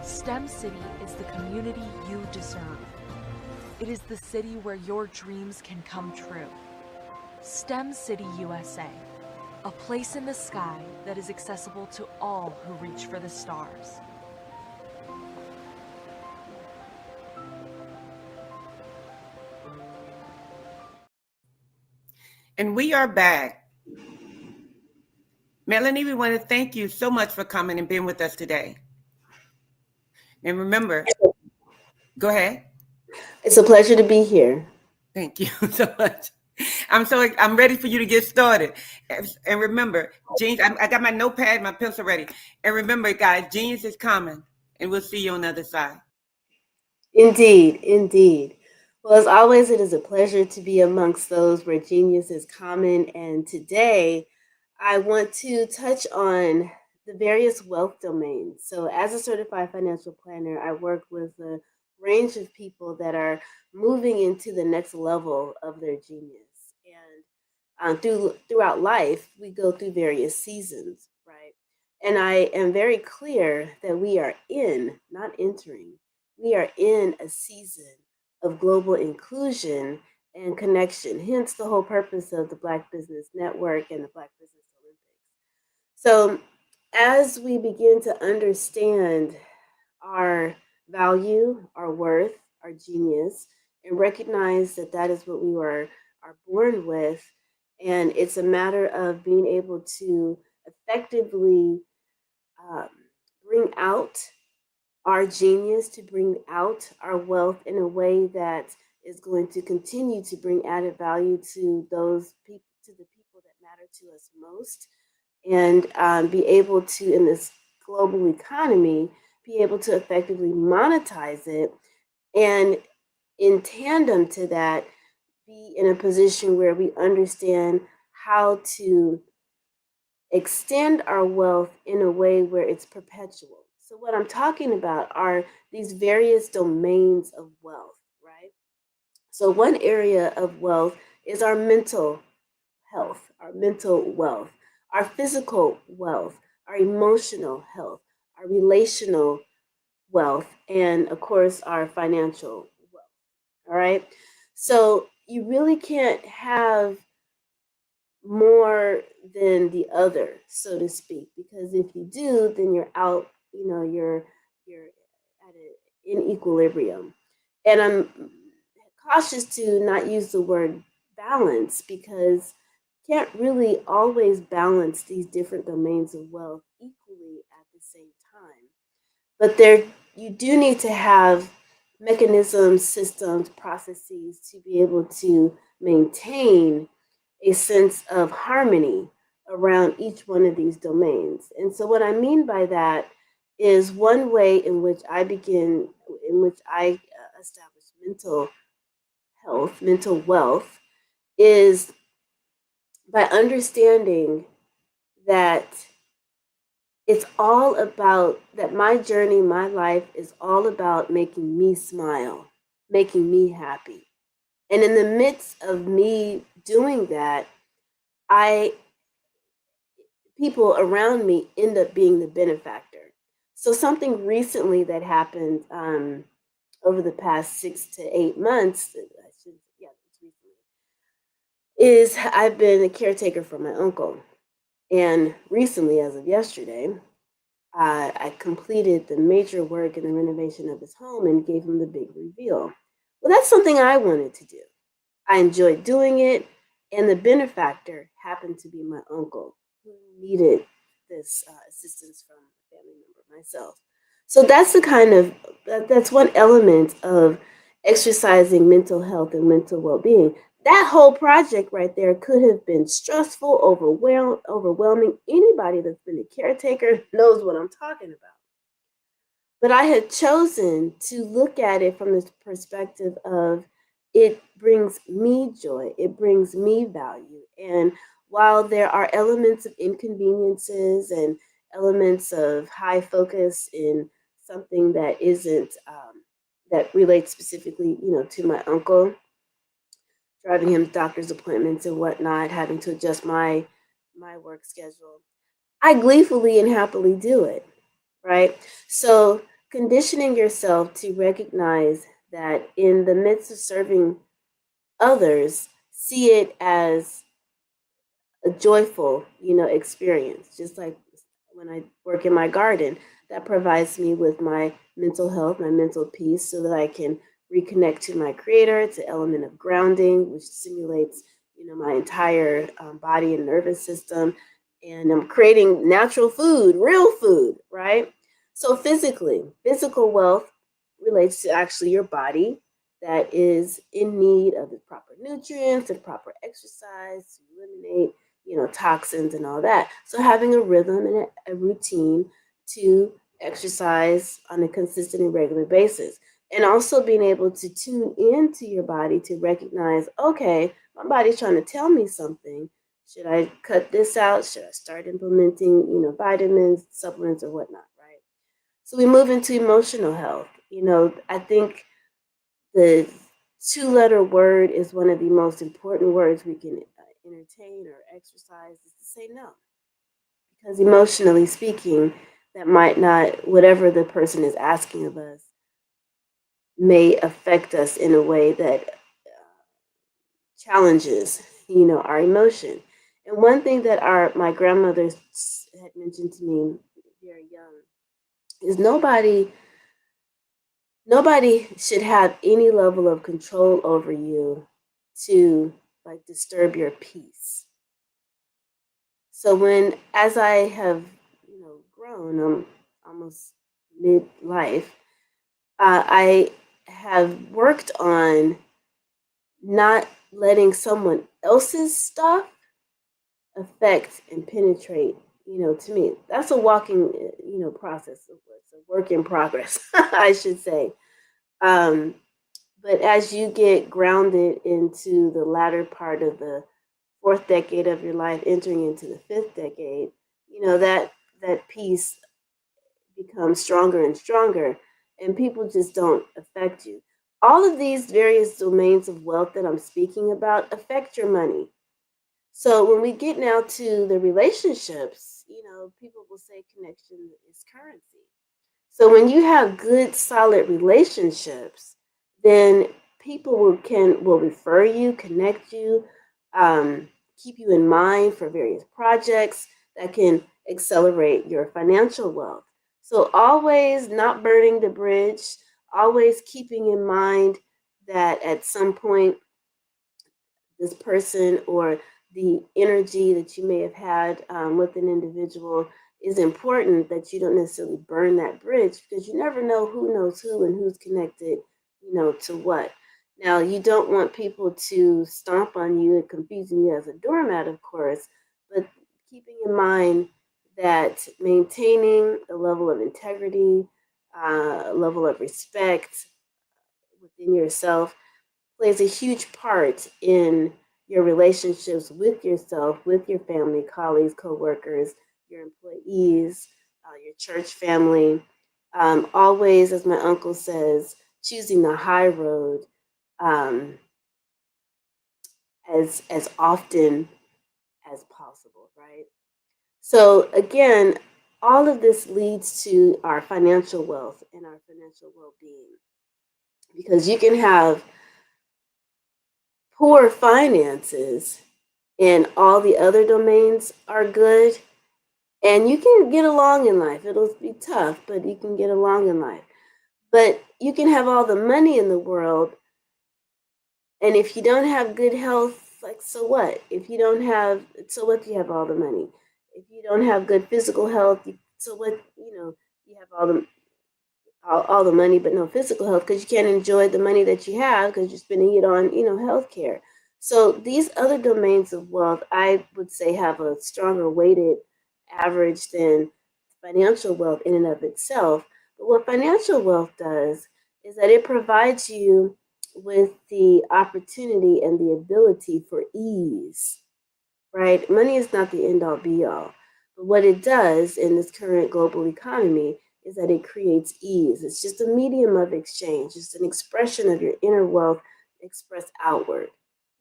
STEM City is the community you deserve. It is the city where your dreams can come true. STEM City USA, a place in the sky that is accessible to all who reach for the stars. And we are back. Melanie, we want to thank you so much for coming and being with us today. And remember, go ahead. It's a pleasure to be here. Thank you so much. I'm ready for you to get started. And remember, Genius, I got my notepad, my pencil ready. And remember, guys, Genius is coming, and we'll see you on the other side. Indeed, indeed. Well, as always, it is a pleasure to be amongst those where genius is common. And today, I want to touch on the various wealth domains. So, as a certified financial planner, I work with a range of people that are moving into the next level of their genius. And throughout life, we go through various seasons, right? And I am very clear that we are not entering, we are in a season of global inclusion and connection, hence the whole purpose of the Black Business Network and the Black Business Olympics. So, as we begin to understand our value, our worth, our genius, and recognize that that is what we are born with, and it's a matter of being able to effectively bring out our genius, to bring out our wealth in a way that is going to continue to bring added value to those people, to the people that matter to us most, and be able to, in this global economy, be able to effectively monetize it, and in tandem to that, be in a position where we understand how to extend our wealth in a way where it's perpetual. So, what I'm talking about are these various domains of wealth, right? So, one area of wealth is our mental health, our mental wealth, our physical wealth, our emotional health, our relational wealth, and of course, our financial wealth. All right. So, you really can't have more than the other, so to speak, because if you do, then you're out, you're at in equilibrium. And I'm cautious to not use the word balance, because you can't really always balance these different domains of wealth equally at the same time. But you do need to have mechanisms, systems, processes to be able to maintain a sense of harmony around each one of these domains. And so, what I mean by that is one way in which I establish mental health, mental wealth, is by understanding that it's all about that my journey, my life is all about making me smile, making me happy. And in the midst of me doing that, people around me end up being the benefactor. So something recently that happened over the past 6 to 8 months, is I've been a caretaker for my uncle. And recently, as of yesterday, I completed the major work in the renovation of his home and gave him the big reveal. Well, that's something I wanted to do. I enjoyed doing it, and the benefactor happened to be my uncle, who needed this assistance from a family member, myself. So that's that's one element of exercising mental health and mental well-being. That whole project right there could have been stressful, overwhelming. Anybody that's been a caretaker knows what I'm talking about. But I had chosen to look at it from this perspective of it brings me joy, it brings me value. And while there are elements of inconveniences and elements of high focus in something that isn't that relates specifically, to my uncle, driving him to doctor's appointments and whatnot, having to adjust my work schedule, I gleefully and happily do it, right? So conditioning yourself to recognize that in the midst of serving others, see it as a joyful, experience. Just like when I work in my garden, that provides me with my mental health, my mental peace, so that I can reconnect to my creator. It's an element of grounding, which stimulates, my entire body and nervous system. And I'm creating natural food, real food, right? So physical wealth relates to actually your body that is in need of the proper nutrients and proper exercise to eliminate, toxins and all that. So having a rhythm and a routine to exercise on a consistent and regular basis. And also being able to tune into your body to recognize, okay, my body's trying to tell me something. Should I cut this out? Should I start implementing, vitamins, supplements, or whatnot, right? So we move into emotional health. I think the two-letter word is one of the most important words we can entertain or exercise, is to say no. Because emotionally speaking, that might not, whatever the person is asking of us, may affect us in a way that challenges, our emotion. And one thing that my grandmother had mentioned to me very young is nobody should have any level of control over you to like disturb your peace. So as I have, grown, I'm almost midlife, I have worked on not letting someone else's stuff affect and penetrate, to me. That's a walking, process. It's a work in progress, I should say. But as you get grounded into the latter part of the fourth decade of your life, entering into the fifth decade, that piece becomes stronger and stronger, and people just don't affect you. All of these various domains of wealth that I'm speaking about affect your money. So when we get now to the relationships, people will say connection is currency. So when you have good, solid relationships, then people will refer you, connect you, keep you in mind for various projects that can accelerate your financial wealth. So always not burning the bridge, always keeping in mind that at some point this person or the energy that you may have had with an individual is important, that you don't necessarily burn that bridge, because you never know who knows who and who's connected, to what. Now, you don't want people to stomp on you and confusing you as a doormat, of course, but keeping in mind that maintaining a level of integrity, a level of respect within yourself plays a huge part in your relationships with yourself, with your family, colleagues, co-workers, your employees, your church family. Always, as my uncle says, choosing the high road as often as possible, right? So again, all of this leads to our financial wealth and our financial well-being, because you can have poor finances and all the other domains are good, and you can get along in life. It'll be tough, but you can get along in life. But you can have all the money in the world, and if you don't have good health, like, so what? So what do you have all the money? If you don't have good physical health, so what, you have all the money but no physical health, because you can't enjoy the money that you have because you're spending it on, healthcare. So these other domains of wealth, I would say, have a stronger weighted average than financial wealth in and of itself. But what financial wealth does is that it provides you with the opportunity and the ability for ease. right? Money is not the end all be all. But what it does in this current global economy is that it creates ease. It's just a medium of exchange. It's an expression of your inner wealth expressed outward,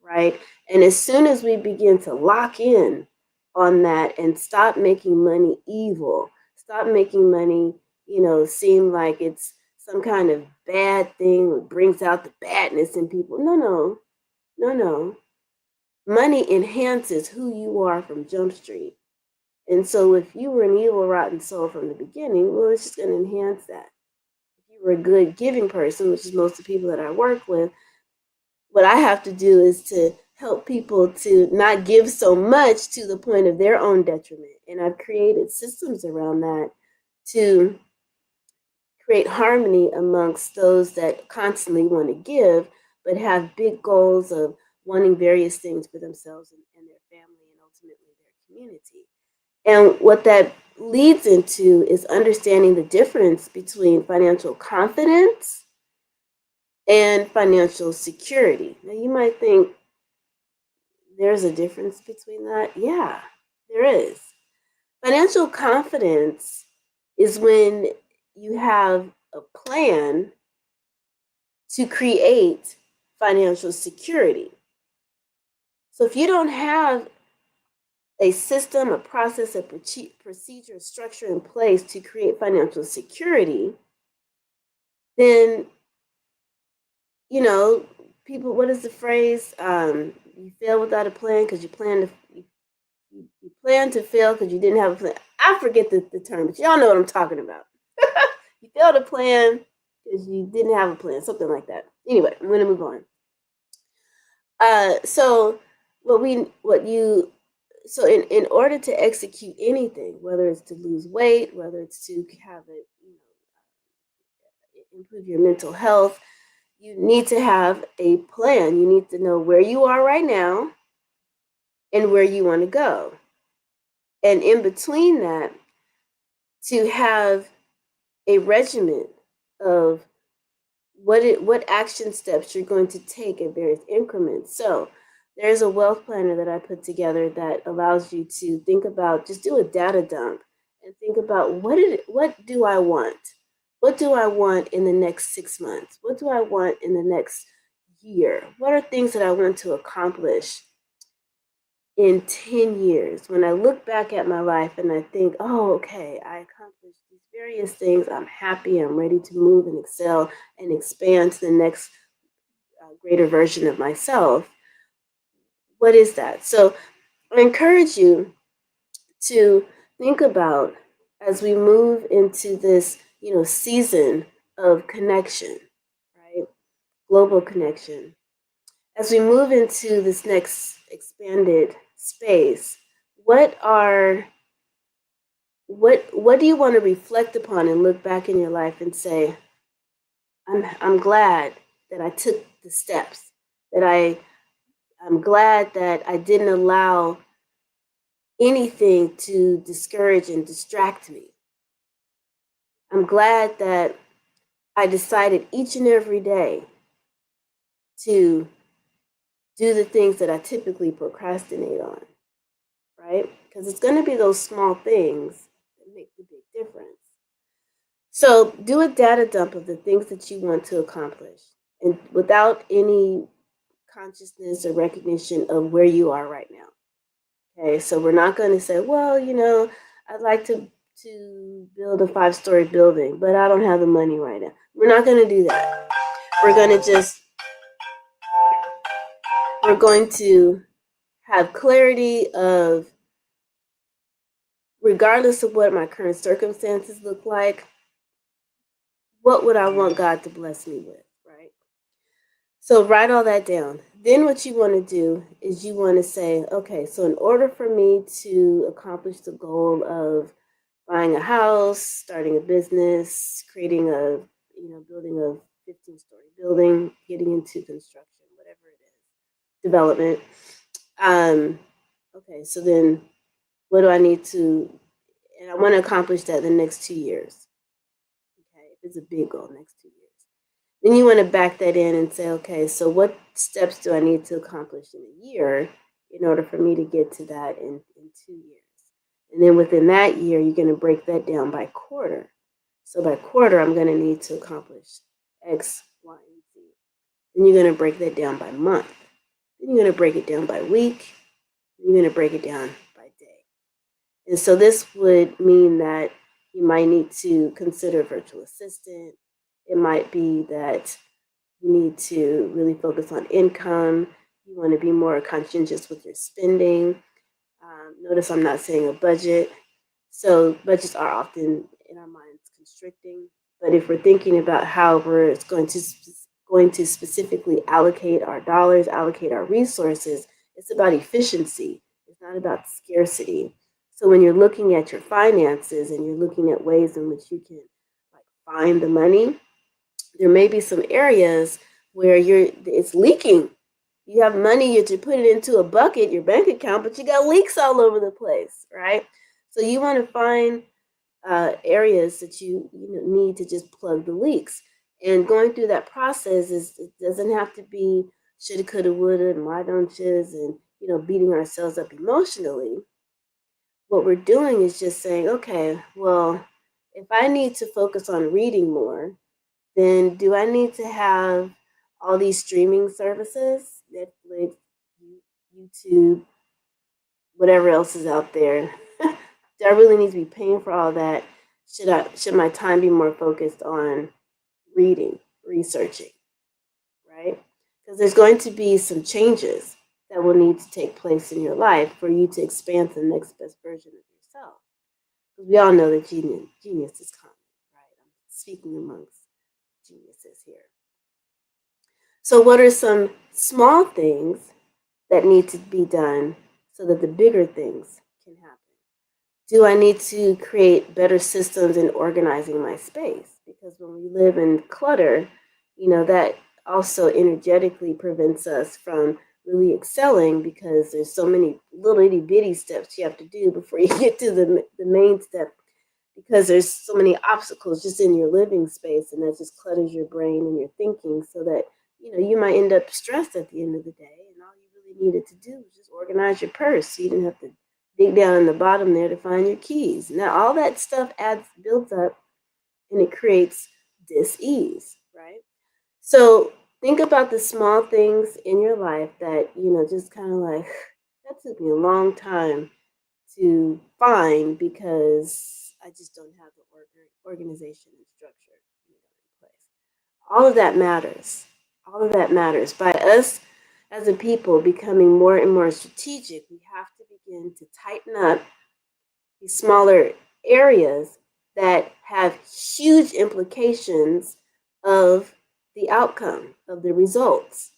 right? And as soon as we begin to lock in on that and stop making money evil, stop making money, seem like it's some kind of bad thing that brings out the badness in people. No. Money enhances who you are from Jump Street. And so if you were an evil, rotten soul from the beginning, well, it's just going to enhance that. If you were a good giving person, which is most of the people that I work with, what I have to do is to help people to not give so much to the point of their own detriment. And I've created systems around that to create harmony amongst those that constantly want to give, but have big goals of wanting various things for themselves and their family and ultimately their community. And what that leads into is understanding the difference between financial confidence and financial security. Now, you might think there's a difference between that. Yeah, there is. Financial confidence is when you have a plan to create financial security. So if you don't have a system, a process, a procedure, a structure in place to create financial security, then, people, what is the phrase? You fail without a plan because you plan to fail because you didn't have a plan. I forget the term, but y'all know what I'm talking about. You failed to plan because you didn't have a plan, something like that. Anyway, I'm going to move on. So in order to execute anything, whether it's to lose weight, whether it's to have it, improve your mental health, you need to have a plan. You need to know where you are right now and where you want to go. And in between that, to have a regimen of what action steps you're going to take in various increments. So there's a wealth planner that I put together that allows you to think about, just do a data dump and think about what do I want? What do I want in the next 6 months? What do I want in the next year? What are things that I want to accomplish in 10 years? When I look back at my life and I think, oh, okay, I accomplished these various things. I'm happy. I'm ready to move and excel and expand to the next greater version of myself. What is that? So I encourage you to think about, as we move into this, season of connection, right? Global connection. As we move into this next expanded space, what do you want to reflect upon and look back in your life and say, I'm glad that I took the steps, that I'm glad that I didn't allow anything to discourage and distract me. I'm glad that I decided each and every day to do the things that I typically procrastinate on, right? Because it's going to be those small things that make the big difference. So do a data dump of the things that you want to accomplish, and without any consciousness or recognition of where you are right now. Okay, so we're not going to say, well, I'd like to build a 5-story building, but I don't have the money right now. We're not going to do that. We're going to have clarity of, regardless of what my current circumstances look like, what would I want God to bless me with, right? So write all that down. Then what you want to do is you want to say, okay, so in order for me to accomplish the goal of buying a house, starting a business, creating building a 15-story building, getting into construction, whatever it is, development. Okay, so then what do I need to, and I want to accomplish that in the next 2 years. Okay, if it's a big goal, next 2 years. Then you want to back that in and say, okay, so what steps do I need to accomplish in a year in order for me to get to that in 2 years. And then within that year, you're going to break that down by quarter. So by quarter, I'm going to need to accomplish X, Y, and Z. Then you're going to break that down by month. Then you're going to break it down by week. You're going to break it down by day. And so this would mean that you might need to consider a virtual assistant. It might be that you need to really focus on income. You want to be more conscientious with your spending. Notice I'm not saying a budget. So budgets are often in our minds constricting. But if we're thinking about how we're going to specifically allocate our dollars, allocate our resources, it's about efficiency. It's not about scarcity. So when you're looking at your finances and you're looking at ways in which you can find the money, there may be some areas where it's leaking. You have money, you put it into a bucket, your bank account, but you got leaks all over the place, right? So you want to find areas that you need to just plug the leaks. And going through that process it doesn't have to be shoulda, coulda, woulda, and why don't yous, and beating ourselves up emotionally. What we're doing is just saying, okay, well, if I need to focus on reading more, then do I need to have all these streaming services, Netflix, YouTube, whatever else is out there? Do I really need to be paying for all that? Should my time be more focused on reading, researching, right? Because there's going to be some changes that will need to take place in your life for you to expand to the next best version of yourself. Because we all know that genius is coming, right? I'm speaking amongst geniuses here. So what are some small things that need to be done so that the bigger things can happen? Do I need to create better systems in organizing my space? Because when we live in clutter, that also energetically prevents us from really excelling, because there's so many little itty bitty steps you have to do before you get to the main step, because there's so many obstacles just in your living space, and that just clutters your brain and your thinking, so that you might end up stressed at the end of the day, and all you really needed to do was just organize your purse, so you didn't have to dig down in the bottom there to find your keys. Now all that stuff builds up, and it creates dis-ease, right? So think about the small things in your life that just kind of like, that took me a long time to find, because I just don't have the organization and structure in place. All of that matters. All of that matters. By us as a people becoming more and more strategic, we have to begin to tighten up these smaller areas that have huge implications of the outcome, of the results.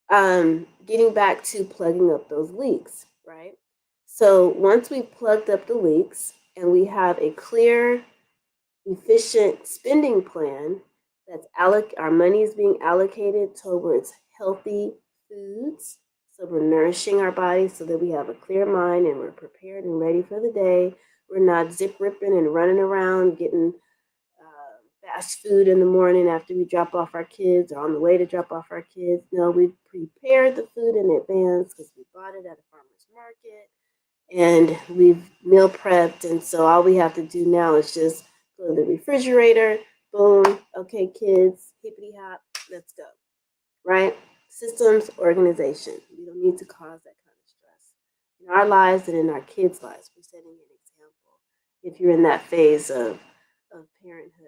Getting back to plugging up those leaks, right? So once we've plugged up the leaks and we have a clear, efficient spending plan, our money is being allocated towards healthy foods. So we're nourishing our bodies so that we have a clear mind and we're prepared and ready for the day. We're not zip ripping and running around getting fast food in the morning after we drop off our kids or on the way to drop off our kids. No, we prepared the food in advance because we bought it at a farmer's market and we've meal prepped. And so all we have to do now is just go to the refrigerator, boom, okay, kids, hippity hop, let's go, right? Systems, organization. We don't need to cause that kind of stress in our lives and in our kids' lives. We're setting an example if you're in that phase of parenthood.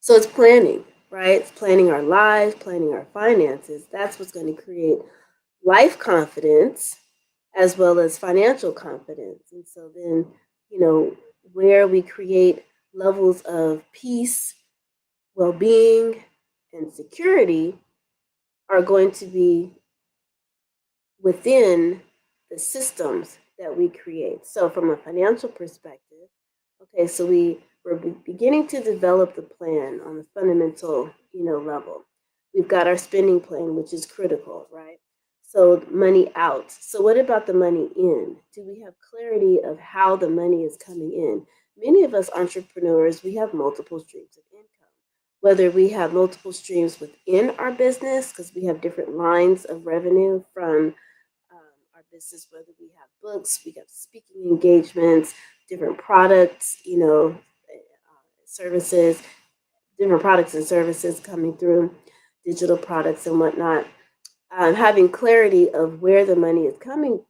So it's planning, right? It's planning our lives, planning our finances. That's what's going to create life confidence as well as financial confidence. And so then, where we create levels of peace, well-being, and security are going to be within the systems that we create. So from a financial perspective, okay, so we're beginning to develop the plan on the fundamental, level. We've got our spending plan, which is critical, right? So money out. So what about the money in? Do we have clarity of how the money is coming in? Many of us entrepreneurs, we have multiple streams of income. whether we have multiple streams within our business, because we have different lines of revenue from our business, whether we have books, we have speaking engagements, different products, services, different products and services coming through, digital products and whatnot. Having clarity of where the money is coming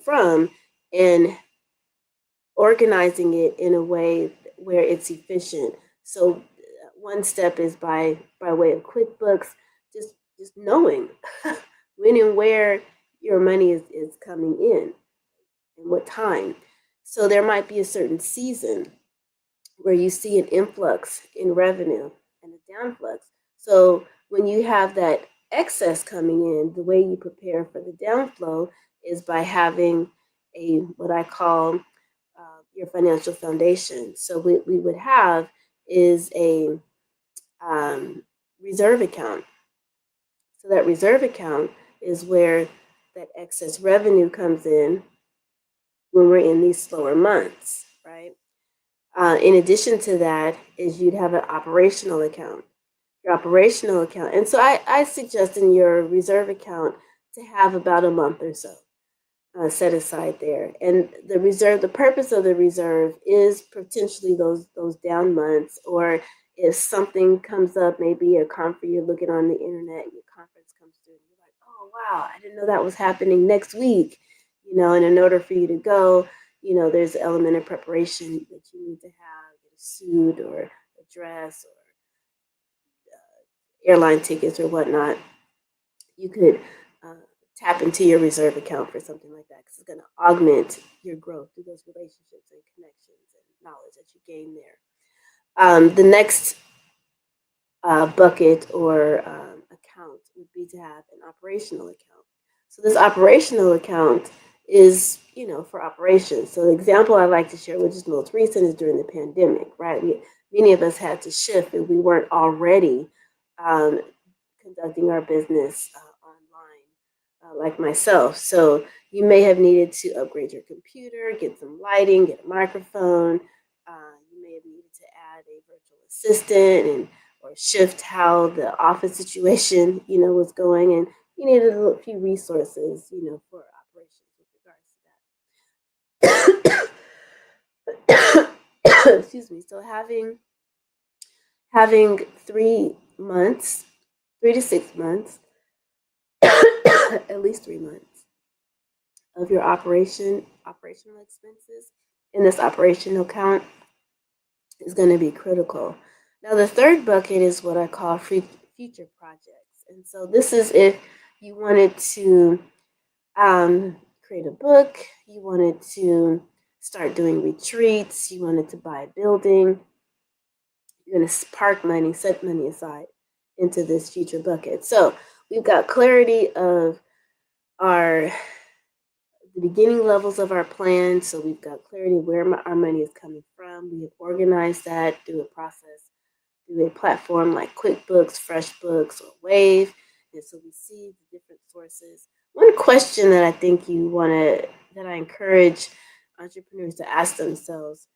from and organizing it in a way where it's efficient. So one step is by way of QuickBooks, just knowing when and where your money is coming in and what time. So there might be a certain season where you see an influx in revenue and a downflux. So when you have that excess coming in, the way you prepare for the downflow is by having a what I call your financial foundation. So what we would have is a reserve account. So that reserve account is where that excess revenue comes in when we're in these slower months, right? In addition to that is you'd have an operational account, your operational account. And so I suggest in your reserve account to have about a month or so set aside there. And the purpose of the reserve is potentially those down months, or if something comes up, maybe a conference you're looking on the internet, your conference comes through, and you're like, oh wow, I didn't know that was happening next week. And in order for you to go, there's an element of preparation that you need to have, get a suit or a dress or airline tickets or whatnot. You could tap into your reserve account for something like that, because it's going to augment your growth through those relationships and connections and knowledge that you gain there. The next bucket or account would be to have an operational account. So this operational account is, for operations. So the example I like to share, which is most recent, is during the pandemic, right? Many of us had to shift and we weren't already conducting our business online, like myself. So you may have needed to upgrade your computer, get some lighting, get a microphone. You may have needed to add a virtual assistant or shift how the office situation, was going, and you needed a few resources, for operations with regards to that. Excuse me. So having 3 months, 3 to 6 months, at least 3 months of your operational expenses in this operational account is going to be critical. Now, the third bucket is what I call future projects. And so this is if you wanted to create a book, you wanted to start doing retreats, you wanted to buy a building, you're going to park money, set money aside into this future bucket. So we've got clarity of the beginning levels of our plan. So we've got clarity where our money is coming from. We have organized that through a process, through a platform like QuickBooks, FreshBooks, or Wave. And so we see the different sources. One question that I think that I encourage entrepreneurs to ask themselves,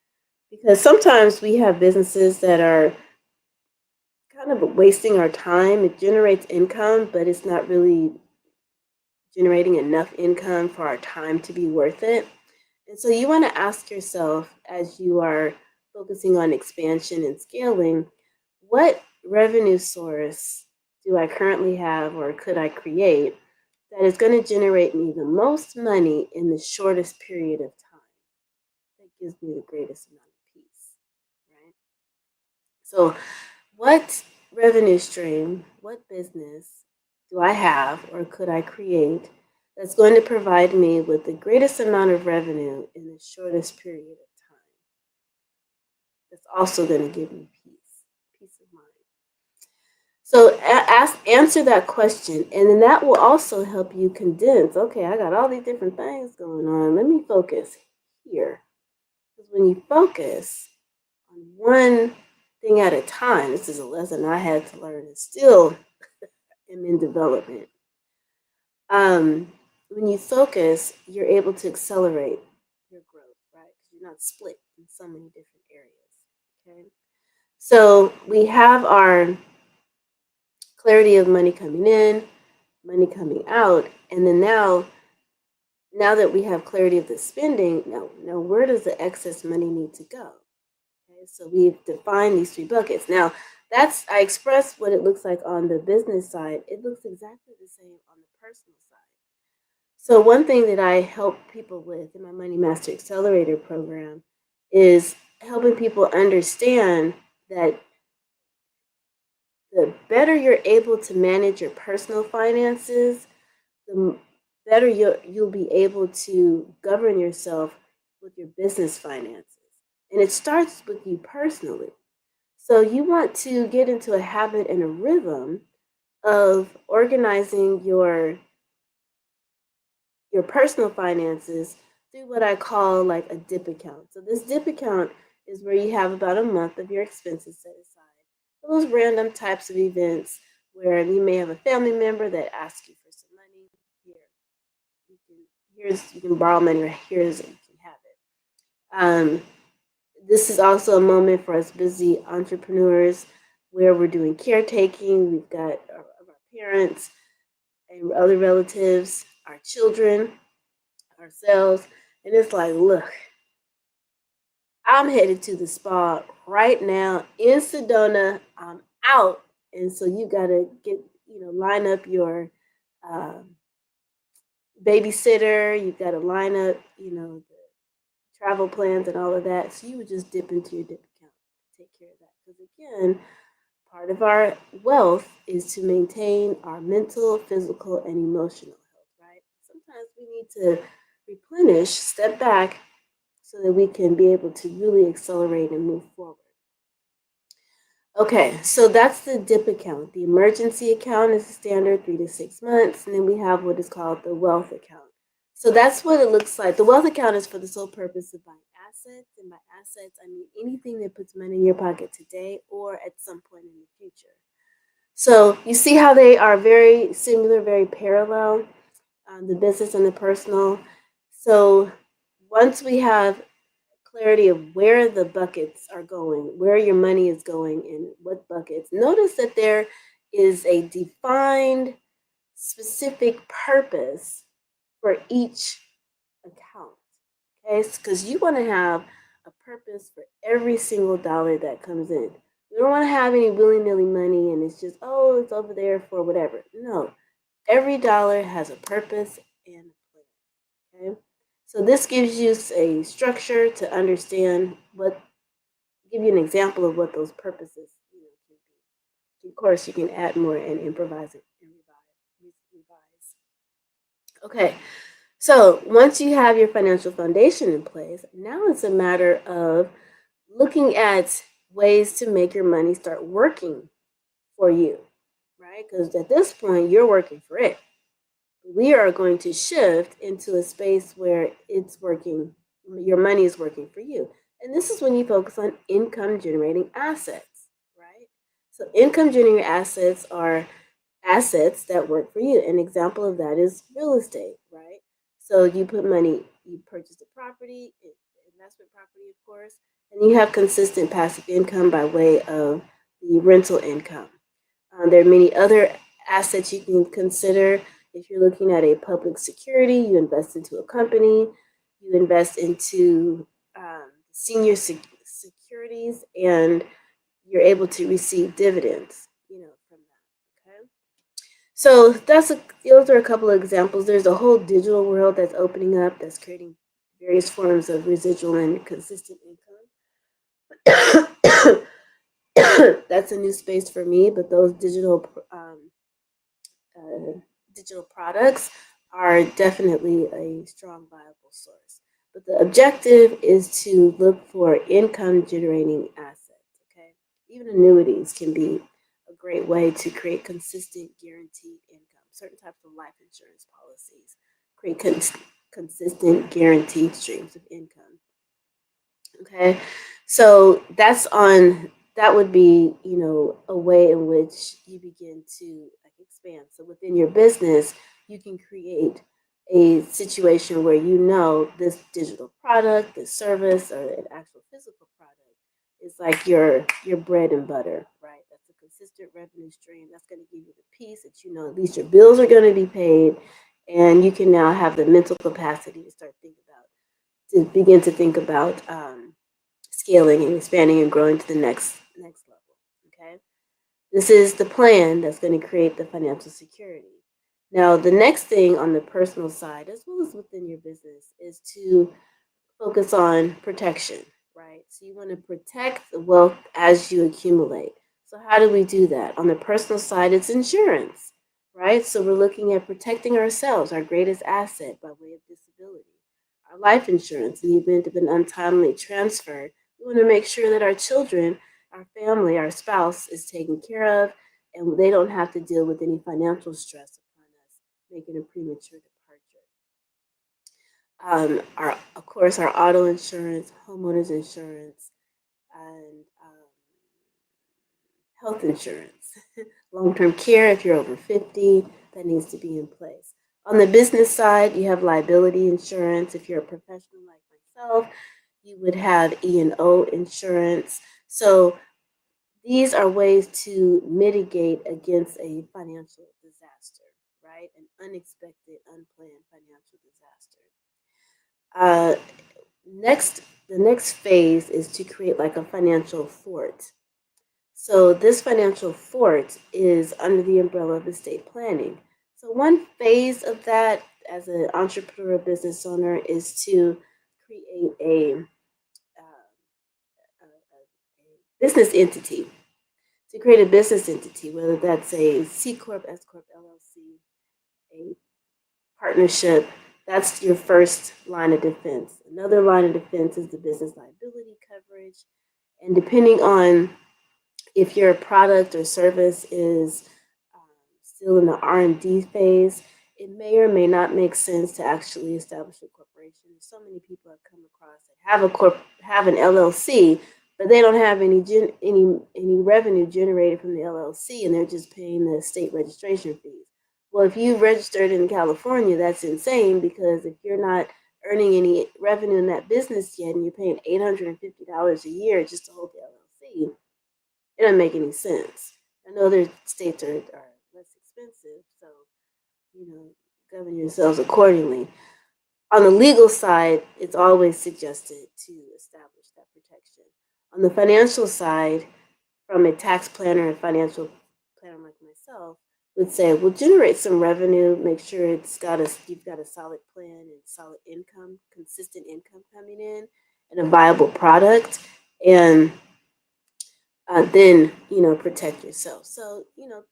because sometimes we have businesses that are kind of wasting our time. It generates income, but it's not really generating enough income for our time to be worth it. And so you want to ask yourself, as you are focusing on expansion and scaling, what revenue source do I currently have or could I create that is going to generate me the most money in the shortest period of time? That gives me the greatest amount of peace, right? So what revenue stream, what business do I have or could I create that's going to provide me with the greatest amount of revenue in the shortest period of time? That's also going to give me peace of mind. So answer that question, and then that will also help you condense. Okay, I got all these different things going on. Let me focus here. Because when you focus on one thing at a time, this is a lesson I had to learn and still am in development. When you focus, you're able to accelerate your growth, right? Because you're not split in so many different areas. Okay. So we have our clarity of money coming in, money coming out, and then now that we have clarity of the spending, now where does the excess money need to go? Okay, so we've defined these 3 buckets. Now, I expressed what it looks like on the business side. It looks exactly the same on the personal side. So one thing that I help people with in my Money Master Accelerator program is helping people understand that the better you're able to manage your personal finances, the better you'll be able to govern yourself with your business finances. And it starts with you personally. So you want to get into a habit and a rhythm of organizing your personal finances through what I call like a dip account. So this dip account is where you have about a month of your expenses set aside for those random types of events where you may have a family member that asks you for some money. You can borrow money, or here's you can have it. This is also a moment for us busy entrepreneurs where we're doing caretaking. We've got our parents and other relatives, our children, ourselves, and it's like, look, I'm headed to the spa right now in Sedona. I'm out, and so you got to line up your babysitter. You've got to line up, the travel plans and all of that. So you would just dip into your dip account to take care of that. Because again, part of our wealth is to maintain our mental, physical, and emotional health, right? Sometimes we need to replenish, step back, so that we can be able to really accelerate and move forward. Okay, so that's the DIP account. The emergency account is the standard 3 to 6 months, and then we have what is called the wealth account. So that's what it looks like. The wealth account is for the sole purpose of buying assets, and by assets, I mean anything that puts money in your pocket today or at some point in the future. So you see how they are very similar, very parallel, the business and the personal. So once we have clarity of where the buckets are going, where your money is going, and what buckets, notice that there is a defined, specific purpose for each account. Okay, because you want to have a purpose for every single dollar that comes in. We don't want to have any willy-nilly money and it's just, oh, it's over there for whatever. No, every dollar has a purpose and a plan. Okay, so this gives you a structure to understand give you an example of what those purposes can be. Of course, you can add more and improvise it and revise. Okay, so once you have your financial foundation in place, now it's a matter of looking at ways to make your money start working for you, right? Because at this point, you're working for it. We are going to shift into a space where it's working, your money is working for you. And this is when you focus on income generating assets, right? So income generating assets are assets that work for you. An example of that is real estate, right? So you put money, you purchase a property, investment property, of course, and you have consistent passive income by way of the rental income. There are many other assets you can consider. If you're looking at a public security, you invest into a company, you invest into senior securities, and you're able to receive dividends, from that. Okay, so those are a couple of examples. There's a whole digital world that's opening up, that's creating various forms of residual and consistent income. That's a new space for me, but those digital products are definitely a strong, viable source. But the objective is to look for income generating assets. Okay, even annuities can be a great way to create consistent, guaranteed income. Certain types of life insurance policies create consistent, guaranteed streams of income. Okay, so that would be, a way in which you begin to expand. So within your business, you can create a situation where this digital product, this service, or an actual physical product is like your bread and butter, right? That's a consistent revenue stream. That's going to give you the peace that you know at least your bills are going to be paid, and you can now have the mental capacity to begin to think about scaling and expanding and growing to the next level. Okay, this is the plan that's going to create the financial security. Now, the next thing on the personal side, as well as within your business, is to focus on protection, right? So you want to protect the wealth as you accumulate. So how do we do that? On the personal side, it's insurance, right? So we're looking at protecting ourselves, our greatest asset by way of disability. Our life insurance, in the event of an untimely transfer, we want to make sure that our children, our family, our spouse is taken care of, and they don't have to deal with any financial stress upon us making a premature departure. Of course, our auto insurance, homeowners insurance, and health insurance, long-term care if you're over 50, that needs to be in place. On the business side, you have liability insurance. If you're a professional like myself, you would have E&O insurance. So these are ways to mitigate against a financial disaster, right? An unexpected, unplanned financial disaster. The next phase is to create like a financial fort. So this financial fort is under the umbrella of estate planning. So one phase of that as an entrepreneur business owner is to create a business entity. To create a business entity, whether that's a C Corp, S Corp, LLC, a partnership, that's your first line of defense. Another line of defense is the business liability coverage. And depending on if your product or service is still in the R&D phase, it may or may not make sense to actually establish a corporation. So many people have come across that have an LLC, but they don't have any revenue generated from the LLC, and they're just paying the state registration fees. Well, if you registered in California, that's insane, because if you're not earning any revenue in that business yet, and you're paying $850 a year just to hold the LLC, it doesn't make any sense. I know other states are less expensive, so govern yourselves accordingly. On the legal side, it's always suggested to establish that protection. On the financial side, from a tax planner and financial planner like myself, would say, well, generate some revenue, make sure you've got a solid plan and solid income, consistent income coming in, and a viable product, and then protect yourself. So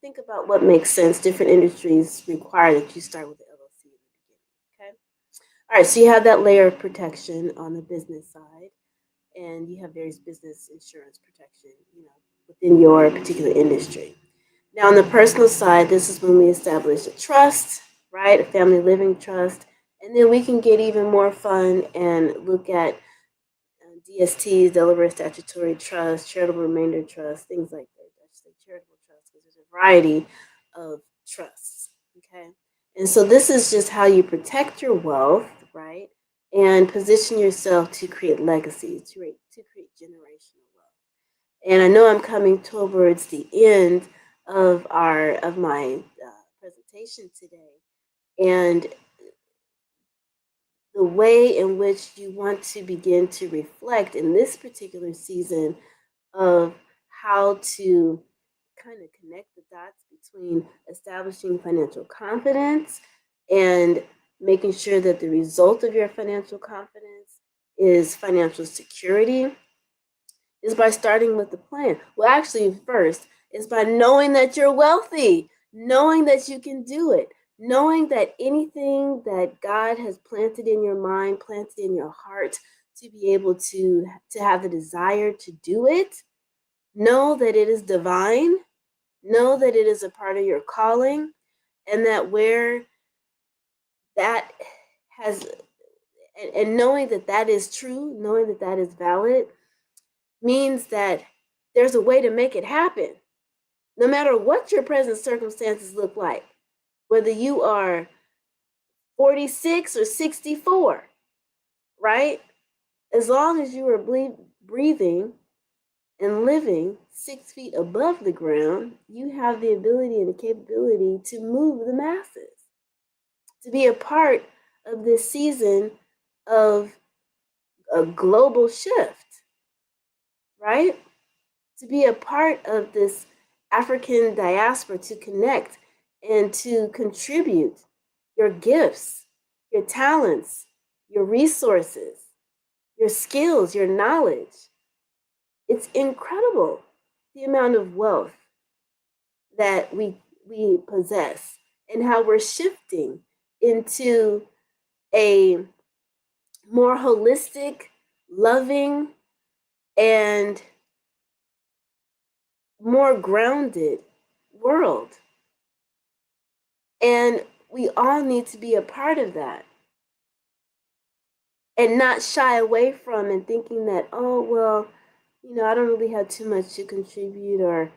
think about what makes sense. Different industries require that you start with the LLC in the beginning. Okay. All right. So you have that layer of protection on the business side, and you have various business insurance protection, within your particular industry. Now, on the personal side, this is when we establish a trust, right? A family living trust, and then we can get even more fun and look at DSTs, Delaware Statutory Trust, Charitable Remainder Trust, things like that. I should say charitable trust, because there's a variety of trusts. Okay, and so this is just how you protect your wealth, right, and position yourself to create legacies, to create generational wealth. And I know I'm coming towards the end of my presentation today, and the way in which you want to begin to reflect in this particular season of how to kind of connect the dots between establishing financial confidence and making sure that the result of your financial confidence is financial security is by starting with the plan. Well, actually, first is by knowing that you're wealthy, knowing that you can do it, knowing that anything that God has planted in your mind, planted in your heart, to be able to have the desire to do it, know that it is divine, know that it is a part of your calling, and that where that has, and knowing that that is true, knowing that that is valid, means that there's a way to make it happen, no matter what your present circumstances look like, whether you are 46 or 64, right? As long as you are breathing, and living 6 feet above the ground, you have the ability and the capability to move the masses, to be a part of this season of a global shift, right? To be a part of this African diaspora, to connect and to contribute your gifts, your talents, your resources, your skills, your knowledge. It's incredible the amount of wealth that we possess and how we're shifting into a more holistic, loving, and more grounded world. And we all need to be a part of that and not shy away from and thinking that, oh, well, I don't really have too much to contribute, or,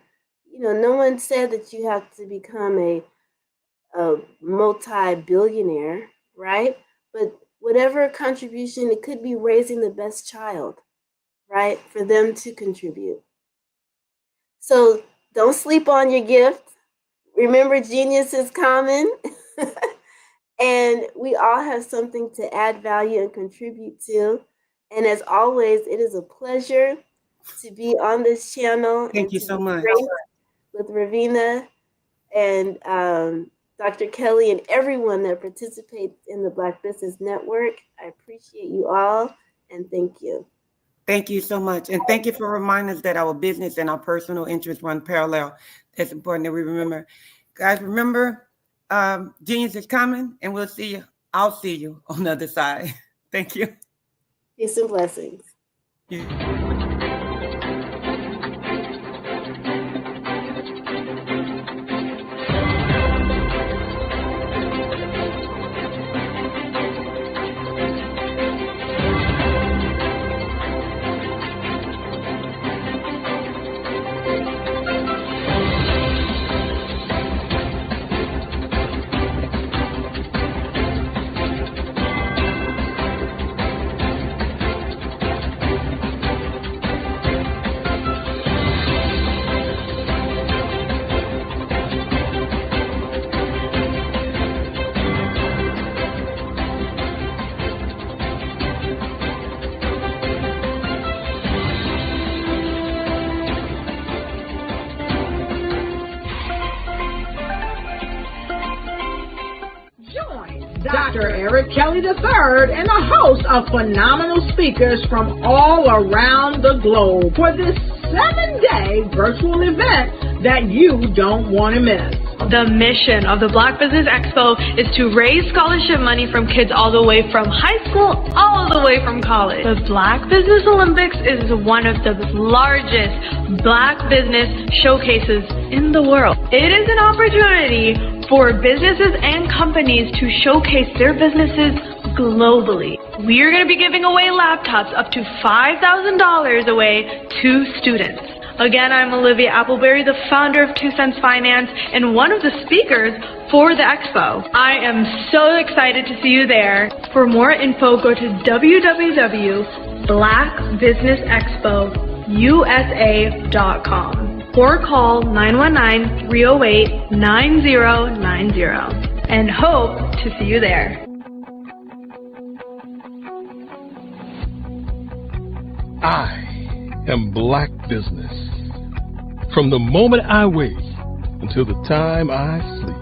no one said that you have to become a multi-billionaire, right? But whatever contribution, it could be raising the best child, right? For them to contribute. So don't sleep on your gift. Remember, genius is common. And we all have something to add value and contribute to. And as always, it is a pleasure to be on this channel. Thank you so much. With Ravina and Dr. Kelly and everyone that participates in the Black Business Network. I appreciate you all, and thank you. Thank you so much. And thank you for reminding us that our business and our personal interests run parallel. It's important that we remember. Guys, remember, genius is coming, and we'll see you. I'll see you on the other side. Thank you. Peace and blessings. Yeah. Dr. Eric Kelly III and a host of phenomenal speakers from all around the globe for this 7-day virtual event that you don't want to miss. The mission of the Black Business Expo is to raise scholarship money from kids all the way from high school, all the way from college. The Black Business Olympics is one of the largest Black business showcases in the world. It is an opportunity for businesses and companies to showcase their businesses globally. We are going to be giving away laptops up to $5,000 away to students. Again, I'm Olivia Appleberry, the founder of 2 Cents Finance and one of the speakers for the expo. I am so excited to see you there. For more info, go to www.blackbusinessexpousa.com or call 919-308-9090 and hope to see you there. I am Black Business. From the moment I wake until the time I sleep.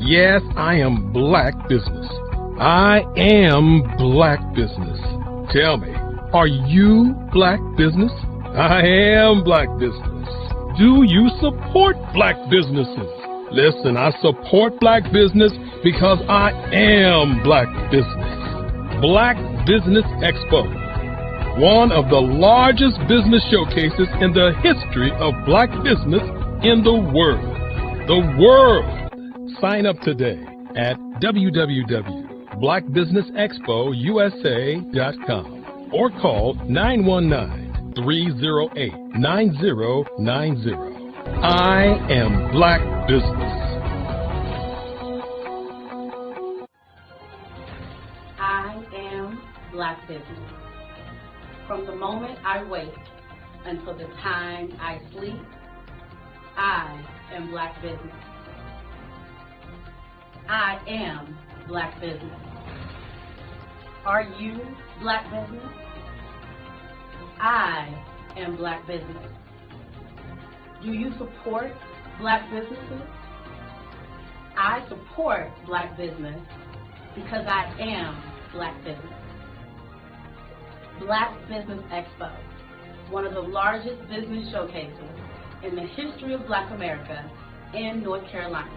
Yes, I am Black Business. I am Black Business. Tell me, are you Black Business? I am Black Business. Do you support Black businesses? Listen, I support Black business because I am Black Business. Black Business Expo, one of the largest business showcases in the history of Black business in the world. The world! Sign up today at www.blackbusinessexpousa.com or call 919-308-9090. I am Black Business. I am Black Business. From the moment I wake until the time I sleep. I am Black business. I am Black business. Are you Black business? I am Black business. Do you support Black businesses? I support Black business because I am Black business. Black Business Expo, one of the largest business showcases in the history of Black America in North Carolina.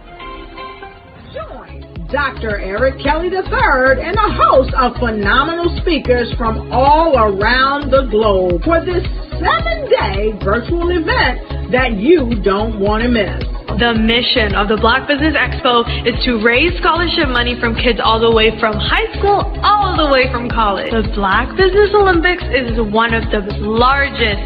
Join Dr. Eric Kelly III and a host of phenomenal speakers from all around the globe for this 7-day virtual event that you don't want to miss. The mission of the Black Business Expo is to raise scholarship money from kids all the way from high school all the way from college. The Black Business Olympics is one of the largest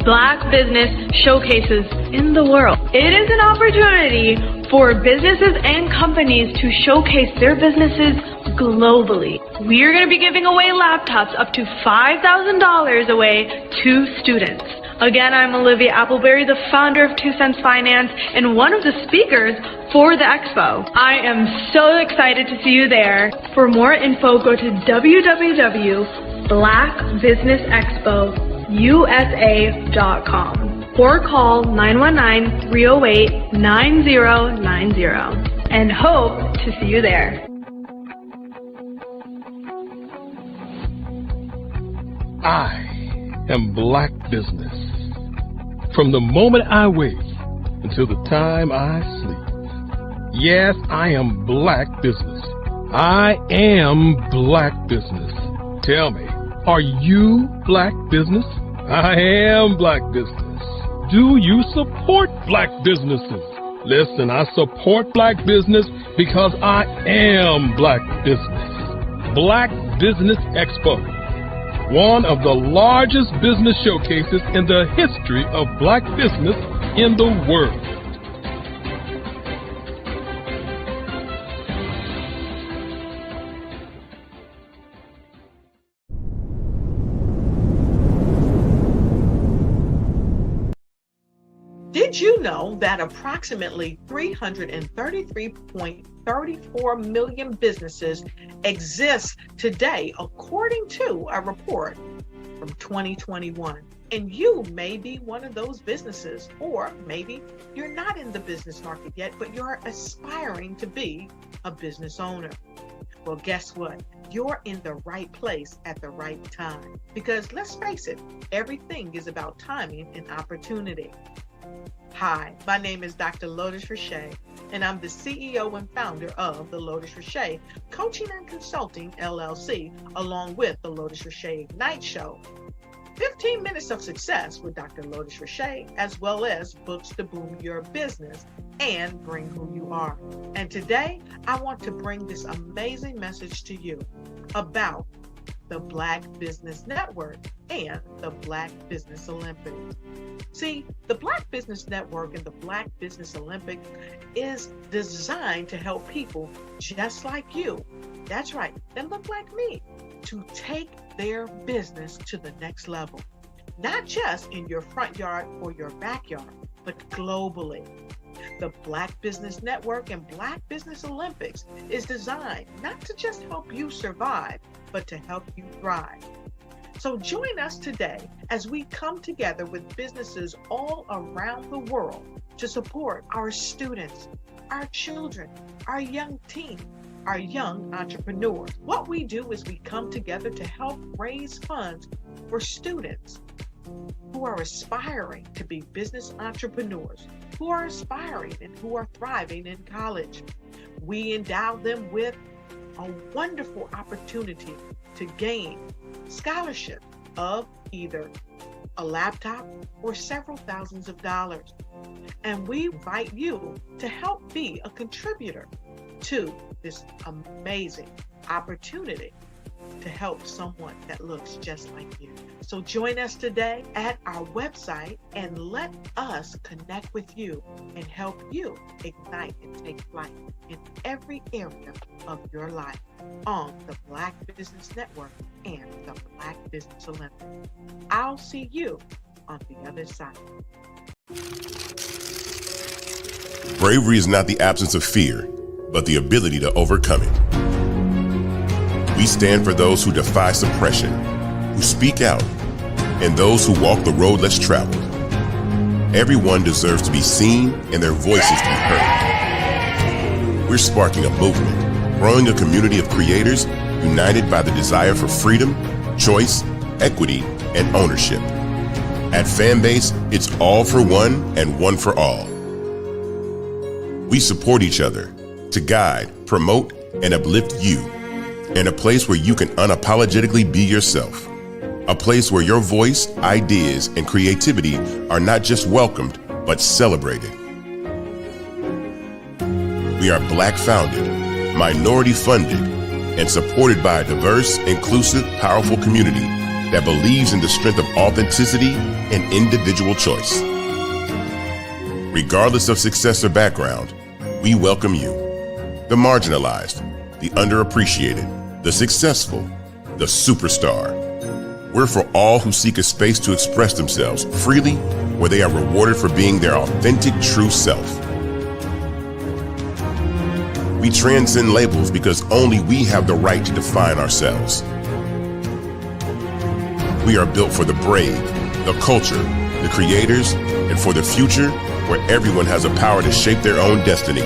Black business showcases in the world. It is an opportunity for businesses and companies to showcase their businesses globally. We are going to be giving away laptops up to $5,000 away to students. Again, I'm Olivia Appleberry, the founder of 2 Cents Finance and one of the speakers for the expo. I am so excited to see you there. For more info, go to www.blackbusinessexpousa.com or call 919-308-9090 and hope to see you there. I am Black business. From the moment I wake until the time I sleep. Yes, I am Black business. I am Black business. Tell me, are you Black business? I am Black business. Do you support Black businesses? Listen, I support Black business because I am Black business. Black Business Expo, one of the largest business showcases in the history of Black business in the world. Did you know that approximately 333.34 million businesses exist today, according to a report from 2021? And you may be one of those businesses, or maybe you're not in the business market yet, but you're aspiring to be a business owner. Well, guess what? You're in the right place at the right time. Because let's face it, everything is about timing and opportunity. Hi, my name is Dr. Lotus Richey, and I'm the CEO and founder of the Lotus Richey Coaching and Consulting LLC, along with the Lotus Richey Ignite Show. 15 minutes of success with Dr. Lotus Richey, as well as books to boom your business and bring who you are. And today, I want to bring this amazing message to you about the Black Business Network and the Black Business Olympics. See, the Black Business Network and the Black Business Olympics is designed to help people just like you, that's right, that look like me, to take their business to the next level. Not just in your front yard or your backyard, but globally. The Black Business Network and Black Business Olympics is designed not to just help you survive, but to help you thrive. So join us today as we come together with businesses all around the world to support our students, our children, our young teens, our young entrepreneurs. What we do is we come together to help raise funds for students who are aspiring to be business entrepreneurs, who are aspiring and who are thriving in college. We endow them with a wonderful opportunity to gain scholarship of either a laptop or several thousands of dollars. And we invite you to help be a contributor to this amazing opportunity to help someone that looks just like you. So join us today at our website and let us connect with you and help you ignite and take flight in every area of your life on the Black Business Network and the Black Business Olympics. I'll see you on the other side. Bravery is not the absence of fear, but the ability to overcome it. We stand for those who defy suppression, who speak out, and those who walk the road less traveled. Everyone deserves to be seen and their voices to be heard. We're sparking a movement, growing a community of creators united by the desire for freedom, choice, equity, and ownership. At Fanbase, it's all for one and one for all. We support each other to guide, promote, and uplift you in a place where you can unapologetically be yourself. A place where your voice, ideas, and creativity are not just welcomed, but celebrated. We are Black founded, minority funded, and supported by a diverse, inclusive, powerful community that believes in the strength of authenticity and individual choice. Regardless of success or background, we welcome you, the marginalized, the underappreciated, the successful, the superstar. We're for all who seek a space to express themselves freely, where they are rewarded for being their authentic, true self. We transcend labels because only we have the right to define ourselves. We are built for the brave, the culture, the creators, and for the future where everyone has the power to shape their own destiny,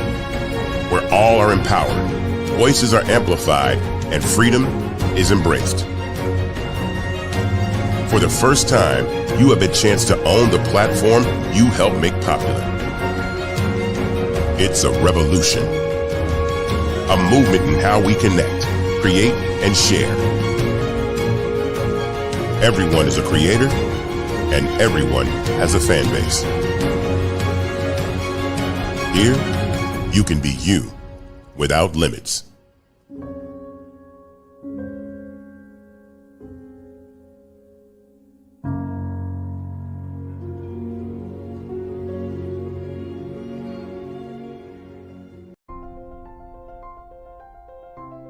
where all are empowered, voices are amplified, and freedom is embraced. For the first time, you have a chance to own the platform you helped make popular. It's a revolution, a movement in how we connect, create, and share. Everyone is a creator, and everyone has a fan base. Here, you can be you without limits.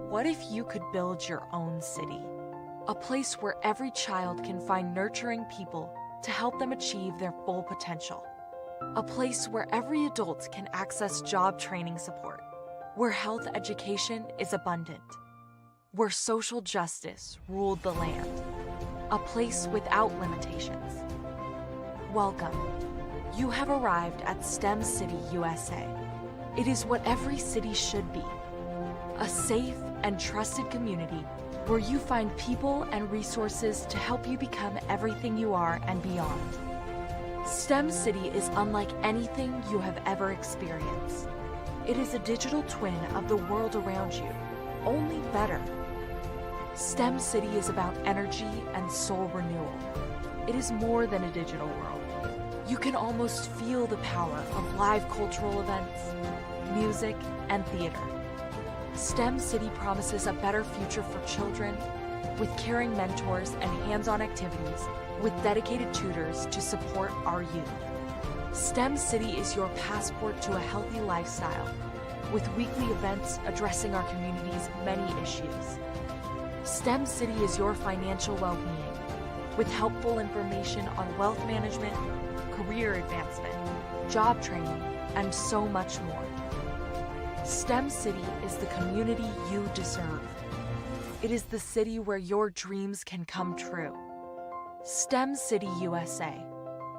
What if you could build your own city? A place where every child can find nurturing people to help them achieve their full potential. A place where every adult can access job training support. Where health education is abundant. Where social justice ruled the land. A place without limitations. Welcome. You have arrived at STEM City, USA. It is what every city should be. A safe and trusted community where you find people and resources to help you become everything you are and beyond. STEM City is unlike anything you have ever experienced. It is a digital twin of the world around you, only better. STEM City is about energy and soul renewal. It is more than a digital world. You can almost feel the power of live cultural events, music, and theater. STEM City promises a better future for children with caring mentors and hands-on activities with dedicated tutors to support our youth. STEM City is your passport to a healthy lifestyle with weekly events addressing our community's many issues. STEM City is your financial well-being with helpful information on wealth management, career advancement, job training, and so much more. STEM City is the community you deserve. It is the city where your dreams can come true. STEM City USA,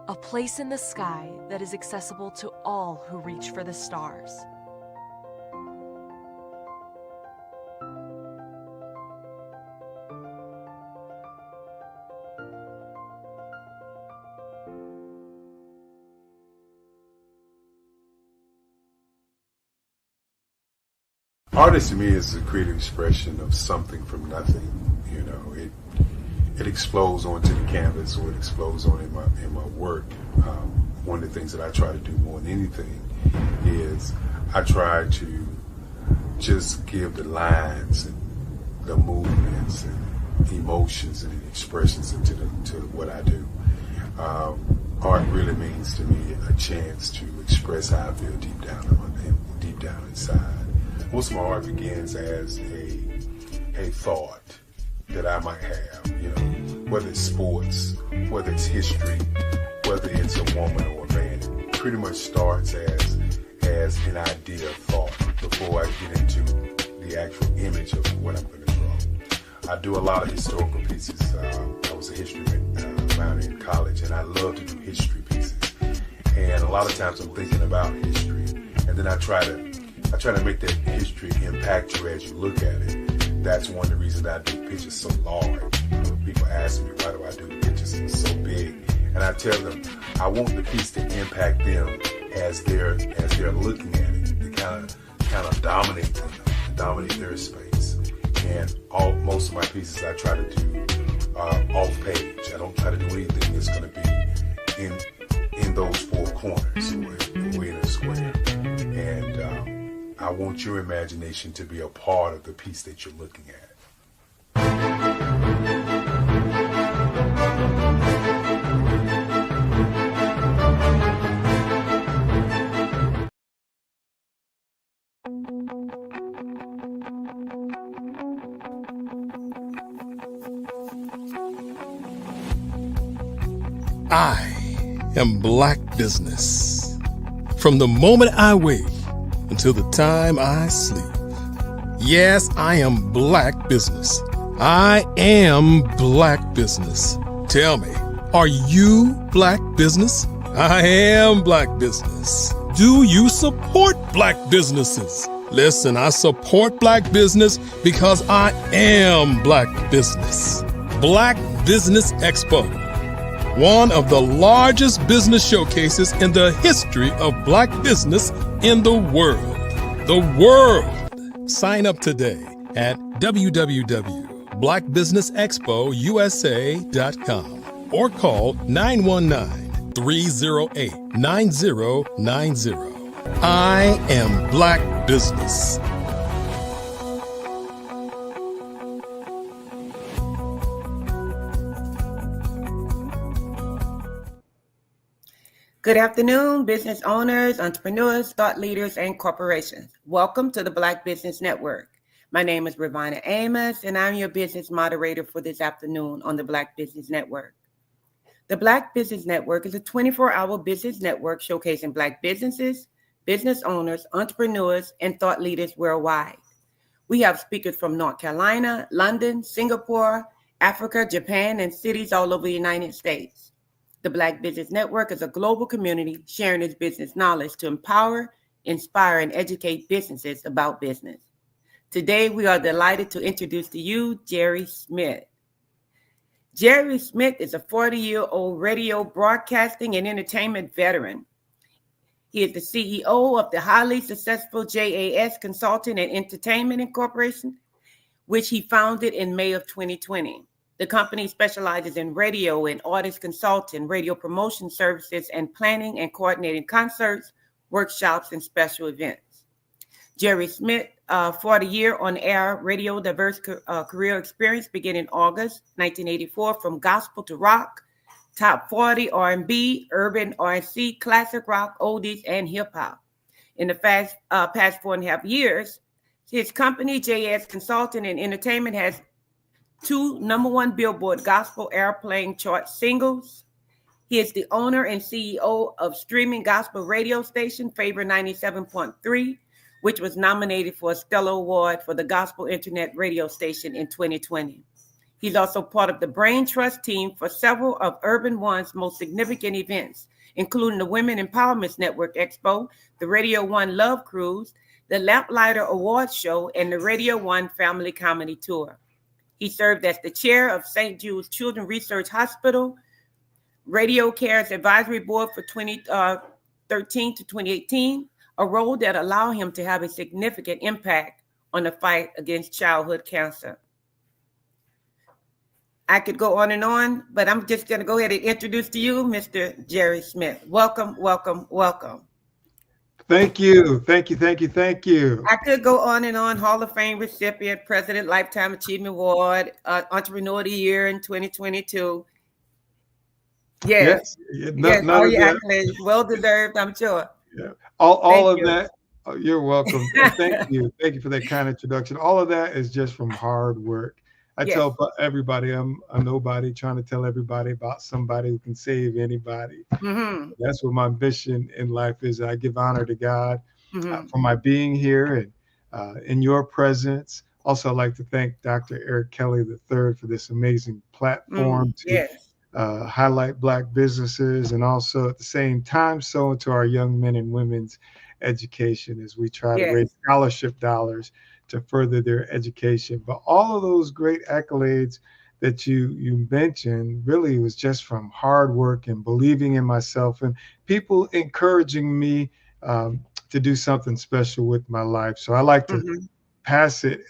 a place in the sky that is accessible to all who reach for the stars. Artist to me is a creative expression of something from nothing. You know, it explodes onto the canvas, or it explodes on in my work. One of the things that I try to do more than anything is I try to just give the lines and the movements and emotions and expressions into what I do. Art really means to me a chance to express how I feel deep down inside. Most of my art begins as a thought that I might have, you know, whether it's sports, whether it's history, whether it's a woman or a man, it pretty much starts as an idea of thought before I get into the actual image of what I'm going to draw. I do a lot of historical pieces. I was a history minor in college, and I love to do history pieces. And a lot of times I'm thinking about history, and then I try to make that history impact you as you look at it. That's one of the reasons I do pictures so large. People ask me, why do I do pictures so big? And I tell them, I want the piece to impact them as they're looking at it, to kind of dominate them, dominate their space. And most of my pieces I try to do off page. I don't try to do anything that's going to be in those four corners or in a square. And I want your imagination to be a part of the piece that you're looking at. I am Black business. From the moment I wake until the time I sleep. Yes, I am Black business. I am Black business. Tell me, are you Black business? I am Black business. Do you support Black businesses? Listen, I support Black business because I am Black business. Black Business Expo, one of the largest business showcases in the history of Black business in the world. The world! Sign up today at www.blackbusinessexpousa.com or call 919-308-9090. I am Black business. Good afternoon, business owners, entrepreneurs, thought leaders, and corporations. Welcome to the Black Business Network. My name is Ravina Amos, and I'm your business moderator for this afternoon on the Black Business Network. The Black Business Network is a 24-hour business network showcasing Black businesses, business owners, entrepreneurs, and thought leaders worldwide. We have speakers from North Carolina, London, Singapore, Africa, Japan, and cities all over the United States. The Black Business Network is a global community sharing its business knowledge to empower, inspire, and educate businesses about business. Today, we are delighted to introduce to you Jerry Smith. Jerry Smith is a 40-year-old radio broadcasting and entertainment veteran. He is the CEO of the highly successful JAS Consulting and Entertainment Incorporation, which he founded in May of 2020. The company specializes in radio and artist consulting, radio promotion services, and planning and coordinating concerts, workshops, and special events. Jerry Smith, 40-year on-air radio diverse career experience beginning in August 1984 from gospel to rock, top 40 R&B, urban R&C, classic rock, oldies, and hip-hop. In the past 4.5 years, his company, JAS Consulting and Entertainment, has 2 #1 Billboard Gospel Airplane chart singles. He is the owner and CEO of streaming gospel radio station Favor 97.3, which was nominated for a Stellar Award for the Gospel Internet Radio Station in 2020. He's also part of the Brain Trust team for several of Urban One's most significant events, including the Women Empowerment Network EXPO, the Radio One Love Cruise, the Lamplighter Awards Show, and the Radio One Family Comedy Tour. He served as the chair of St. Jude's Children's Research Hospital, Radio Care's Advisory Board for 2013 to 2018, a role that allowed him to have a significant impact on the fight against childhood cancer. I could go on, but I'm just going to go ahead and introduce to you Mr. Jerry Smith. Welcome, welcome, welcome. Thank you. Thank you. Thank you. Thank you. I could go on, Hall of Fame recipient, President Lifetime Achievement Award, Entrepreneur of the Year in 2022. Yes. All your accolades. Well deserved, I'm sure. Yeah. All of that. Oh, you're welcome. Thank you. Thank you for that kind introduction. All of that is just from hard work. I Yes. tell everybody I'm a nobody trying to tell everybody about somebody who can save anybody. Mm-hmm. That's what my mission in life is. I give honor to God Mm-hmm. for my being here and in your presence. Also, I'd like to thank Dr. Eric Kelly III for this amazing platform to Yes. highlight Black businesses, and also at the same time sow into our young men and women's education as we try to Yes. raise scholarship dollars to further their education. But all of those great accolades that you mentioned really was just from hard work and believing in myself and people encouraging me to do something special with my life. So I like to Mm-hmm. pass it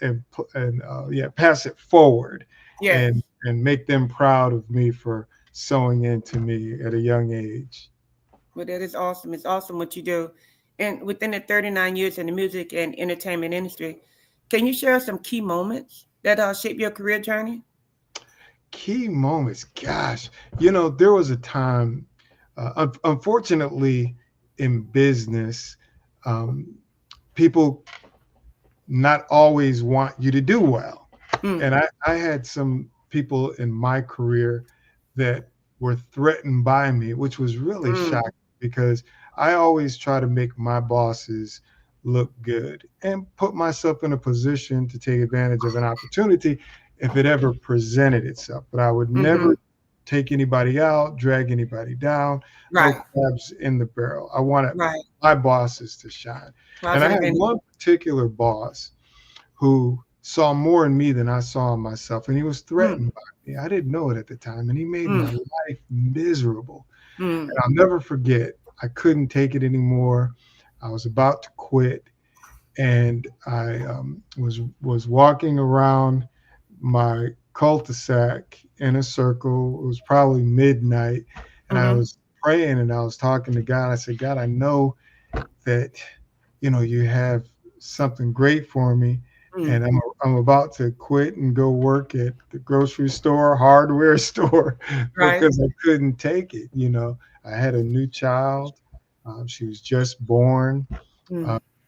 pass it forward Yes. and make them proud of me for sewing into me at a young age. Well, that is awesome. It's awesome what you do. And within the 39 years in the music and entertainment industry, can you share some key moments that shaped your career journey? Key moments, gosh, there was a time, unfortunately, in business, people not always want you to do well. And I had some people in my career that were threatened by me, which was really shocking because I always try to make my bosses look good and put myself in a position to take advantage of an opportunity if it ever presented itself. But I would never take anybody out, drag anybody down, no Right. crabs in the barrel. I wanted Right. my bosses to shine. And I Positive had energy. one particular boss who saw more in me than I saw in myself. And he was threatened by me. I didn't know it at the time. And he made my life miserable. And I'll never forget, I couldn't take it anymore. I was about to quit. And I was walking around my cul-de-sac in a circle. It was probably midnight. And I was praying and I was talking to God. I said, God, I know that, you have something great for me. And I'm about to quit and go work at the grocery store, hardware store, Right. because I couldn't take it. I had a new child. She was just born,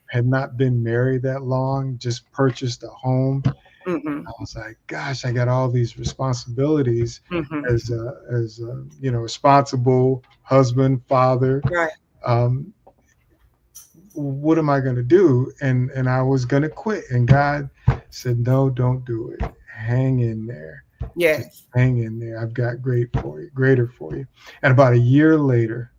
had not been married that long, just purchased a home. I was like, gosh, I got all these responsibilities as a responsible husband, father. Right. What am I going to do? And I was going to quit. And God said, no, don't do it. Hang in there. Yes. Just hang in there. I've got greater for you. And about a year later,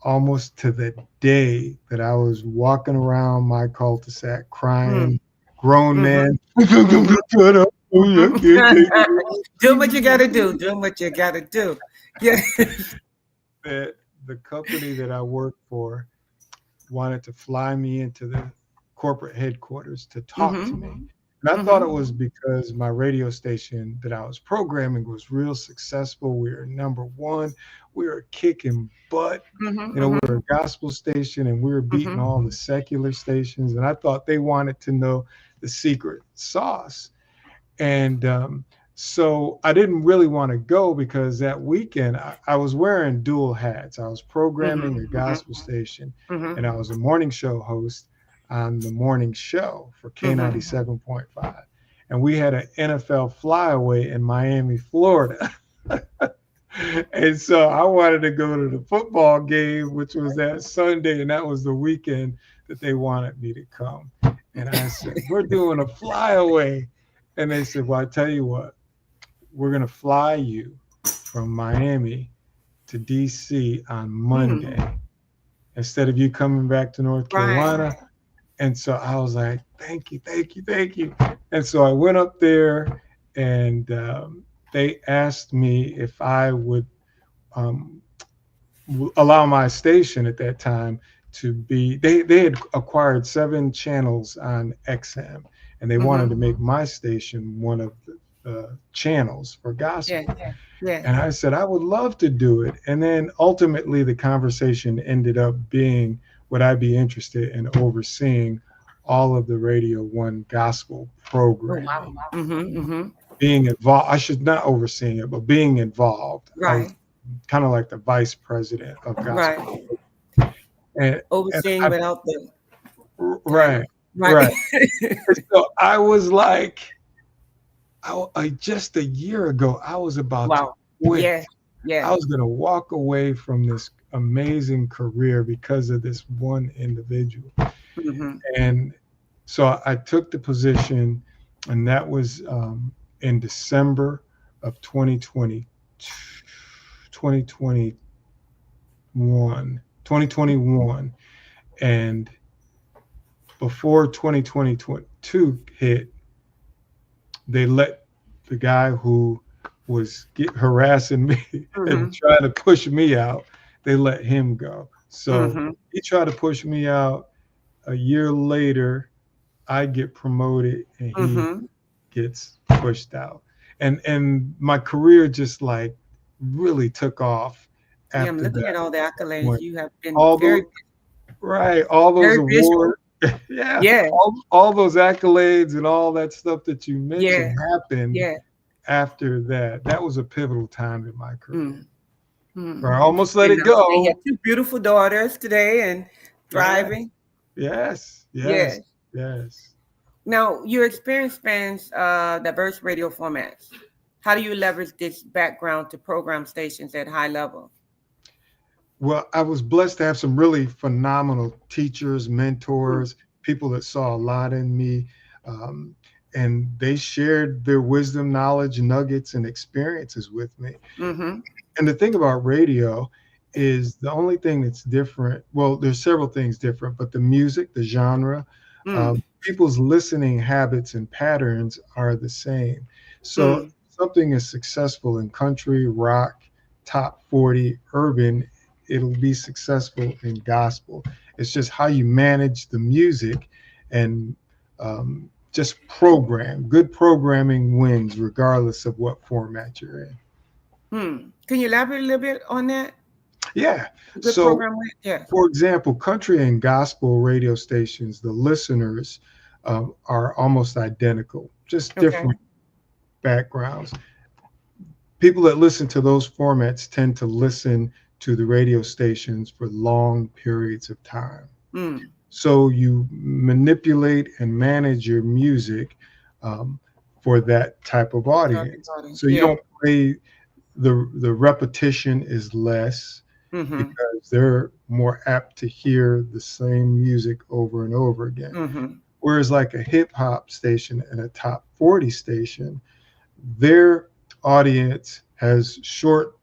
almost to the day that I was walking around my cul-de-sac crying, grown man, Doing what you got to do. Doing what you got to do. Yeah. That the company that I worked for wanted to fly me into the corporate headquarters to talk to me. And I thought it was because my radio station that I was programming was real successful. We were number one. We were kicking butt. We were a gospel station and we were beating all the secular stations. And I thought they wanted to know the secret sauce. And so I didn't really want to go because that weekend I was wearing dual hats. I was programming a gospel station and I was a morning show host on the morning show for K97.5. And we had an NFL flyaway in Miami, Florida. And so I wanted to go to the football game, which was that Sunday. And that was the weekend that they wanted me to come. And I said, we're doing a flyaway. And they said, well, I tell you what, we're going to fly you from Miami to DC on Monday instead of you coming back to North Carolina. Right. And so I was like, thank you, thank you, thank you. And so I went up there and they asked me if I would allow my station at that time to be, they had acquired 7 channels on XM. And they wanted to make my station one of the channels for gospel. Yeah. And I said, I would love to do it. And then ultimately the conversation ended up being, would I be interested in overseeing all of the Radio 1 gospel programming? Oh, wow. Being involved, I should not overseeing it, but being involved. Right. Kind of like the vice president of gospel. Right. And overseeing without the. Right. And so I was like, just a year ago, I was about to Wow. quit. Yes. I Yes. was going to walk away from this amazing career because of this one individual. Mm-hmm. And so I took the position, and that was in December of 2021. And before 2022 hit, they let the guy who was harassing me and trying to push me out, they let him go. So he tried to push me out. A year later, I get promoted and he gets pushed out. And my career just like really took off Yeah, I'm after looking that at all the accolades. point. You have been All very, those Right, all those very visual. awards, yeah, Yeah. all those accolades and all that stuff that you mentioned Yeah. happened Yeah. after that. That was a pivotal time in my career. Mm. Where I almost let And it you have go. 2 beautiful daughters today and Yeah. thriving. Yes, yes, Yes. yes. Now, your experience spans diverse radio formats. How do you leverage this background to program stations at high level? Well, I was blessed to have some really phenomenal teachers, mentors, people that saw a lot in me. Um, and they shared their wisdom, knowledge, nuggets, and experiences with me. Mm-hmm. And the thing about radio is the only thing that's different. Well, there's several things different, but the music, the genre, people's listening habits and patterns are the same. So something is successful in country, rock, top 40, urban, it'll be successful in gospel. It's just how you manage the music and just program. Good programming wins regardless of what format you're in. Can you elaborate a little bit on that? Yeah. Good So, program with? Yeah. for example, country and gospel radio stations, the listeners are almost identical, just different backgrounds. People that listen to those formats tend to listen to the radio stations for long periods of time. So you manipulate and manage your music for that type of audience. So you don't play the repetition is less because they're more apt to hear the same music over and over again. Whereas like a hip hop station and a top 40 station, their audience has short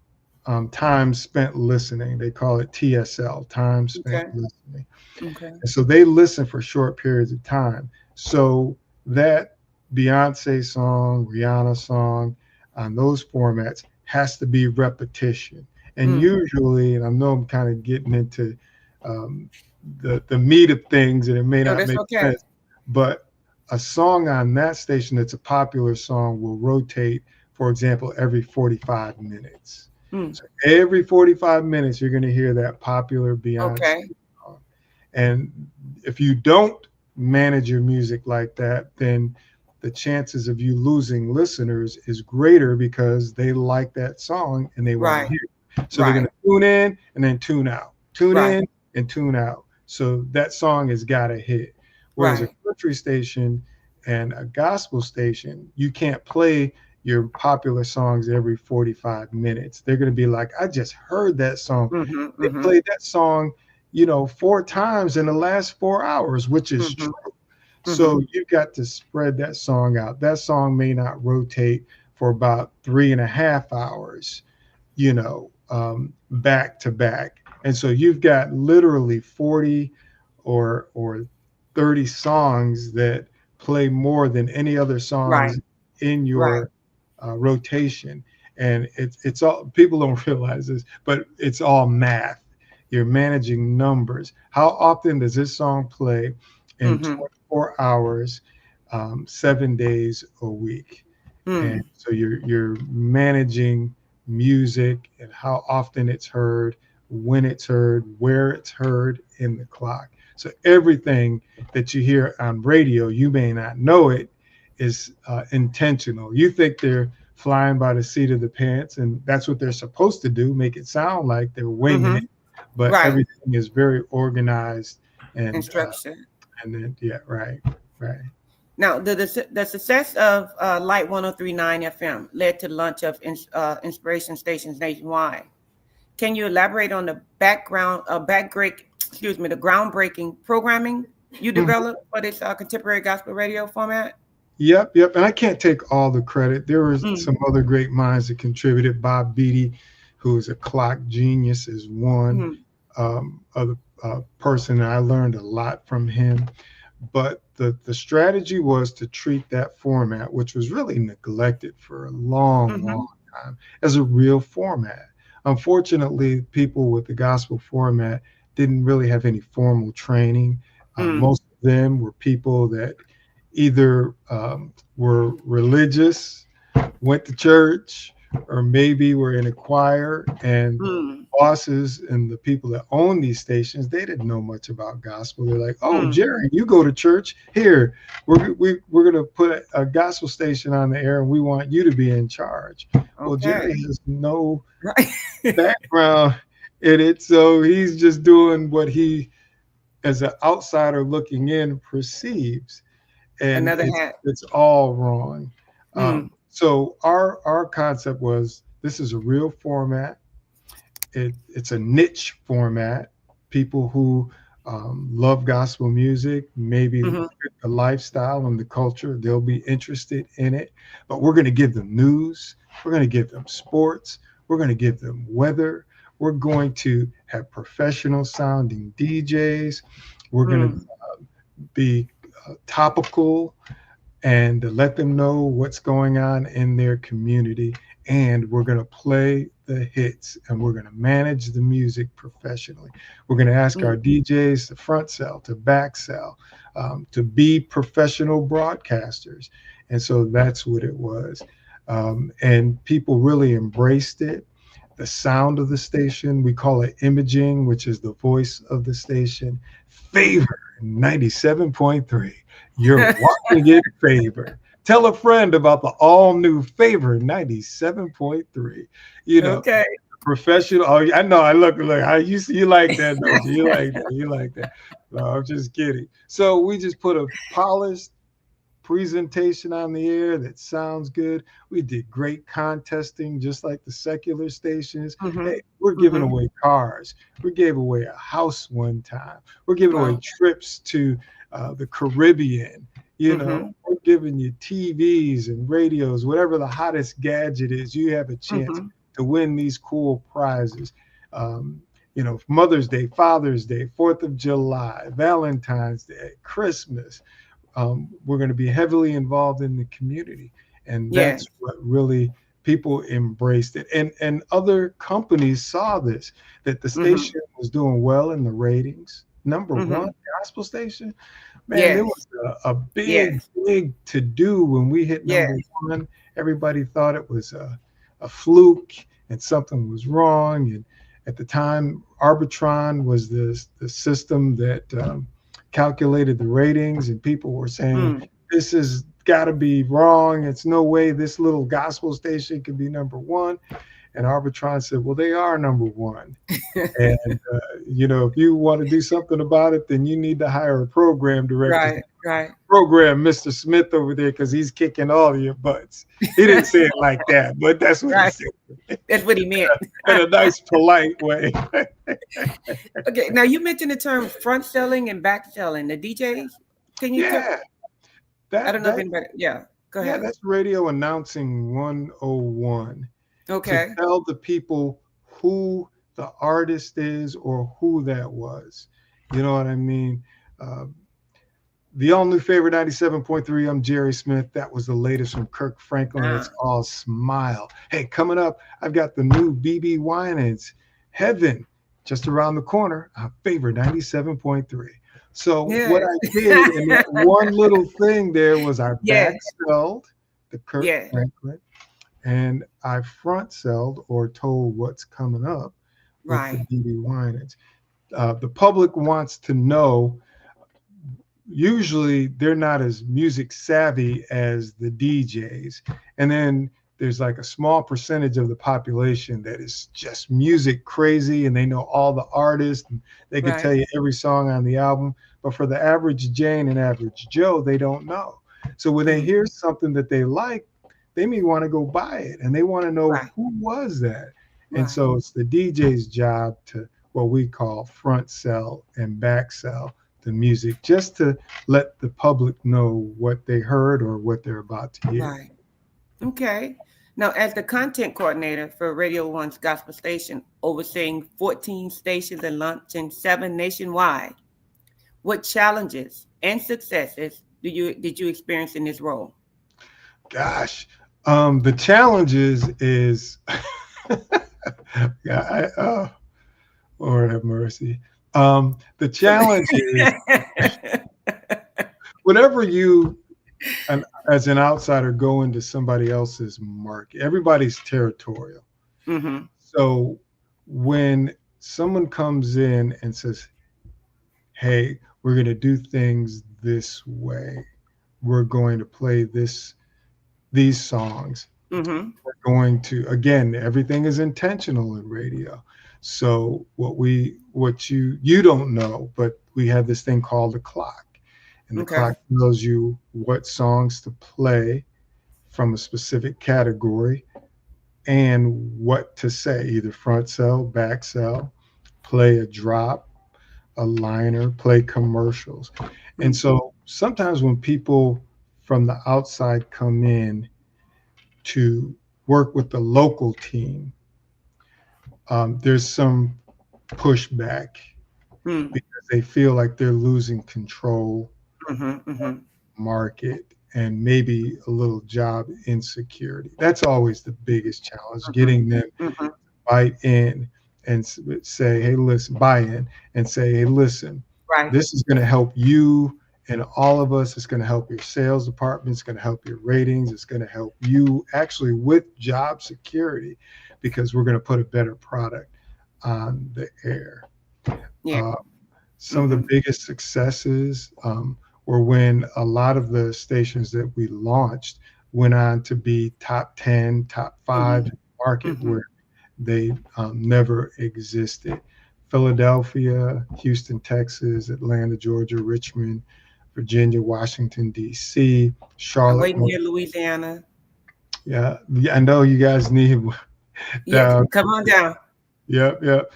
time spent listening. They call it TSL, time spent listening. And so they listen for short periods of time. So that Beyonce song, Rihanna song, on those formats has to be repetition. And usually, and I know I'm kind of getting into the meat of things, and it may No, not that's make okay. sense, but a song on that station that's a popular song will rotate, for example, every 45 minutes. So every 45 minutes, you're going to hear that popular Beyonce song. And if you don't manage your music like that, then the chances of you losing listeners is greater because they like that song and they want to hear it. So they're going to tune in and then tune out, tune in and tune out. So that song has got to hit. Whereas a country station and a gospel station, you can't play your popular songs every 45 minutes. They're going to be like, I just heard that song. They played that song, 4 times in the last 4 hours, which is true. So you've got to spread that song out. That song may not rotate for about 3.5 hours, back to back. And so you've got literally 40 or 30 songs that play more than any other songs in your rotation. And it's all, people don't realize this, but it's all math. You're managing numbers. How often does this song play in 24 hours, 7 days a week? And so you're managing music and how often it's heard, when it's heard, where it's heard in the clock. So everything that you hear on radio, you may not know it, is intentional. You think they're flying by the seat of the pants, and that's what they're supposed to do, make it sound like they're winging it. But everything is very organized and instruction. And then right. Now, the success of Light 103.9 FM led to the launch of inspiration stations nationwide. Can you elaborate on the the groundbreaking programming you developed for this contemporary gospel radio format? Yep. And I can't take all the credit. There were some other great minds that contributed. Bob Beatty, who is a clock genius, is one other person. I learned a lot from him. But the strategy was to treat that format, which was really neglected for a long time, as a real format. Unfortunately, people with the gospel format didn't really have any formal training. Most of them were people that either were religious, went to church, or maybe were in a choir, and bosses and the people that own these stations, they didn't know much about gospel. They're like, oh, Jerry, you go to church. Here, we're going to put a gospel station on the air, and we want you to be in charge. Okay. Well, Jerry has no background in it, so he's just doing what he, as an outsider looking in, perceives. And it's all wrong. So our concept was, this is a real format. It's a niche format. People who love gospel music, maybe the lifestyle and the culture, they'll be interested in it. But we're going to give them news. We're going to give them sports. We're going to give them weather. We're going to have professional sounding DJs. We're going to be topical and let them know what's going on in their community. And we're going to play the hits, and we're going to manage the music professionally. We're going to ask our DJs to front sell, to back sell, to be professional broadcasters. And so that's what it was. And people really embraced it. The sound of the station, we call it imaging, which is the voice of the station. Favor 97.3. You're watching it, Favor. Tell a friend about the all-new Favor 97.3. You know, professional. Oh, I know. Look. You like that, don't you? You like that. No, I'm just kidding. So we just put a polished presentation on the air that sounds good. We did great contesting, just like the secular stations. Hey, we're giving away cars. We gave away a house one time. We're giving away trips to the Caribbean. You know, we're giving you TVs and radios, whatever the hottest gadget is. You have a chance to win these cool prizes. You know, Mother's Day, Father's Day, 4th of July, Valentine's Day, Christmas. We're going to be heavily involved in the community. And that's what really people embraced it. And other companies saw this, that the station was doing well in the ratings. Number one gospel station. Man, it was a big to do when we hit number one. Everybody thought it was a fluke and something was wrong. And at the time, Arbitron was the system that calculated the ratings, and people were saying, this has got to be wrong. It's no way this little gospel station can be number one. And Arbitron said, well, they are number one. And, you know, if you want to do something about it, then you need to hire a program director. Right. Program Mr. Smith over there, because he's kicking all of your butts. He didn't say it like that, but that's what he said. That's what he meant. In a nice, polite way. Okay, now you mentioned the term front selling and back selling. The DJs, can you I don't know if anybody, go ahead. Yeah, that's radio announcing 101. Okay. To tell the people who the artist is or who that was. You know what I mean? The all-new Favor 97.3, I'm Jerry Smith. That was the latest from Kirk Franklin. It's all smile. Hey, coming up, I've got the new BB Winans, Heaven, just around the corner, Favor 97.3. So what I did in that one little thing there was I backspelled the Kirk Franklin, and I front-selled or told what's coming up with the BB Winans. The public wants to know. Usually they're not as music savvy as the DJs. And then there's like a small percentage of the population that is just music crazy, and they know all the artists, and they can tell you every song on the album. But for the average Jane and average Joe, they don't know. So when they hear something that they like, they may want to go buy it, and they want to know Right. who was that. And Right. so it's the DJ's job to what we call front sell and back sell the music, just to let the public know what they heard or what they're about to hear. Right. Okay. Now, as the content coordinator for Radio One's gospel station, overseeing 14 stations and launching 7 nationwide, what challenges and successes did you experience in this role? Gosh, the challenges is, yeah, Lord have mercy. The challenge is whenever you, as an outsider, go into somebody else's market, everybody's territorial. Mm-hmm. So when someone comes in and says, hey, we're going to do things this way, we're going to play these songs, Mm-hmm. we're going to, again, everything is intentional in radio. So what you don't know, but we have this thing called a clock, and the Okay. clock tells you what songs to play from a specific category and what to say, either front sell, back sell, play a drop, a liner, play commercials. And so sometimes when people from the outside come in to work with the local team, there's some pushback because they feel like they're losing control, market, and maybe a little job insecurity. That's always the biggest challenge, getting them to buy in and say, hey, listen, buy in and say, hey, listen, Right. this is going to help you and all of us. It's going to help your sales department. It's going to help your ratings. It's going to help you actually with job security, because we're going to put a better product on the air. Yeah. Some of the biggest successes were when a lot of the stations that we launched went on to be top 10, top 5 market where they never existed. Philadelphia, Houston, Texas, Atlanta, Georgia, Richmond, Virginia, Washington, D.C., I'm Charlotte. waiting here, Louisiana. Yeah, I know you guys need Yeah, come on down. Yep.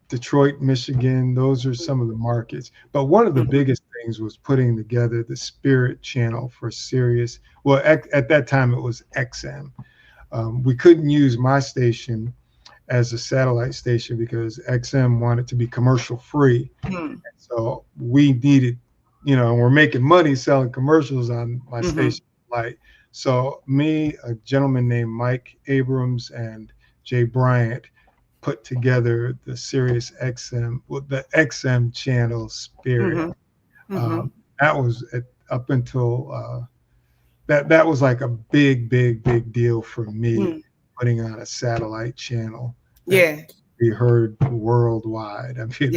Detroit, Michigan, those are some of the markets. But one of the biggest things was putting together the Spirit channel for Sirius. Well, at that time it was XM. We couldn't use my station as a satellite station because XM wanted to be commercial free. So we needed, and we're making money selling commercials on my station light. So me, a gentleman named Mike Abrams, and Jay Bryant put together the Sirius XM, the XM channel Spirit. That was up until that was like a big deal for me, putting on a satellite channel. Yeah. We heard worldwide. I mean,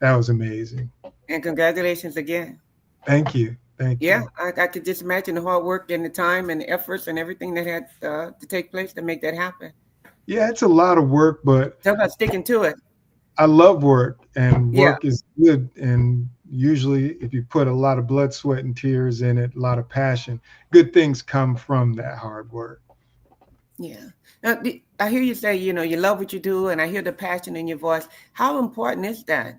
that was amazing. And congratulations again. Thank you. Yeah, I could just imagine the hard work and the time and the efforts and everything that had to take place to make that happen. Yeah, it's a lot of work, but talk about sticking to it. I love work, and work is good. And usually, if you put a lot of blood, sweat, and tears in it, a lot of passion, good things come from that hard work. Yeah. Now, I hear you say, you love what you do, and I hear the passion in your voice. How important is that?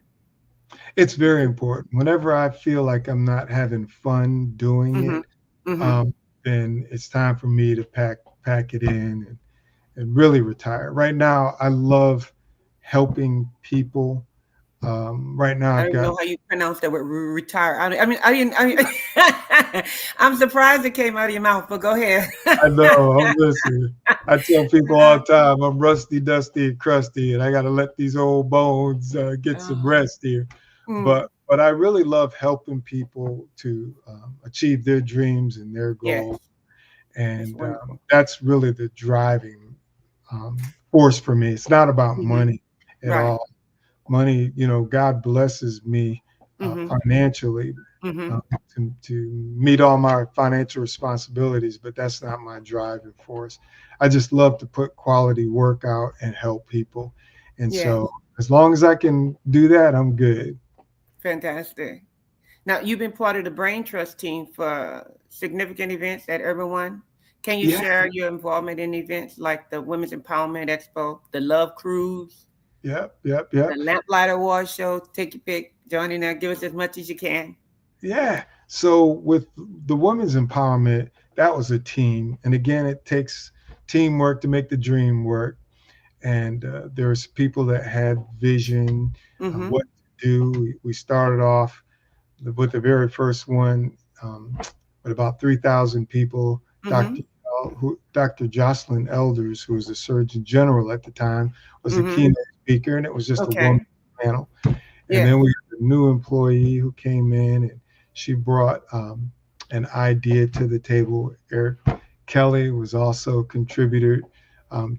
It's very important. Whenever I feel like I'm not having fun doing it, then it's time for me to pack it in and really retire. Right now, I love helping people. Right now, I don't know how you pronounce that word, retire. I mean, I'm surprised it came out of your mouth, but go ahead. I know. I'm listening. I tell people all the time, I'm rusty, dusty, and crusty, and I got to let these old bones get some rest here. But I really love helping people to achieve their dreams and their goals. And that's really the driving force for me. It's not about money at all. Money, God blesses me financially to meet all my financial responsibilities, but that's not my driving force. I just love to put quality work out and help people. And so as long as I can do that, I'm good. Fantastic. Now, you've been part of the Brain Trust team for significant events at Urban One. Can you Yeah. share your involvement in events like the Women's Empowerment Expo, the Love Cruise, Yep. the Lamplight Award Show? Take your pick. Join in there. Give us as much as you can. Yeah. So with the women's empowerment, that was a team. And again, it takes teamwork to make the dream work. And there's people that had vision, what to do. We started off with the very first one with about 3,000 people. Dr. Jocelyn Elders, who was the Surgeon General at the time, was the keynote speaker, and it was just a woman panel. And then we had a new employee who came in, and she brought an idea to the table. Eric Kelly was also a contributor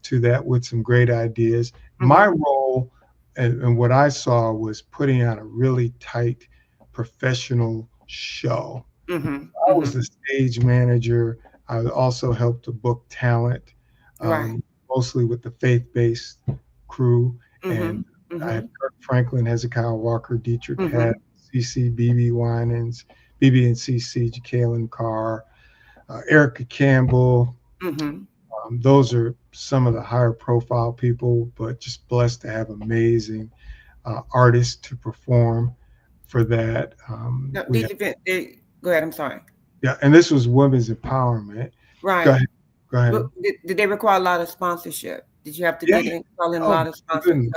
to that with some great ideas. My role and what I saw was putting on a really tight professional show. I was the stage manager. I also helped to book talent, mostly with the faith-based crew. And I had Kirk Franklin, Hezekiah Walker, Dietrich Hadd, CC, BB Winans, BB and CC, Jacqueline Carr, Erica Campbell. Those are some of the higher profile people, but just blessed to have amazing artists to perform for that. No, these events, go ahead, I'm sorry. Yeah, and this was women's empowerment. Right. Go ahead. Did they require a lot of sponsorship? Did you have to get in, call in a lot of sponsors?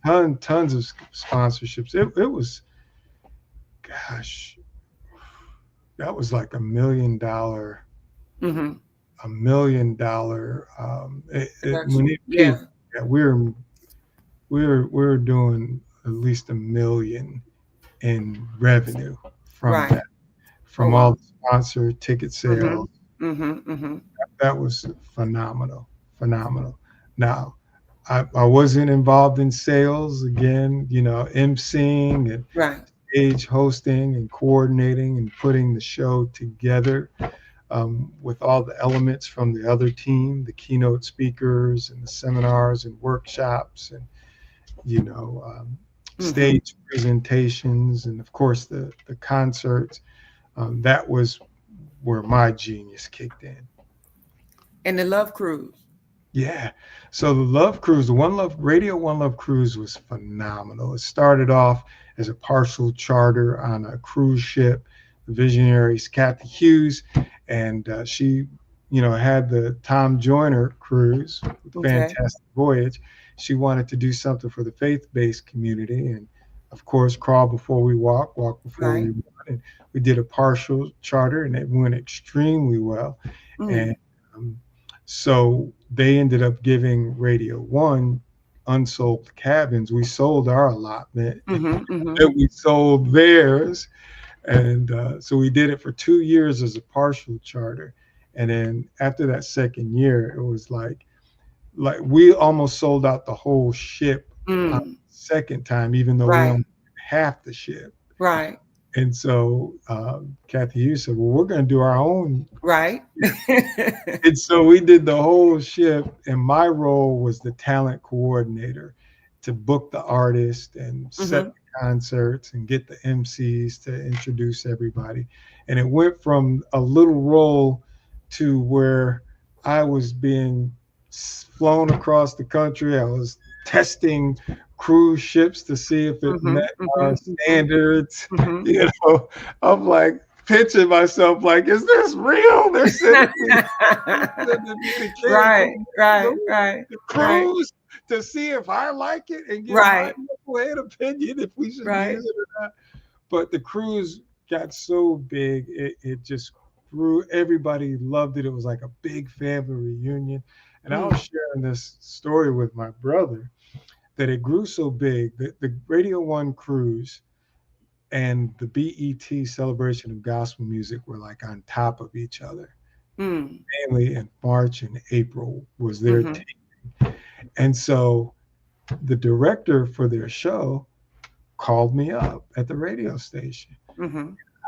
Tons of sponsorships. It was, gosh, that was like $1 million. $1 million. We were doing at least $1 million in revenue from that, from all the sponsor ticket sales. That was phenomenal. Now, I wasn't involved in sales again, emceeing and stage hosting and coordinating and putting the show together with all the elements from the other team, the keynote speakers and the seminars and workshops and, stage presentations and of course the concerts. That was where my genius kicked in. And the Love Cruise. Yeah. So the Love Cruise, the Radio One Love Cruise was phenomenal. It started off as a partial charter on a cruise ship. The visionaries, Kathy Hughes, and she, had the Tom Joyner cruise, Fantastic Voyage. She wanted to do something for the faith-based community, and of course, crawl before we walk before we run. And we did a partial charter, and it went extremely well. And so they ended up giving Radio One unsold cabins. We sold our allotment, and we sold theirs. And so we did it for 2 years as a partial charter. And then after that second year, it was like we almost sold out the whole ship second time, even though we only half the ship. Right. And so Kathy Hughes said, well, we're going to do our own. Right. And so we did the whole ship. And my role was the talent coordinator to book the artist and set the concerts and get the MCs to introduce everybody. And it went from a little role to where I was being flown across the country. I was testing cruise ships to see if it met our standards. I'm like pitching myself like, is this real? They're sending me right. The cruise to see if I like it and get my head opinion if we should use it or not. But the cruise got so big, it just grew. Everybody loved it. It was like a big family reunion. And I was sharing this story with my brother that it grew so big that the Radio One cruise and the BET celebration of gospel music were like on top of each other. Mainly in March and April was their taping. And so the director for their show called me up at the radio station.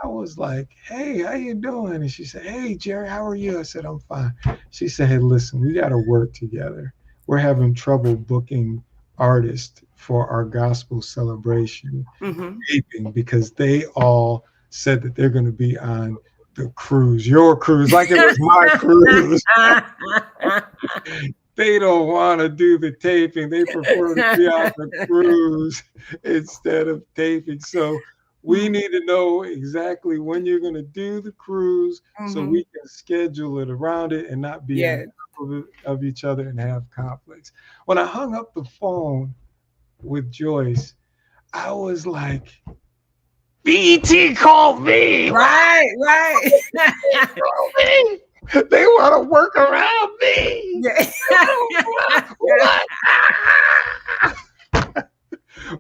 I was like, hey, how you doing? And she said, hey, Jerry, how are you? I said, I'm fine. She said, hey, listen, we got to work together. We're having trouble booking artists for our gospel celebration taping because they all said that they're going to be on the cruise, your cruise, like it was my cruise. They don't want to do the taping. They prefer to be on the cruise instead of taping. So we need to know exactly when you're going to do the cruise so we can schedule it around it and not be on top of each other and have conflicts. When I hung up the phone with Joyce, I was like, BET called me. Right. They want to work around me.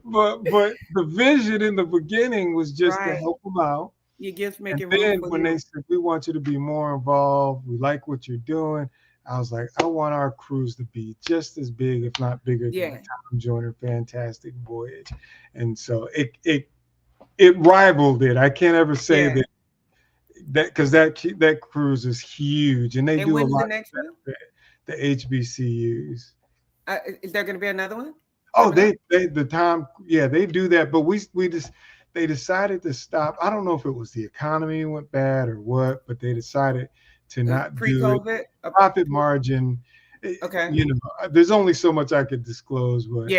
But the vision in the beginning was just to help them out. You just make it And then room for when you. they said, we want you to be more involved, we like what you're doing, I was like, I want our cruise to be just as big, if not bigger, than the Tom Joyner Fantastic Voyage. And so it rivaled it. I can't ever say that because that cruise is huge, and they do a when's the lot. next one? The HBCUs. Is there going to be another one? Oh, they do that, but they decided to stop. I don't know if it was the economy went bad or what, but they decided to not do it. Profit margin. Okay. You know, there's only so much I could disclose, but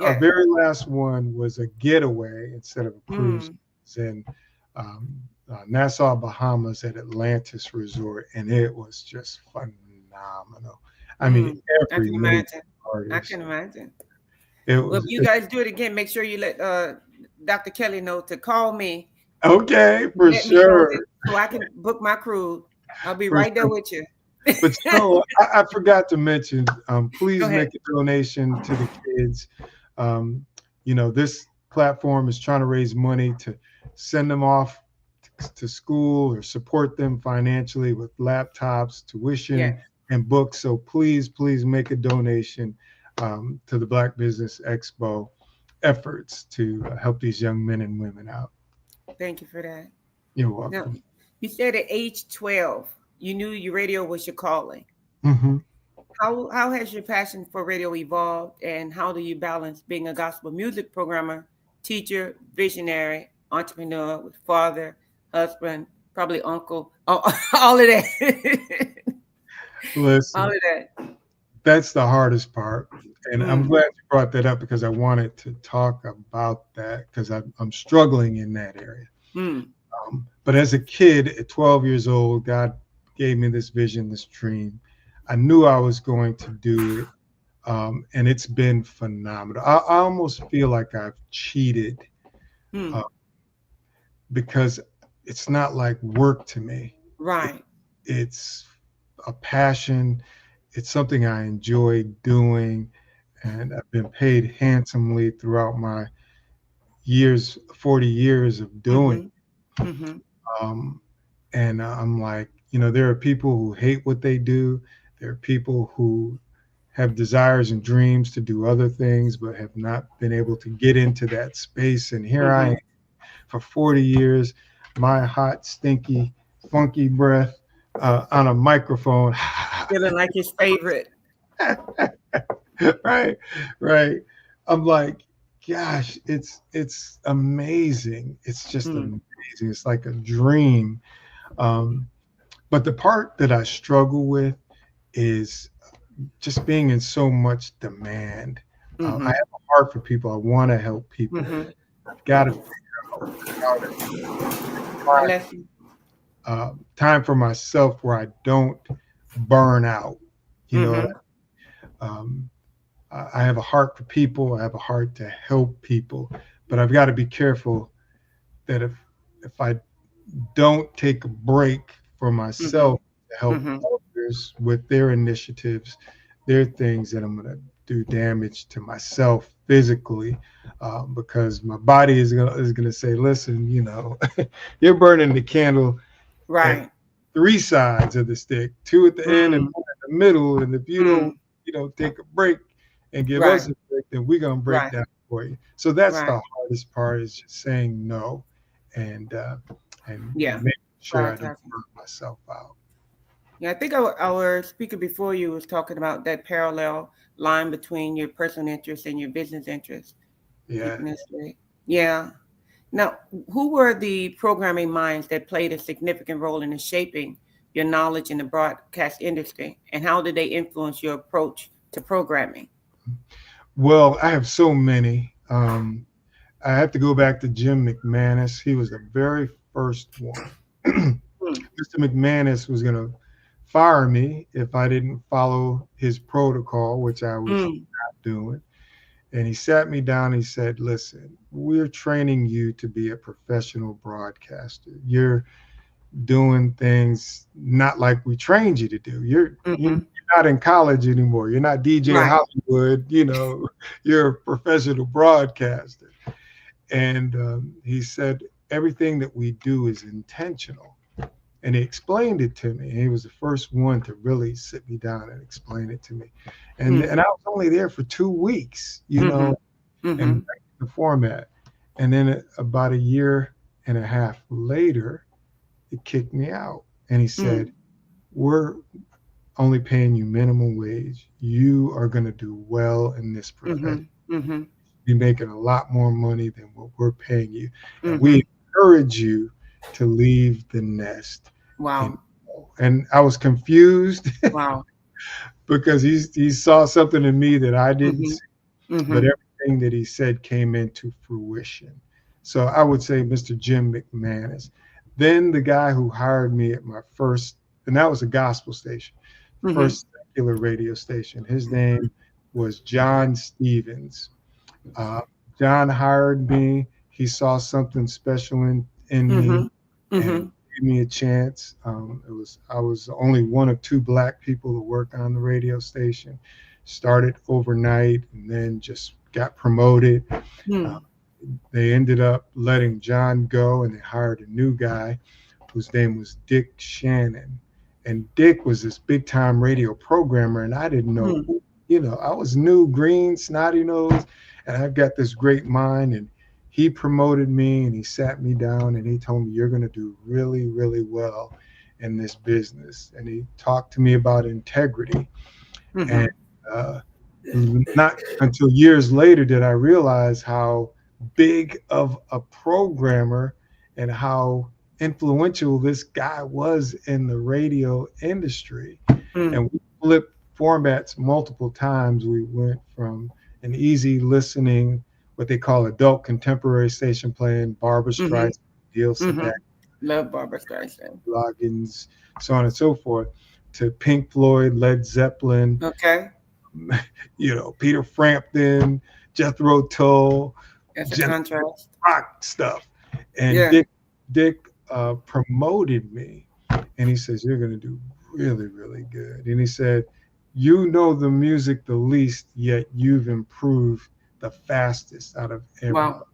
our very last one was a getaway instead of a cruise. It's in Nassau, Bahamas at Atlantis Resort, and it was just phenomenal. I mean, every I can imagine. Well, if you guys do it again, make sure you let Dr. Kelly know to call me. Okay, for sure. So I can book my cruise. I'll be right there with you. But I forgot to mention, please make a donation to the kids. This platform is trying to raise money to send them off to school or support them financially with laptops, tuition, and books. So please make a donation to the Black Business Expo efforts to help these young men and women out. Thank you for that. You're welcome. Now, you said at age 12, you knew your radio was your calling. Mm-hmm. How has your passion for radio evolved, and how do you balance being a gospel music programmer, teacher, visionary, entrepreneur with father, husband, probably uncle, all of that? Listen, all of that. That's the hardest part. And I'm glad you brought that up because I wanted to talk about that because I'm struggling in that area. But as a kid at 12 years old, God gave me this vision, this dream. I knew I was going to do it. And it's been phenomenal. I almost feel like I've cheated because it's not like work to me. Right. It's a passion. It's something I enjoy doing. And I've been paid handsomely throughout my 40 years of doing. And I'm like, there are people who hate what they do. There are people who have desires and dreams to do other things, but have not been able to get into that space. And here I am for 40 years, my hot, stinky, funky breath on a microphone. Feeling like his favorite. Right. I'm like, gosh, it's amazing. It's just amazing. It's like a dream. But the part that I struggle with is just being in so much demand. I have a heart for people. I want to help people. I've got to figure out time for myself where I don't burn out. I have a heart for people. I have a heart to help people, but I've got to be careful that if I don't take a break for myself to help others with their initiatives, their things, that I'm going to do damage to myself physically, because my body is gonna say, listen, you're burning the candle right 3 sides of the stick, 2 at the end and 1 in the middle, and if you don't take a break and give us a break, then we're gonna break down for you. So that's the hardest part, is just saying no and making sure I don't burn myself out. Yeah, I think our speaker before you was talking about that parallel line between your personal interest and your business interest. Yeah. Yeah. Now, who were the programming minds that played a significant role in shaping your knowledge in the broadcast industry, and how did they influence your approach to programming? Well, I have so many. I have to go back to Jim McManus. He was the very first one. Mr. McManus was going to fire me if I didn't follow his protocol, which I was not doing. And he sat me down. He said, listen, we're training you to be a professional broadcaster. You're doing things not like we trained you to do. You're not in college anymore. You're not DJ Right. Hollywood, you're a professional broadcaster. And he said, everything that we do is intentional. And he explained it to me. He was the first one to really sit me down and explain it to me. And I was only there for 2 weeks, and the format. And then about a year and a half later, it kicked me out. And he said, we're only paying you minimum wage. You are going to do well in this profession. Be making a lot more money than what we're paying you. And we encourage you to leave the nest. Wow. And I was confused. Wow. Because he saw something in me that I didn't see. But everything that he said came into fruition. So I would say Mr. Jim McManus. Then the guy who hired me at my first, and that was a gospel station, first secular radio station. His name was John Stevens. John hired me. He saw something special in me and gave me a chance. I was only one of 2 Black people to work on the radio station. Started overnight and then just got promoted. They ended up letting John go, and they hired a new guy whose name was Dick Shannon. And Dick was this big time radio programmer, and I didn't know, I was new, green, snotty nose, and I've got this great mind. And he promoted me, and he sat me down, and he told me, you're going to do really, really well in this business. And he talked to me about integrity. And not until years later did I realize how big of a programmer and how influential this guy was in the radio industry. And we flipped formats multiple times. We went from an easy listening, what they call adult contemporary station playing, Barbra Streisand, Dilson, love Barbra Streisand, Loggins, so on and so forth, to Pink Floyd, Led Zeppelin, Peter Frampton, Jethro Tull, contrast, rock stuff. And Dick promoted me, and he says, you're going to do really, really good. And he said, you know the music the least, yet you've improved the fastest out of everybody.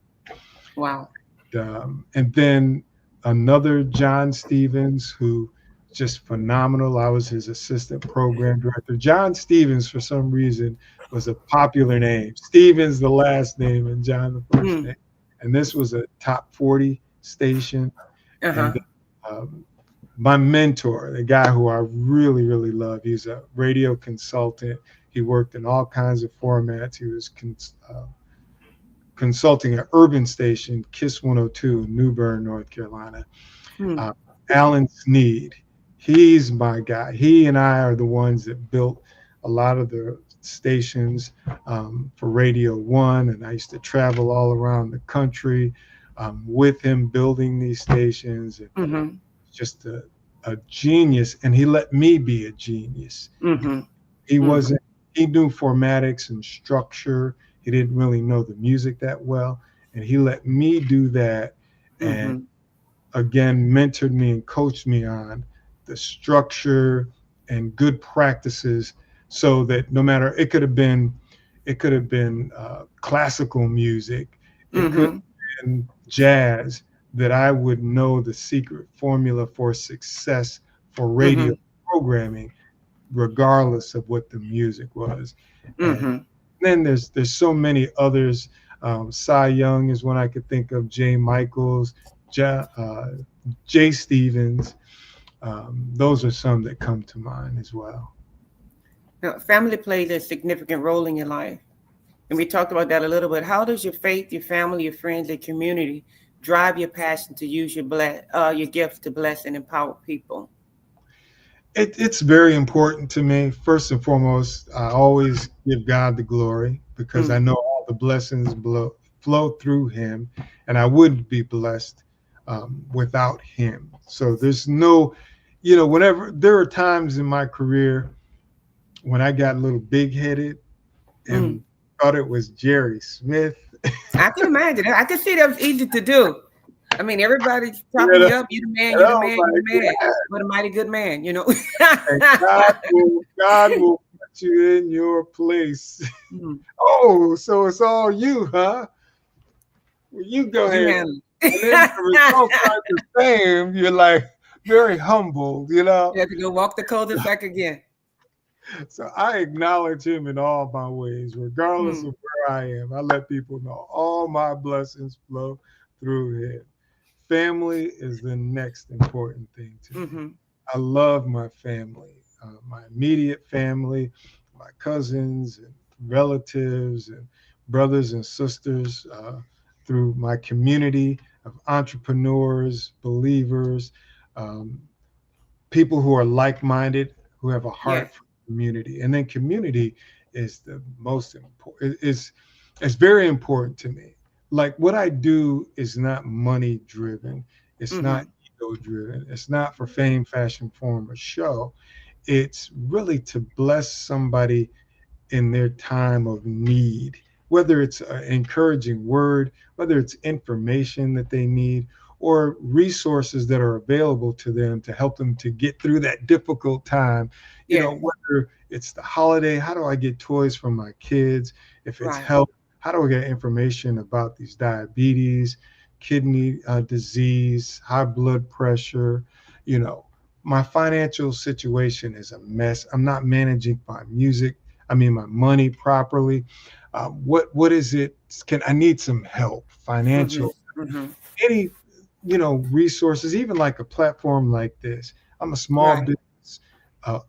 Wow. And then another John Stevens, who just phenomenal. I was his assistant program director. John Stevens, for some reason, was a popular name. Stevens, the last name, and John, the first name. And this was a top 40 station. And my mentor, the guy who I really, really love, he's a radio consultant. He worked in all kinds of formats. He was consulting an urban station, KISS 102 in New Bern, North Carolina. Alan Sneed, he's my guy. He and I are the ones that built a lot of the stations for Radio 1, and I used to travel all around the country with him building these stations. And just a genius, and he let me be a genius. He wasn't, he knew formatics and structure. He didn't really know the music that well, and he let me do that, and again mentored me and coached me on the structure and good practices, so that no matter, it could have been classical music, it could have been jazz, that I would know the secret formula for success for radio programming, regardless of what the music was. And then there's so many others. Cy Young is one I could think of. Jay Michaels, Jay Stevens. Those are some that come to mind as well. Now, family plays a significant role in your life, and we talked about that a little bit. How does your faith, your family, your friends, your community drive your passion to use your gifts to bless and empower people? It's very important to me. First and foremost, I always give God the glory because I know all the blessings flow through him, and I wouldn't be blessed without him. So there's no, whenever there are times in my career when I got a little big-headed and thought it was Jerry Smith. I can imagine. I can see that was easy to do. I mean, everybody's propping you up. You the man, you the man, you the man. What a mighty good man, And God will put you in your place. Oh, so it's all you, huh? Well, you go ahead. And then the results aren't the same. You're like very humble, You have to go walk the cul-de-sac again. So I acknowledge him in all my ways, regardless of where I am. I let people know all my blessings flow through him. Family is the next important thing to me. I love my family, my immediate family, my cousins and relatives and brothers and sisters, through my community of entrepreneurs, believers, people who are like-minded, who have a heart for community. And then community is the most important. It's very important to me. Like what I do is not money driven. It's not ego driven. It's not for fame, fashion, form, or show. It's really to bless somebody in their time of need, whether it's an encouraging word, whether it's information that they need, or resources that are available to them to help them to get through that difficult time. Whether it's the holiday, how do I get toys for my kids? If it's health, how do I get information about these diabetes, kidney disease, high blood pressure? My financial situation is a mess. I'm not managing my money properly. What is it? I need some help, financial, any, resources, even like a platform like this. I'm a small business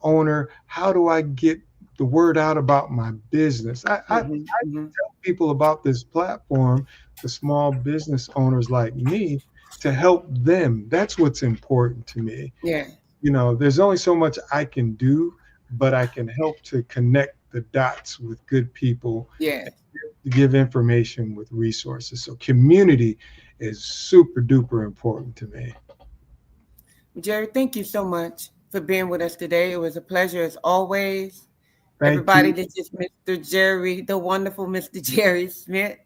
owner. How do I get the word out about my business? I tell people about this platform, the small business owners like me, to help them. That's what's important to me. There's only so much I can do, but I can help to connect the dots with good people, to give information with resources. So community is super duper important to me. Jerry, thank you so much for being with us today. It was a pleasure as always. Thank Everybody, you. this is Mr. Jerry, the wonderful Mr. Jerry Smith.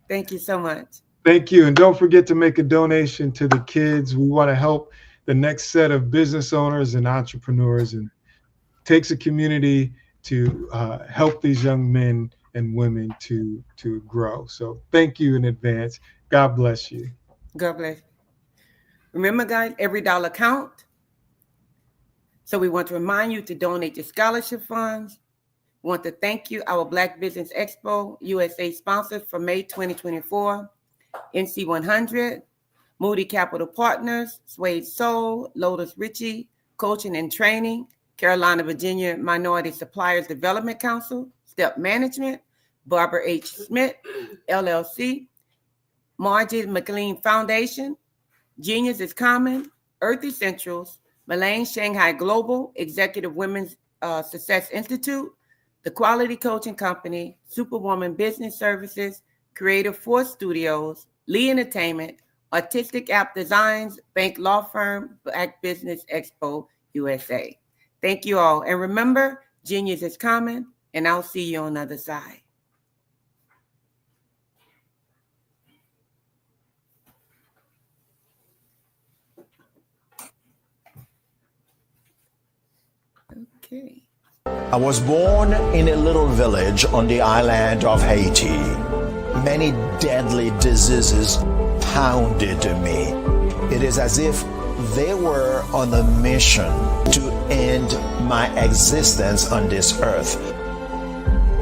Thank you so much. Thank you. And don't forget to make a donation to the kids. We want to help the next set of business owners and entrepreneurs, and it takes a community to help these young men and women to grow. So thank you in advance. God bless you. God bless. Remember, guys, every dollar counts. So we want to remind you to donate to scholarship funds. We want to thank you, our Black Business Expo USA sponsors for May 2024, NC 100, Moody Capital Partners, Suede Soul, Lotus Ritchie, Coaching and Training, Carolina, Virginia Minority Suppliers Development Council, Step Management, Barbara H. Smith, LLC, Margie McLean Foundation, Genius is Common, Earth Essentials, Malaine Shanghai Global, Executive Women's Success Institute, The Quality Coaching Company, Superwoman Business Services, Creative Force Studios, Lee Entertainment, Artistic App Designs, Bank Law Firm, Black Business Expo USA. Thank you all. And remember, genius is common, and I'll see you on the other side. Okay. I was born in a little village on the island of Haiti. Many deadly diseases pounded me. It is as if they were on a mission to end my existence on this earth.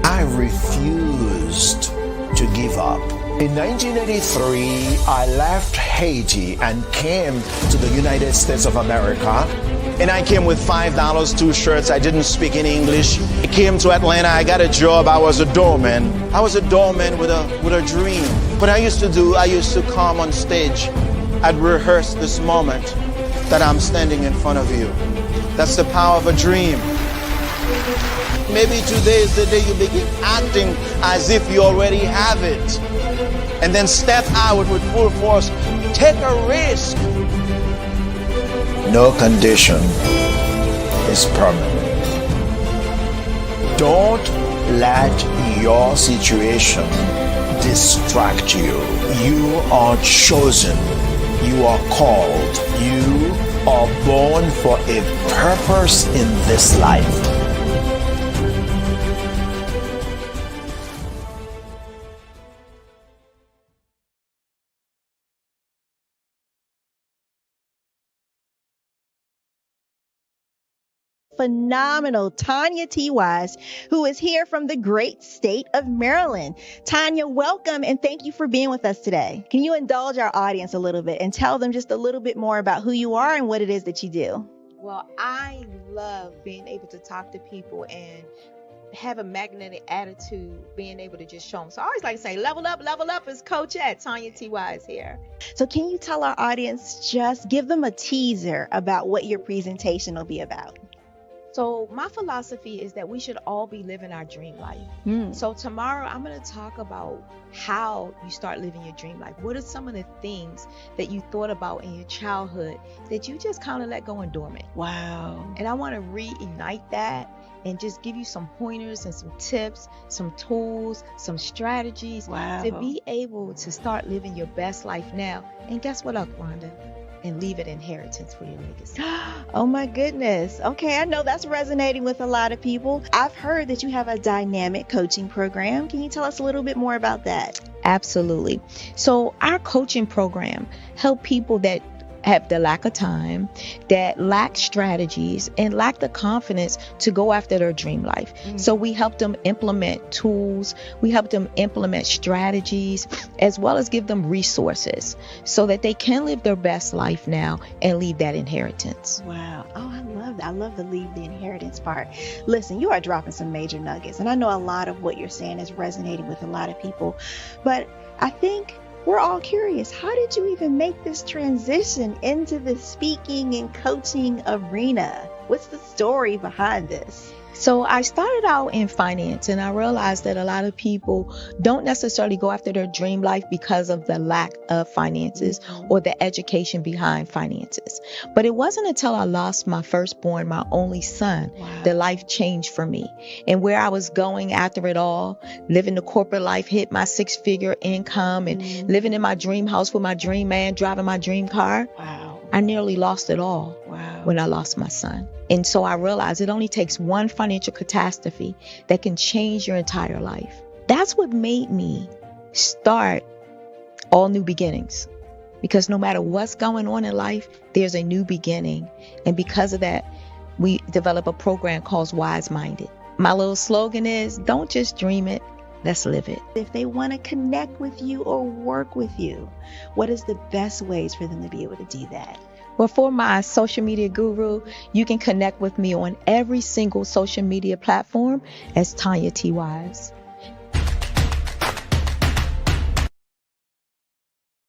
I refused to give up. In 1983, I left Haiti and came to the United States of America. And I came with $5, 2 shirts. I didn't speak in English. I came to Atlanta. I got a job. I was a doorman. I was a doorman with a dream. What I used to come on stage. I'd rehearse this moment that I'm standing in front of you. That's the power of a dream. Maybe today is the day you begin acting as if you already have it. And then step out with full force. Take a risk. No condition is permanent. Don't let your situation distract you. You are chosen. You are called. You are born for a purpose in this life. Phenomenal Tanya T. Wise, who is here from the great state of Maryland. Tanya, welcome and thank you for being with us today. Can you indulge our audience a little bit and tell them just a little bit more about who you are and what it is that you do? Well, I love being able to talk to people and have a magnetic attitude, being able to just show them. So I always like to say, level up is Coach at Tanya T. Wise here. So can you tell our audience, just give them a teaser about what your presentation will be about? So my philosophy is that we should all be living our dream life. So tomorrow I'm going to talk about how you start living your dream life. What are some of the things that you thought about in your childhood that you just kind of let go and dormant? Wow. And I want to reignite that and just give you some pointers and some tips, some tools, some strategies to be able to start living your best life now. And guess what, Rhonda? And leave an inheritance for your legacy. Oh my goodness. Okay, I know that's resonating with a lot of people. I've heard that you have a dynamic coaching program. Can you tell us a little bit more about that? Absolutely. So our coaching program help people that have the lack of time, that lack strategies, and lack the confidence to go after their dream life. So we help them implement tools, we help them implement strategies, as well as give them resources so that they can live their best life now and leave that inheritance. Wow. Oh, I love that. I love the leave the inheritance part. Listen, you are dropping some major nuggets, and I know a lot of what you're saying is resonating with a lot of people, but I think we're all curious. How did you even make this transition into the speaking and coaching arena? What's the story behind this? So I started out in finance, and I realized that a lot of people don't necessarily go after their dream life because of the lack of finances or the education behind finances. But it wasn't until I lost my firstborn, my only son, that life changed for me. And where I was going after it all, living the corporate life, hit my 6-figure income and living in my dream house with my dream man, driving my dream car. I nearly lost it all when I lost my son. And so I realized it only takes one financial catastrophe that can change your entire life. That's what made me start All New Beginnings. Because no matter what's going on in life, there's a new beginning. And because of that, we develop a program called Wise Minded. My little slogan is, don't just dream it, let's live it. If they want to connect with you or work with you, what is the best ways for them to be able to do that? Well, for my social media guru, you can connect with me on every single social media platform as Tanya T. Wise.